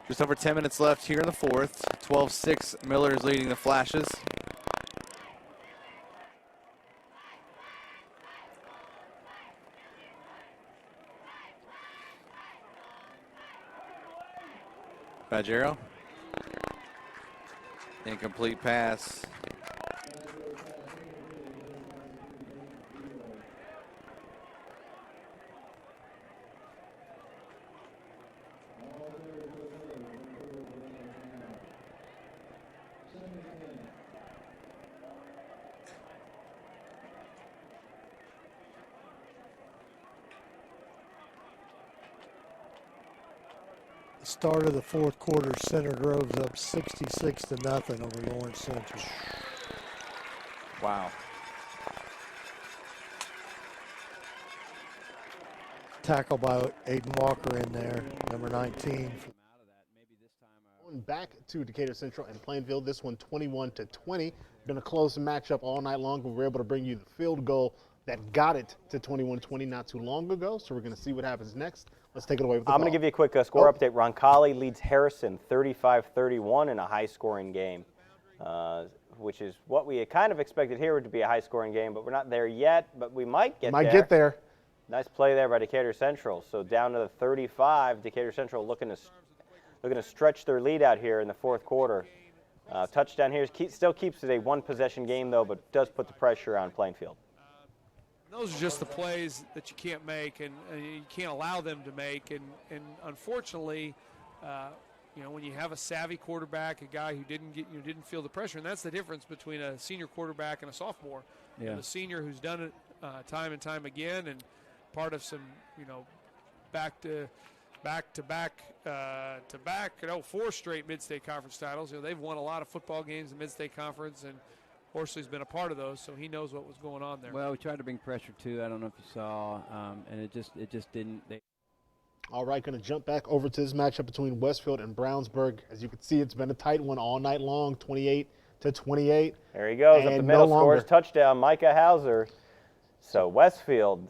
Just over 10 minutes left here in the fourth. 12-6, Miller is leading the Flashes. Badgero. Incomplete pass. Start of the fourth quarter, Center Grove's up 66-0 over Lawrence Central. Wow. Tackle by Aiden Walker in there, number 19. Going back to Decatur Central and Plainfield, this one 21-20. Been a close matchup all night long. We were able to bring you the field goal that got it to 21-20 not too long ago. So we're going to see what happens next. Let's take it away with the I'm going to give you a quick score update. Roncalli leads Harrison 35-31 in a high-scoring game, which is what we had kind of expected here to be a high-scoring game, but we're not there yet, but we might get there. Might get there. Nice play there by Decatur Central. So down to the 35, Decatur Central looking to stretch their lead out here in the fourth quarter. Touchdown here still keeps it a one-possession game, though, but does put the pressure on Plainfield. Those are just the plays that you can't make and you can't allow them to make. And unfortunately, when you have a savvy quarterback, a guy who didn't feel the pressure, and that's the difference between a senior quarterback and a sophomore. Yeah. The senior who's done it time and time again and part of some, back to back, 4 straight Mid-State Conference titles. They've won a lot of football games in Mid-State Conference, and Horsley's been a part of those, so he knows what was going on there. Well, we tried to bring pressure too. I don't know if you saw, and it just didn't. All right, going to jump back over to this matchup between Westfield and Brownsburg. As you can see, it's been a tight one all night long, 28-28. There he goes up the middle, scores touchdown, Micah Hauser. So Westfield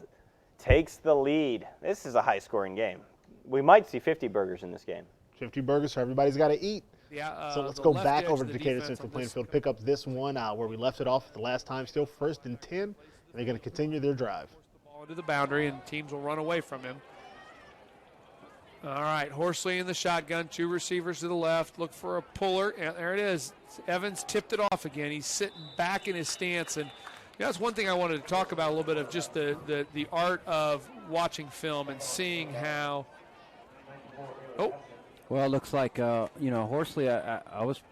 takes the lead. This is a high-scoring game. We might see 50 burgers in this game. 50 burgers, so everybody's got to eat. Yeah, so let's go back over to Decatur Central Plainfield, pick up this one where we left it off the last time. Still 1st and 10, and they're going to continue their drive. Ball into the boundary, and teams will run away from him. All right, Horsley in the shotgun, 2 receivers to the left. Look for a puller, and there it is. Evans tipped it off again. He's sitting back in his stance, and that's one thing I wanted to talk about a little bit of just the art of watching film and seeing how. Well, it looks like, Horsley, I was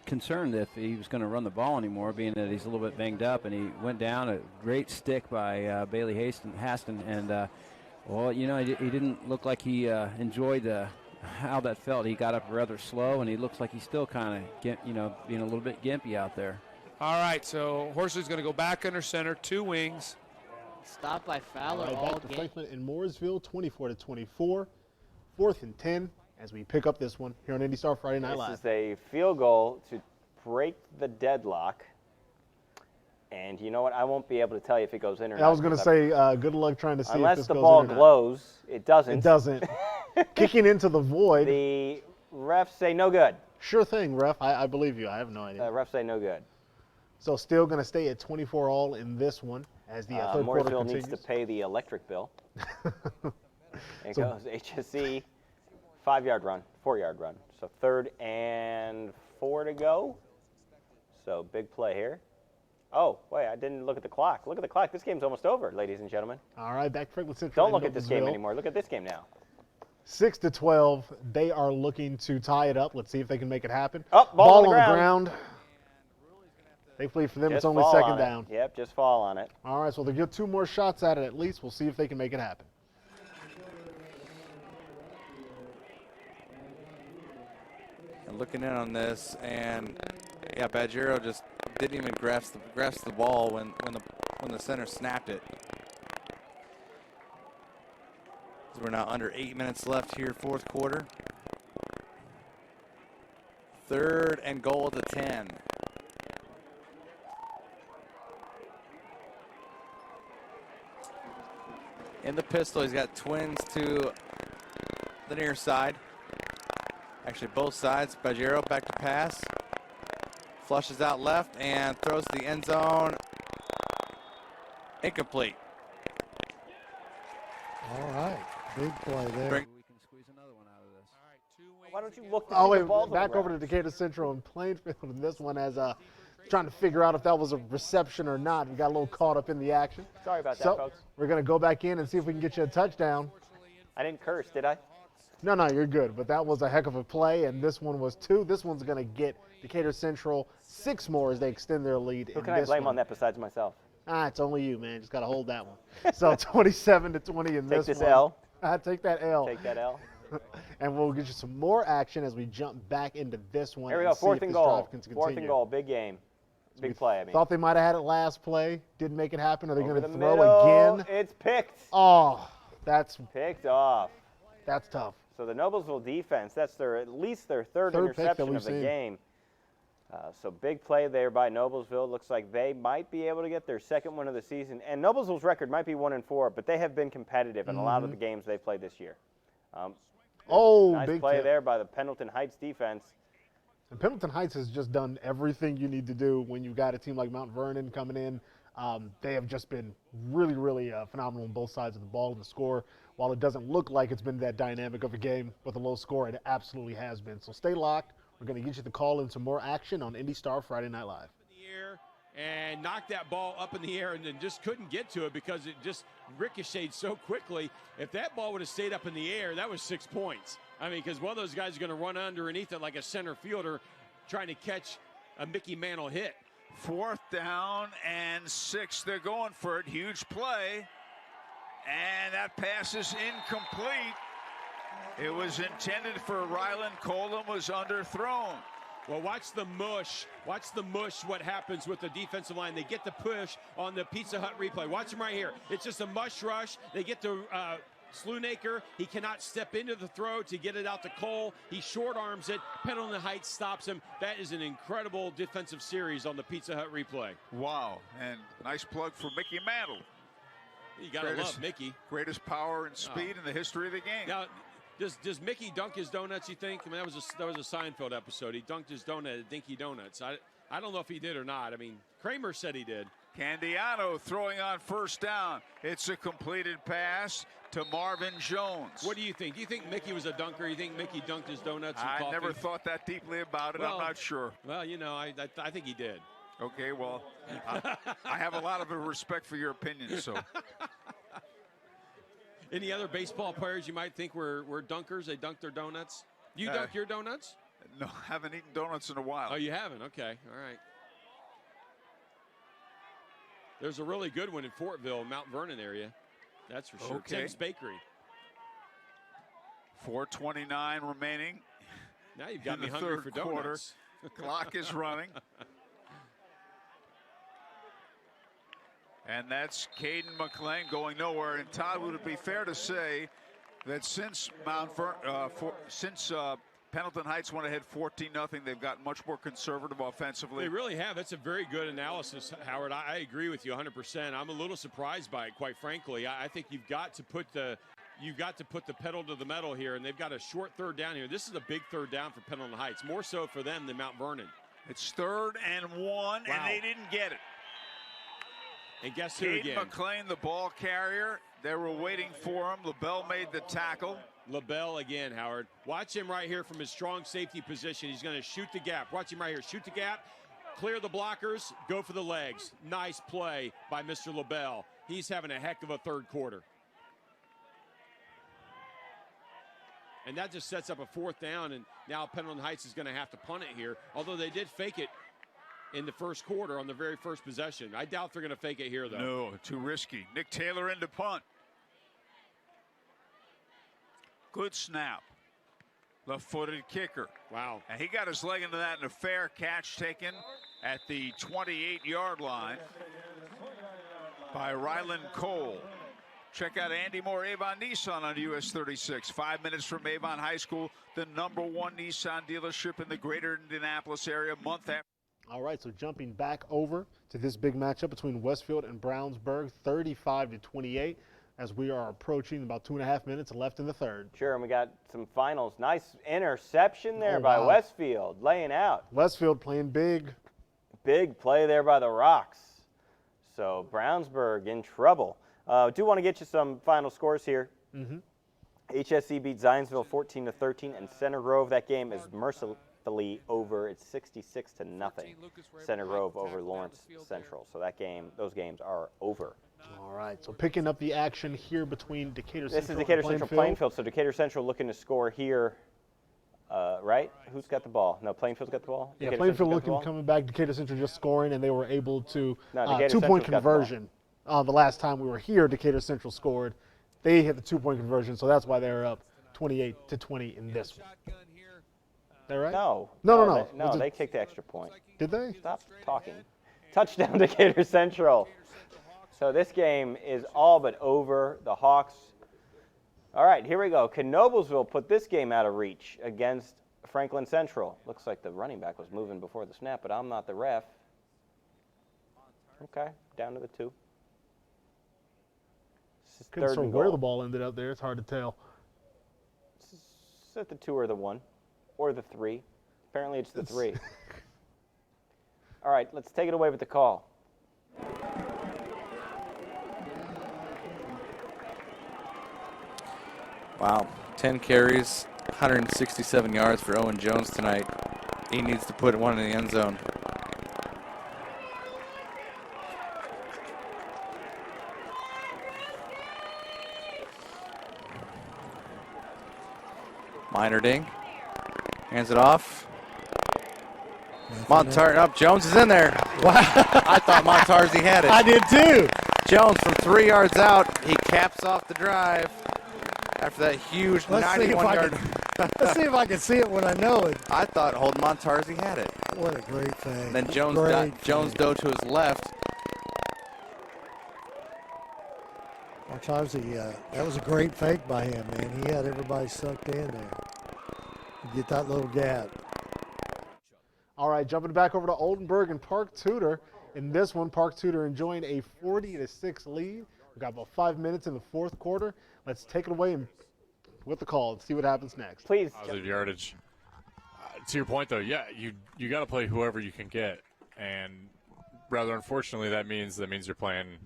concerned if he was going to run the ball anymore, being that he's a little bit banged up, and he went down. A great stick by Bailey Haston, and, he didn't look like he enjoyed how that felt. He got up rather slow, and he looks like he's still kind of, being a little bit gimpy out there. All right, so Horsley's going to go back under center, 2 wings. Stopped by Fowler Right, all back to game. Franklin and Mooresville, 24-24. 4th and 10 as we pick up this one here on IndyStar Friday Night Live. This is a field goal to break the deadlock. And you know what? I won't be able to tell you if it goes in or not. I was going to say, good luck trying to see unless if this the goes ball in or not. glows. It doesn't. It doesn't. Kicking into the void. The refs say no good. Sure thing, ref. I believe you. I have no idea. Refs say no good. So still going to stay at 24 all in this one as the third quarter Mooresville continues. needs to pay the electric bill. It goes HSE, 5-yard run, 4-yard run. So 3rd and 4 to go. So big play here. Oh, wait, I didn't look at the clock. Look at the clock. This game's almost over, ladies and gentlemen. All right, back to Franklin Central. Don't look at this game anymore. Look at this game now. 6-12. They are looking to tie it up. Let's see if they can make it happen. Oh, ball on the ground. Thankfully for them, Just it's only fall second on down. It. Yep, just fall on it. All right, so they'll get 2 more shots at it at least. We'll see if they can make it happen. And looking in on this, and yeah, Badgero just didn't even grasp the ball when the center snapped it. So we're now under 8 minutes left here, fourth quarter. 3rd and goal at the 10. In the pistol, he's got twins to the near side. Actually, both sides. Badgero back to pass. Flushes out left and throws to the end zone. Incomplete. All right. Big play there. We can squeeze another one out of this. Why don't you look? Oh, wait, back over to Decatur Central and Plainfield in this one as trying to figure out if that was a reception or not. We got a little caught up in the action. Sorry about that, so folks. We're going to go back in and see if we can get you a touchdown. I didn't curse, did I? No, you're good. But that was a heck of a play, and this one was 2. This one's going to get Decatur Central 6 more as they extend their lead. Who can I blame on that besides myself? It's only you, man. Just got to hold that one. So 27-20 in this Take this one. L. Take that L. Take that L. And we'll get you some more action as we jump back into this one. Here we go, see if 4th and this goal. drive can 4th and continue. goal, big game. Big play, I mean. Thought they might have had it last play. Didn't make it happen. Are they going to throw middle, again? It's picked. Oh, that's picked off. That's tough. So the Noblesville defense, that's at least their third pick that interception we've of the seen. game. So big play there by Noblesville. Looks like they might be able to get their 2nd win of the season. And Noblesville's record might be 1-4, but they have been competitive in a lot of the games they've played this year. Nice big play tip. there by the Pendleton Heights defense. And Pendleton Heights has just done everything you need to do when you've got a team like Mount Vernon coming in. They have just been really, really phenomenal on both sides of the ball. And the score, while it doesn't look like it's been that dynamic of a game with a low score, it absolutely has been. So stay locked. We're going to get you the call in some more action on IndyStar Friday Night Live. And knocked that ball up in the air and then just couldn't get to it because it just ricocheted so quickly. If that ball would have stayed up in the air, that was 6 points. I mean, because one of those guys is going to run underneath it like a center fielder trying to catch a Mickey Mantle hit. 4th down and 6. They're going for it. Huge play. And that pass is incomplete. It was intended for Ryland. Colum was underthrown. Well, watch the mush. Watch the mush, what happens with the defensive line. They get the push on the Pizza Hut replay. Watch them right here. It's just a mush rush. They get to Slunaker. He cannot step into the throw to get it out to Cole. He short arms it. Pendleton Heights stops him. That is an incredible defensive series on the Pizza Hut replay. Wow. And nice plug for Mickey Mantle. You got to love Mickey. Greatest power and speed in the history of the game. Now, does Mickey dunk his donuts, you think? I mean, that was a Seinfeld episode. He dunked his donut at Dinky Donuts. I don't know if he did or not. I mean, Kramer said he did. Candiano throwing on 1st down. It's a completed pass to Marvin Jones. What do you think? Do you think Mickey was a dunker? You think Mickey dunked his donuts and coffee? I never thought that deeply about it. Well, I'm not sure. Well, you know, I think he did. Okay, well, I have a lot of respect for your opinion, so. Any other baseball players you might think were dunkers? They dunked their donuts? You dunk your donuts? No, haven't eaten donuts in a while. Oh, you haven't? Okay, all right. There's a really good one in Fortville, Mount Vernon area. That's for sure. Okay. Tim's Bakery. 4:29 remaining. Now you've got in me the hungry third for quarter. donuts. Clock is running. And that's Kaden Mclean going nowhere. And Todd, would it be fair to say that since Pendleton Heights went ahead 14-0. They've gotten much more conservative offensively. They really have. That's a very good analysis, Howard. I agree with you 100%. I'm a little surprised by it, quite frankly. I think you've got to put the pedal to the metal here, and they've got a short third down here. This is a big third down for Pendleton Heights, more so for them than Mount Vernon. It's 3rd and 1, and they didn't get it. And guess who Kaden again? McLean, the ball carrier. They were waiting for him. LaBelle made the tackle. LaBelle again, Howard. Watch him right here from his strong safety position. He's going to shoot the gap. Watch him right here. Shoot the gap, clear the blockers, go for the legs. Nice play by Mr. LaBelle. He's having a heck of a third quarter. And that just sets up a 4th down, and now Pendleton Heights is going to have to punt it here, although they did fake it in the first quarter on the very first possession. I doubt they're going to fake it here, though. No, too risky. Nick Taylor into punt. Good snap. Left-footed kicker. Wow. And he got his leg into that, and a fair catch taken at the 28-yard line by Ryland Cole. Check out Andy Moore, Avon Nissan on US 36. 5 minutes from Avon High School, the #1 Nissan dealership in the greater Indianapolis area. Month after. All right, so jumping back over to this big matchup between Westfield and Brownsburg, 35-28, as we are approaching about 2.5 minutes left in the third. Sure, and we got some finals. Nice interception there by Westfield, laying out. Westfield playing big. Big play there by the Rocks. So Brownsburg in trouble. Do want to get you some final scores here. HSE beat Zionsville 14-13, and Center Grove, that game is mercifully over. It's 66-0. Center Grove over Lawrence Central. So those games are over. All right, so picking up the action here between Decatur Central. This is Decatur Central Plainfield. So Decatur Central looking to score here, right? Who's got the ball? No, Plainfield's got the ball. Yeah, Plainfield coming back. Decatur Central just scoring, and they were able to Decatur 2-point Central's conversion. The last time we were here, Decatur Central scored. They hit the 2-point conversion, so that's why they're up 28-20 in this one. That right? No. No. They kicked the extra point. Did they? Stop talking. Touchdown Decatur Central. So this game is all but over. The Hawks. All right, here we go. Can Noblesville put this game out of reach against Franklin Central? Looks like the running back was moving before the snap, but I'm not the ref. Okay, down to the 2. Couldn't tell where the ball ended up there. It's hard to tell. It's at the 2 or the 1 or the 3. Apparently it's the 3. All right, let's take it away with the call. Wow, 10 carries, 167 yards for Owen Jones tonight. He needs to put one in the end zone. Meinerding hands it off. Jones is in there. Wow. I thought Montarzi had it. I did too. Jones from 3 yards out. He caps off the drive after that huge 91-yard. Let's see if I can see it when I know it. I thought Holden Montarzi had it. What a great thing. Then Jones dove to his left. Montarzi, that was a great fake by him, man. He had everybody sucked in there. Get that little gap. All right, jumping back over to Oldenburg and Park Tudor. In this one, Park Tudor enjoying a 40-6 lead. We've got about 5 minutes in the fourth quarter. Let's take it away with the call and see what happens next. Please. Positive yardage. To your point, though, yeah, you got to play whoever you can get, and rather unfortunately, that means you're playing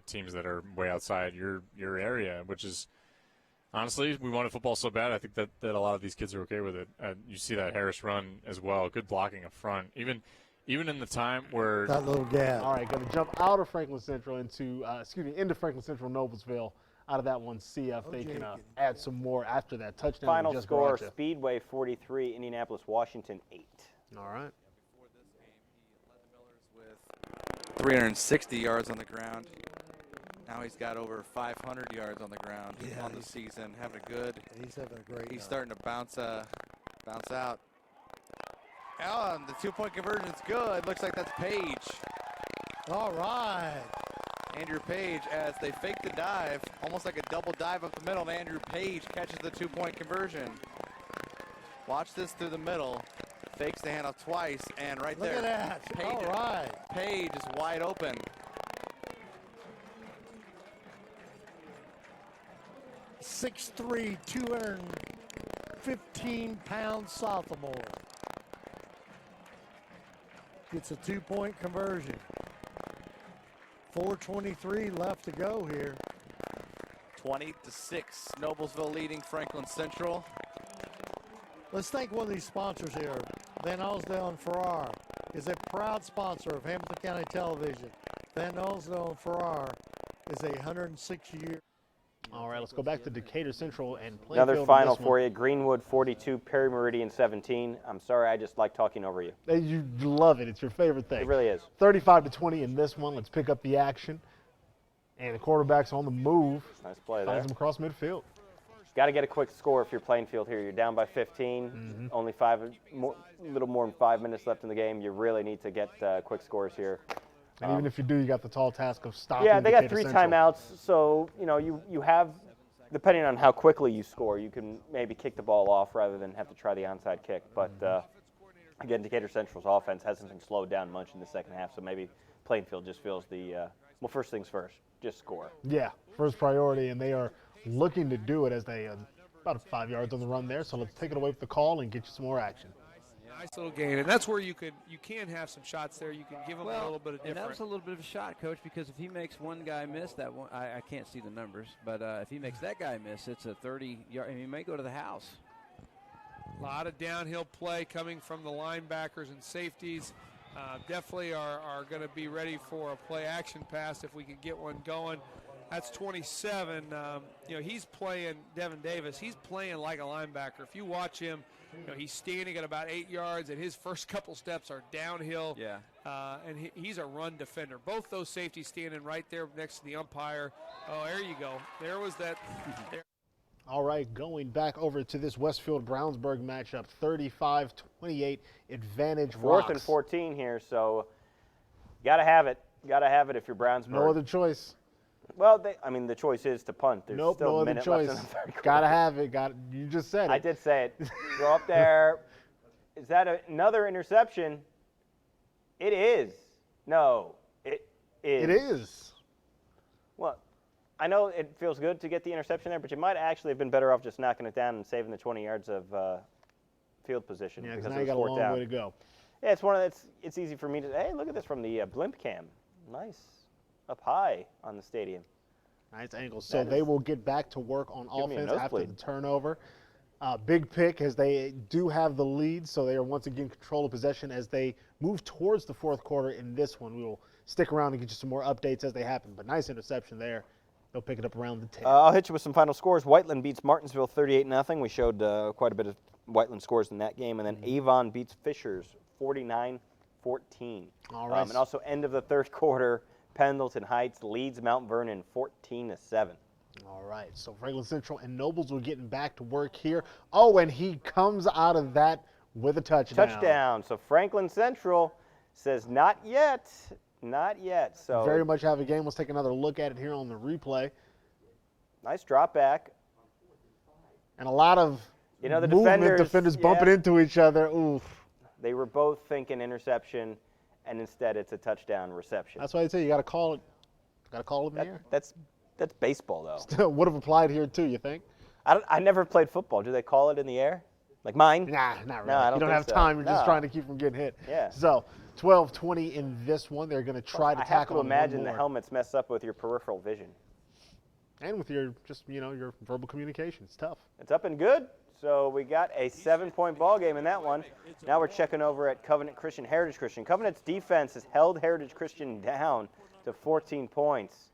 teams that are way outside your area, which is. Honestly, we wanted football so bad. I think that a lot of these kids are okay with it. You see that Harris run as well. Good blocking up front. Even in the time where that little gap. All right, going to jump out of Franklin Central into Franklin Central Noblesville. Out of that one, see if they can add some more after that touchdown. Final score: Speedway 43, Indianapolis, Washington 8. All right. 360 yards on the ground. Now he's got over 500 yards on the ground on the season. Having a good. He's having a great. He's starting to bounce out. Oh, and the 2-point conversion's good. Looks like that's Page. All right. Andrew Page, as they fake the dive, almost like a double dive up the middle, and Andrew Page catches the 2-point conversion. Watch this through the middle. Fakes the handoff twice, and right Look there. at that. All right. Page is wide open. 6'3", 215-pound sophomore. Gets a 2-point conversion. 4:23 left to go here. 20-6. Noblesville leading Franklin Central. Let's thank one of these sponsors here. Van Osdale and Farrar is a proud sponsor of Hamilton County Television. Van Osdale and Farrar is a 106-year. All right, let's go back to Decatur Central and Plainfield. Another final for you. Greenwood 42, Perry Meridian 17. I'm sorry, I just like talking over you. You love it. It's your favorite thing. It really is. 35-20 in this one. Let's pick up the action. And the quarterback's on the move. Nice play there. Finds him across midfield. Got to get a quick score if you're Plainfield here. You're down by 15. Only little more than 5 minutes left in the game. You really need to get quick scores here. And even if you do, you got the tall task of stopping. Yeah, they got 3 Central. timeouts, so you have, depending on how quickly you score, you can maybe kick the ball off rather than have to try the onside kick. But again, Decatur Central's offense hasn't been slowed down much in the second half, so maybe Plainfield just feels well, first things first, just score. Yeah, first priority, and they are looking to do it as they about 5 yards on the run there. So let's take it away with the call and get you some more action. Nice little gain, and that's where you can have some shots there. You can give them a little bit of different. And that was a little bit of a shot, Coach, because if he makes one guy miss, that one I can't see the numbers, but if he makes that guy miss, it's a 30-yard. I mean, he may go to the house. A lot of downhill play coming from the linebackers and safeties. Definitely are going to be ready for a play action pass if we can get one going. That's 27. He's playing, Devin Davis, he's playing like a linebacker. If you watch him, he's standing at about 8 yards, and his first couple steps are downhill. Yeah. And he's a run defender. Both those safeties standing right there next to the umpire. Oh, there you go. There was that. All right, going back over to this Westfield Brownsburg matchup, 35-28 advantage. Fourth and 14 here, so got to have it. Got to have it if you're Brownsburg. No other choice. Well, the choice is to punt. There's Nope, still no a other minute choice. left in the third quarter. Gotta have it. You just said it. I did say it. Go up there. Is that another interception? It is. No, it is. It is. Well, I know it feels good to get the interception there, but you might actually have been better off just knocking it down and saving the 20 yards of field position. Yeah, because now it you was got a fourth long down. way to go. Yeah, it's easy for me to. Hey, look at this from the blimp cam. Nice. Up high on the stadium. Nice angle. So they will get back to work on Give me a offense after nosebleed. the turnover. Big pick as they do have the lead, so they are once again in control of possession as they move towards the fourth quarter in this one. We will stick around and get you some more updates as they happen, but nice interception there. They'll pick it up around the 10. I'll hit you with some final scores. Whiteland beats Martinsville 38-0. We showed quite a bit of Whiteland scores in that game. And then Avon beats Fishers 49-14. All right. And also end of the third quarter, Pendleton Heights leads Mount Vernon 14-7. All right, so Franklin Central and Nobles are getting back to work here. Oh, and he comes out of that with a touchdown. Touchdown. So Franklin Central says not yet. Not yet. So very much have a game. Let's take another look at it here on the replay. Nice drop back. And a lot of the movement, defenders bumping into each other. Oof. They were both thinking interception, and instead it's a touchdown reception. That's why I say you got to call it. Got to call it in the air. That's baseball, though. Still would have applied here too. You think? I never played football. Do they call it in the air? Like mine? Nah, not really. No, I don't you don't think have so. time. You're just No. trying to keep from getting hit. Yeah. So 12-20 in this one. They're going to try to I have tackle to on one imagine the more. helmets mess up with your peripheral vision. And with your your verbal communication. It's tough. It's up and good. So we got a 7-point ball game in that one. Now we're checking over at Covenant Christian, Heritage Christian. Covenant's defense has held Heritage Christian down to 14 points.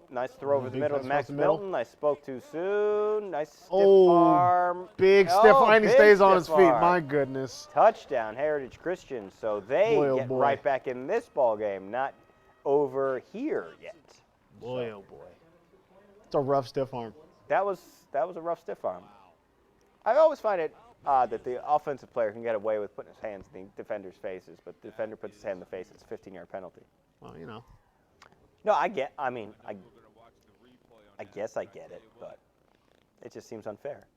Nice throw over the middle of Max Milton. I spoke too soon. Nice stiff arm. Big stiff arm. And he big stays on his stiff feet. arm. My goodness. Touchdown, Heritage Christian. So they Boy, oh get boy. right back in this ball game. Not over here yet. Boy, oh boy. It's a rough stiff arm. That was a rough stiff arm. I always find it odd that the offensive player can get away with putting his hands in the defender's faces, but the defender puts his hand in the face. It's a 15-yard penalty. Well, No, I guess I get it, but it just seems unfair.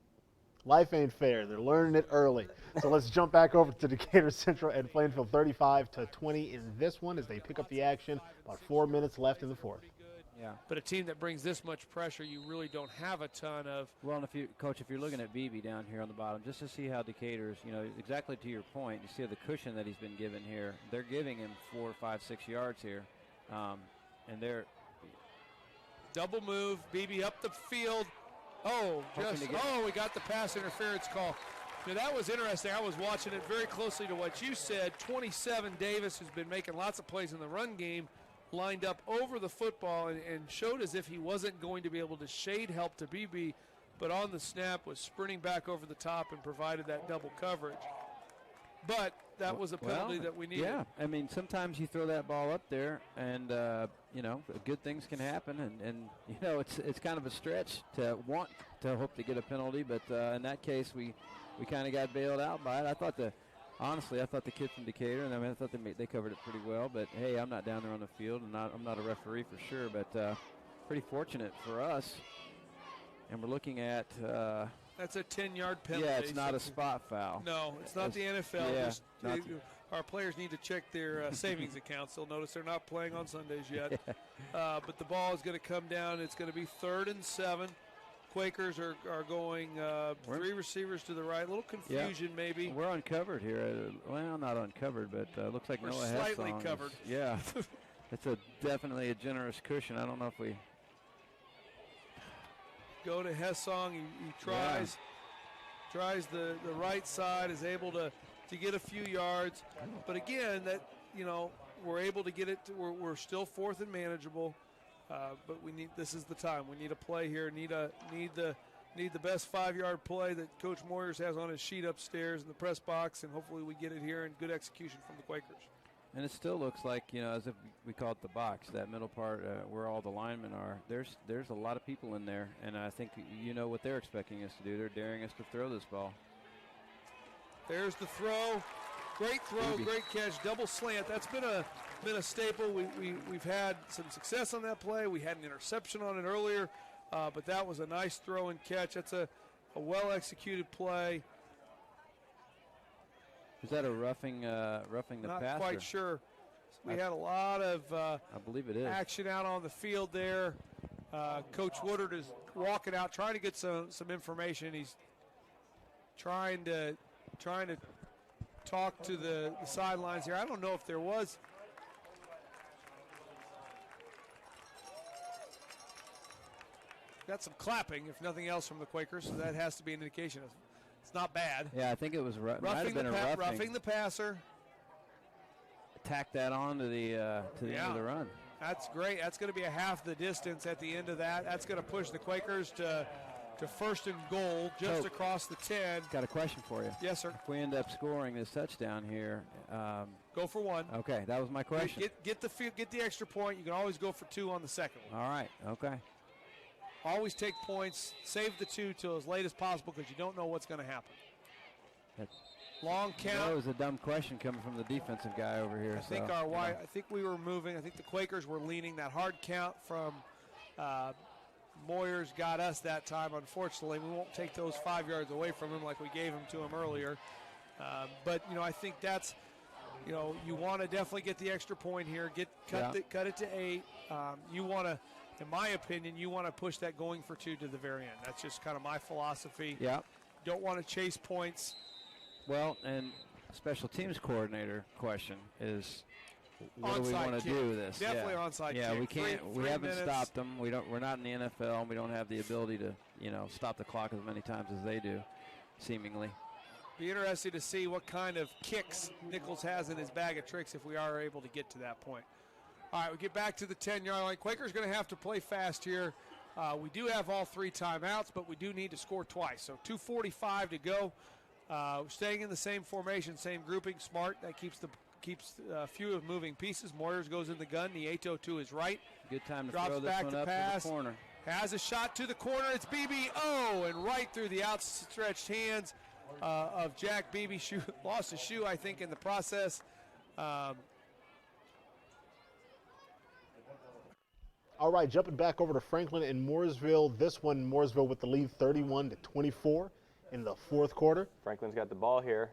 Life ain't fair. They're learning it early. So let's jump back over to Decatur Central and Plainfield 35-20 in this one as they pick up the action. About 4 minutes left in the fourth. Yeah. But a team that brings this much pressure, you really don't have a ton of. Well, and if you're looking at Beebe down here on the bottom, just to see how Decatur's, exactly to your point, you see the cushion that he's been given here. They're giving him 4, 5, 6 yards here, and they're double move. Beebe up the field. We got the pass interference call. That was interesting. I was watching it very closely to what you said. 27 Davis, who's been making lots of plays in the run game, lined up over the football and showed as if he wasn't going to be able to shade help to Beebe, but on the snap was sprinting back over the top and provided that double coverage. But that was a penalty that we needed. Yeah, I mean, sometimes you throw that ball up there and, good things can happen. And it's kind of a stretch to want to hope to get a penalty. But in that case, we kind of got bailed out by it. Honestly, I thought the kid from Decatur, and I thought they covered it pretty well. But, hey, I'm not down there on the field, and I'm not a referee for sure. But pretty fortunate for us. And we're looking at that's a 10-yard penalty. Yeah, it's not a spot foul. No, it's not the NFL. Yeah, our players need to check their savings accounts. They'll notice they're not playing on Sundays yet. But the ball is going to come down. It's going to be 3rd and 7. Quakers are going 3 receivers to the right. A little confusion maybe. We're uncovered here. Well, not uncovered, but looks like we're Noah slightly Hessong covered. Yeah, it's definitely a generous cushion. I don't know if we go to Hessong. He tries the right side, is able to get a few yards. But again, we're able to get it. We're still 4th and manageable. But this is the time. We need a play here. Need the best 5-yard play that Coach Moyers has on his sheet upstairs in the press box, and hopefully we get it here and good execution from the Quakers. And it still looks like, as if we call it the box, that middle part where all the linemen are. There's a lot of people in there, and I think what they're expecting us to do. They're daring us to throw this ball. There's the throw. Great throw, Beebe. great catch, double slant. That's been a staple. We've had some success on that play. We had an interception on it earlier, but that was a nice throw and catch. That's a well-executed play. Is that a roughing the Not passer? Not quite sure. We had a lot of I believe it is. action out on the field there. Coach Woodard is walking out, trying to get some information. He's trying to talk to the sidelines here. I don't know if there was. Got some clapping, if nothing else, from the Quakers, so that has to be an indication. It's not bad. Yeah, I think it was might have been roughing the passer. Tack that on to the end of the run. That's great. That's going to be a half the distance at the end of that. That's going to push the Quakers to 1st and goal, just across the 10. Got a question for you. Yes, sir. If we end up scoring this touchdown here, go for 1. Okay, that was my question. Get the extra point. You can always go for 2 on the second one. All right. Okay. Always take points. Save the 2 till as late as possible because you don't know what's going to happen. Long count. That was a dumb question coming from the defensive guy over here. I think we were moving. I think the Quakers were leaning. That hard count from Moyers got us that time. Unfortunately, we won't take those 5 yards away from him like we gave them to him earlier. But I think that's, you want to definitely get the extra point here. Cut it to 8. You want to, in my opinion, you want to push that going for 2 to the very end. That's just kind of my philosophy. Yeah. Don't want to chase points. Well, and special teams coordinator question is, what do we want to do with this? Definitely onside kick. kick. We can't. We haven't minutes. stopped them. We're not in the NFL, and we don't have the ability to, stop the clock as many times as they do, seemingly. Be interested to see what kind of kicks Nichols has in his bag of tricks if we are able to get to that point. All right, we get back to the 10-yard line. Quakers going to have to play fast here. We do have all 3 timeouts, but we do need to score twice. So 2:45 to go. We're staying in the same formation, same grouping. Smart. That keeps a few of moving pieces. Moyers goes in the gun. Nieto to his right. Good time to Drops throw this back one to up pass. to the corner. Has a shot to the corner. It's Beebe. And right through the outstretched hands of Jack Beebe. Lost a shoe, I think, in the process. All right, jumping back over to Franklin and Mooresville. This one, Mooresville with the lead 31-24. in the fourth quarter. Franklin's got the ball here.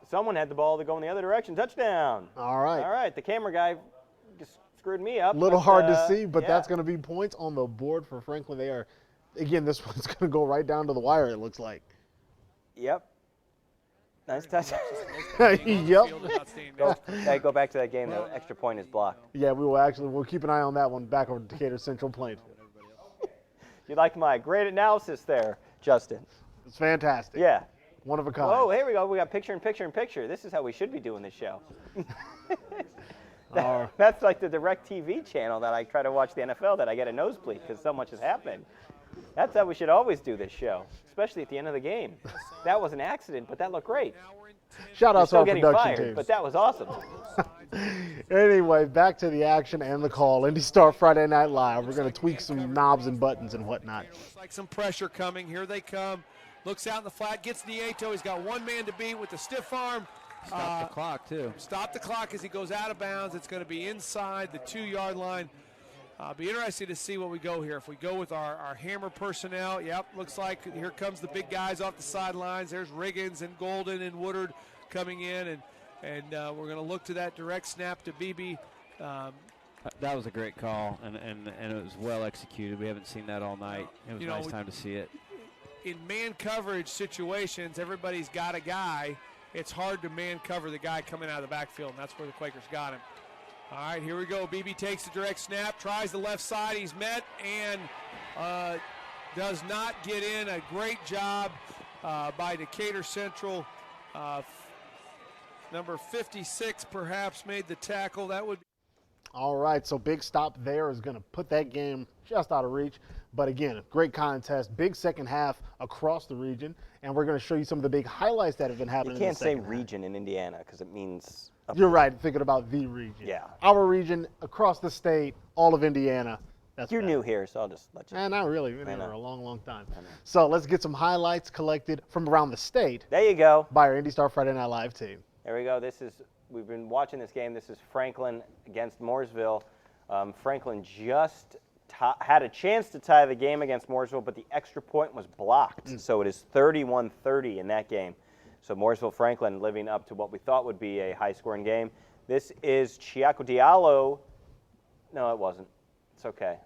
Someone had the ball to go in the other direction. Touchdown. All right. All right. The camera guy just screwed me up. A little hard to see, but yeah. that's going to be points on the board for Franklin. They are, again, this one's going to go right down to the wire, it looks like. Yep. Nice touch. Yep. Go back to that game. The extra point is blocked. Yeah, we'll keep an eye on that one back over to Decatur Central Plainfield. You like my great analysis there, Justin? It's fantastic. Yeah. One of a kind. Oh, here we go. We got picture in picture in picture. This is how we should be doing this show. That's like the Direct TV channel that I try to watch the NFL that I get a nosebleed because so much has happened. That's how we should always do this show, especially at the end of the game. That was an accident, but that looked great. Shout out to our production fired, teams. but that was awesome. Anyway, back to the action and the call. IndyStar Friday Night Live. We're going to tweak some knobs and buttons and whatnot. Looks like some pressure coming. Here they come. Looks out in the flat, gets Nieto. He's got one man to beat with the stiff arm. Stop the clock, too. Stop the clock as he goes out of bounds. It's going to be inside the 2-yard line. Be interesting to see what we go here. If we go with our hammer personnel, yep, looks like here comes the big guys off the sidelines. There's Riggins and Golden and Woodard coming in, and we're going to look to that direct snap to Beebe. That was a great call, and it was well executed. We haven't seen that all night. It was a nice time to see it. In man coverage situations, everybody's got a guy. It's hard to man cover the guy coming out of the backfield, and that's where the Quakers got him. All right, here we go. Beebe takes the direct snap, tries the left side. He's met and does not get in. A great job by Decatur Central. Number 56 perhaps made the tackle. That would. All right, so big stop there is going to put that game just out of reach. But again, great contest, big second half across the region, and we're going to show you some of the big highlights that have been happening. You can't say in the second region in Indiana because it means. You're right, thinking about the region. Yeah. Our region, across the state, all of Indiana. You're new here, so I'll just let you. Not really. We've been here for a long, long time. So let's get some highlights collected from around the state. There you go. By our IndyStar Friday Night Live team. There we go. We've been watching this game. This is Franklin against Mooresville. Franklin just had a chance to tie the game against Mooresville, but the extra point was blocked. So it is 31-30 in that game. So Mooresville-Franklin living up to what we thought would be a high-scoring game. This is Chiaco Diallo. No, it wasn't. It's okay.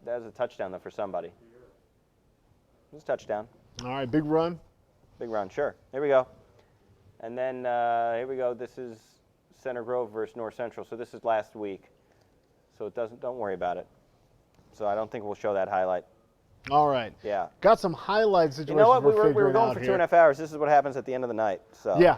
That was a touchdown, though, for somebody. It was a touchdown. All right, big run. Big run, sure. Here we go. And then here we go. This is Center Grove versus North Central. So this is last week. So don't worry about it. So I don't think we'll show that highlight. All right. Yeah. Got some highlights. You know what? We were going for 2.5 hours. This is what happens at the end of the night. So. Yeah.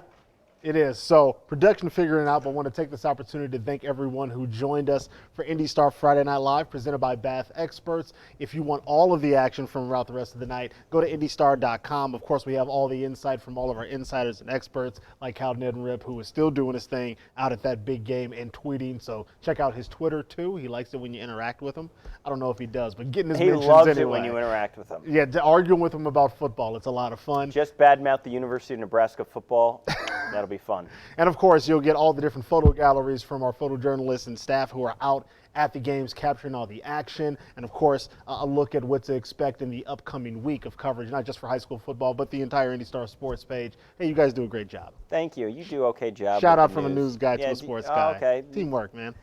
It is. So production figuring it out, but want to take this opportunity to thank everyone who joined us for IndyStar Friday Night Live, presented by Bath Experts. If you want all of the action from throughout the rest of the night, go to IndyStar.com. Of course, we have all the insight from all of our insiders and experts, like Cal Neddenrip, who is still doing his thing out at that big game and tweeting. So check out his Twitter, too. He likes it when you interact with him. I don't know if he does, but getting his mentions loves anyway. it when you interact with him. Yeah, arguing with him about football. It's a lot of fun. Just badmouth the University of Nebraska football. That'll be fun. And of course, you'll get all the different photo galleries from our photojournalists and staff who are out at the games capturing all the action. And of course, a look at what to expect in the upcoming week of coverage, not just for high school football, but the entire IndyStar sports page. Hey, you guys do a great job. Thank you. You do okay job. Shout out from a news guy to a sports guy. Okay. Teamwork, man.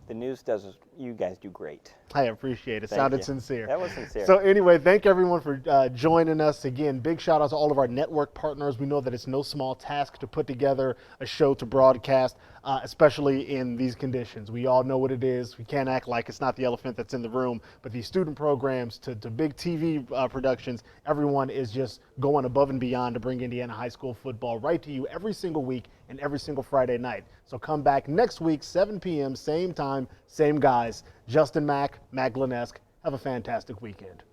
The news does. You guys do great. I appreciate it. Sounded sincere. That was sincere. So anyway, thank everyone for joining us. Again, big shout out to all of our network partners. We know that it's no small task to put together a show to broadcast, especially in these conditions. We all know what it is. We can't act like it's not the elephant that's in the room. But these student programs to big TV productions, everyone is just going above and beyond to bring Indiana high school football right to you every single week and every single Friday night. So come back next week, 7 p.m., same time, same guys. Justin Mack Glenesk. Have a fantastic weekend.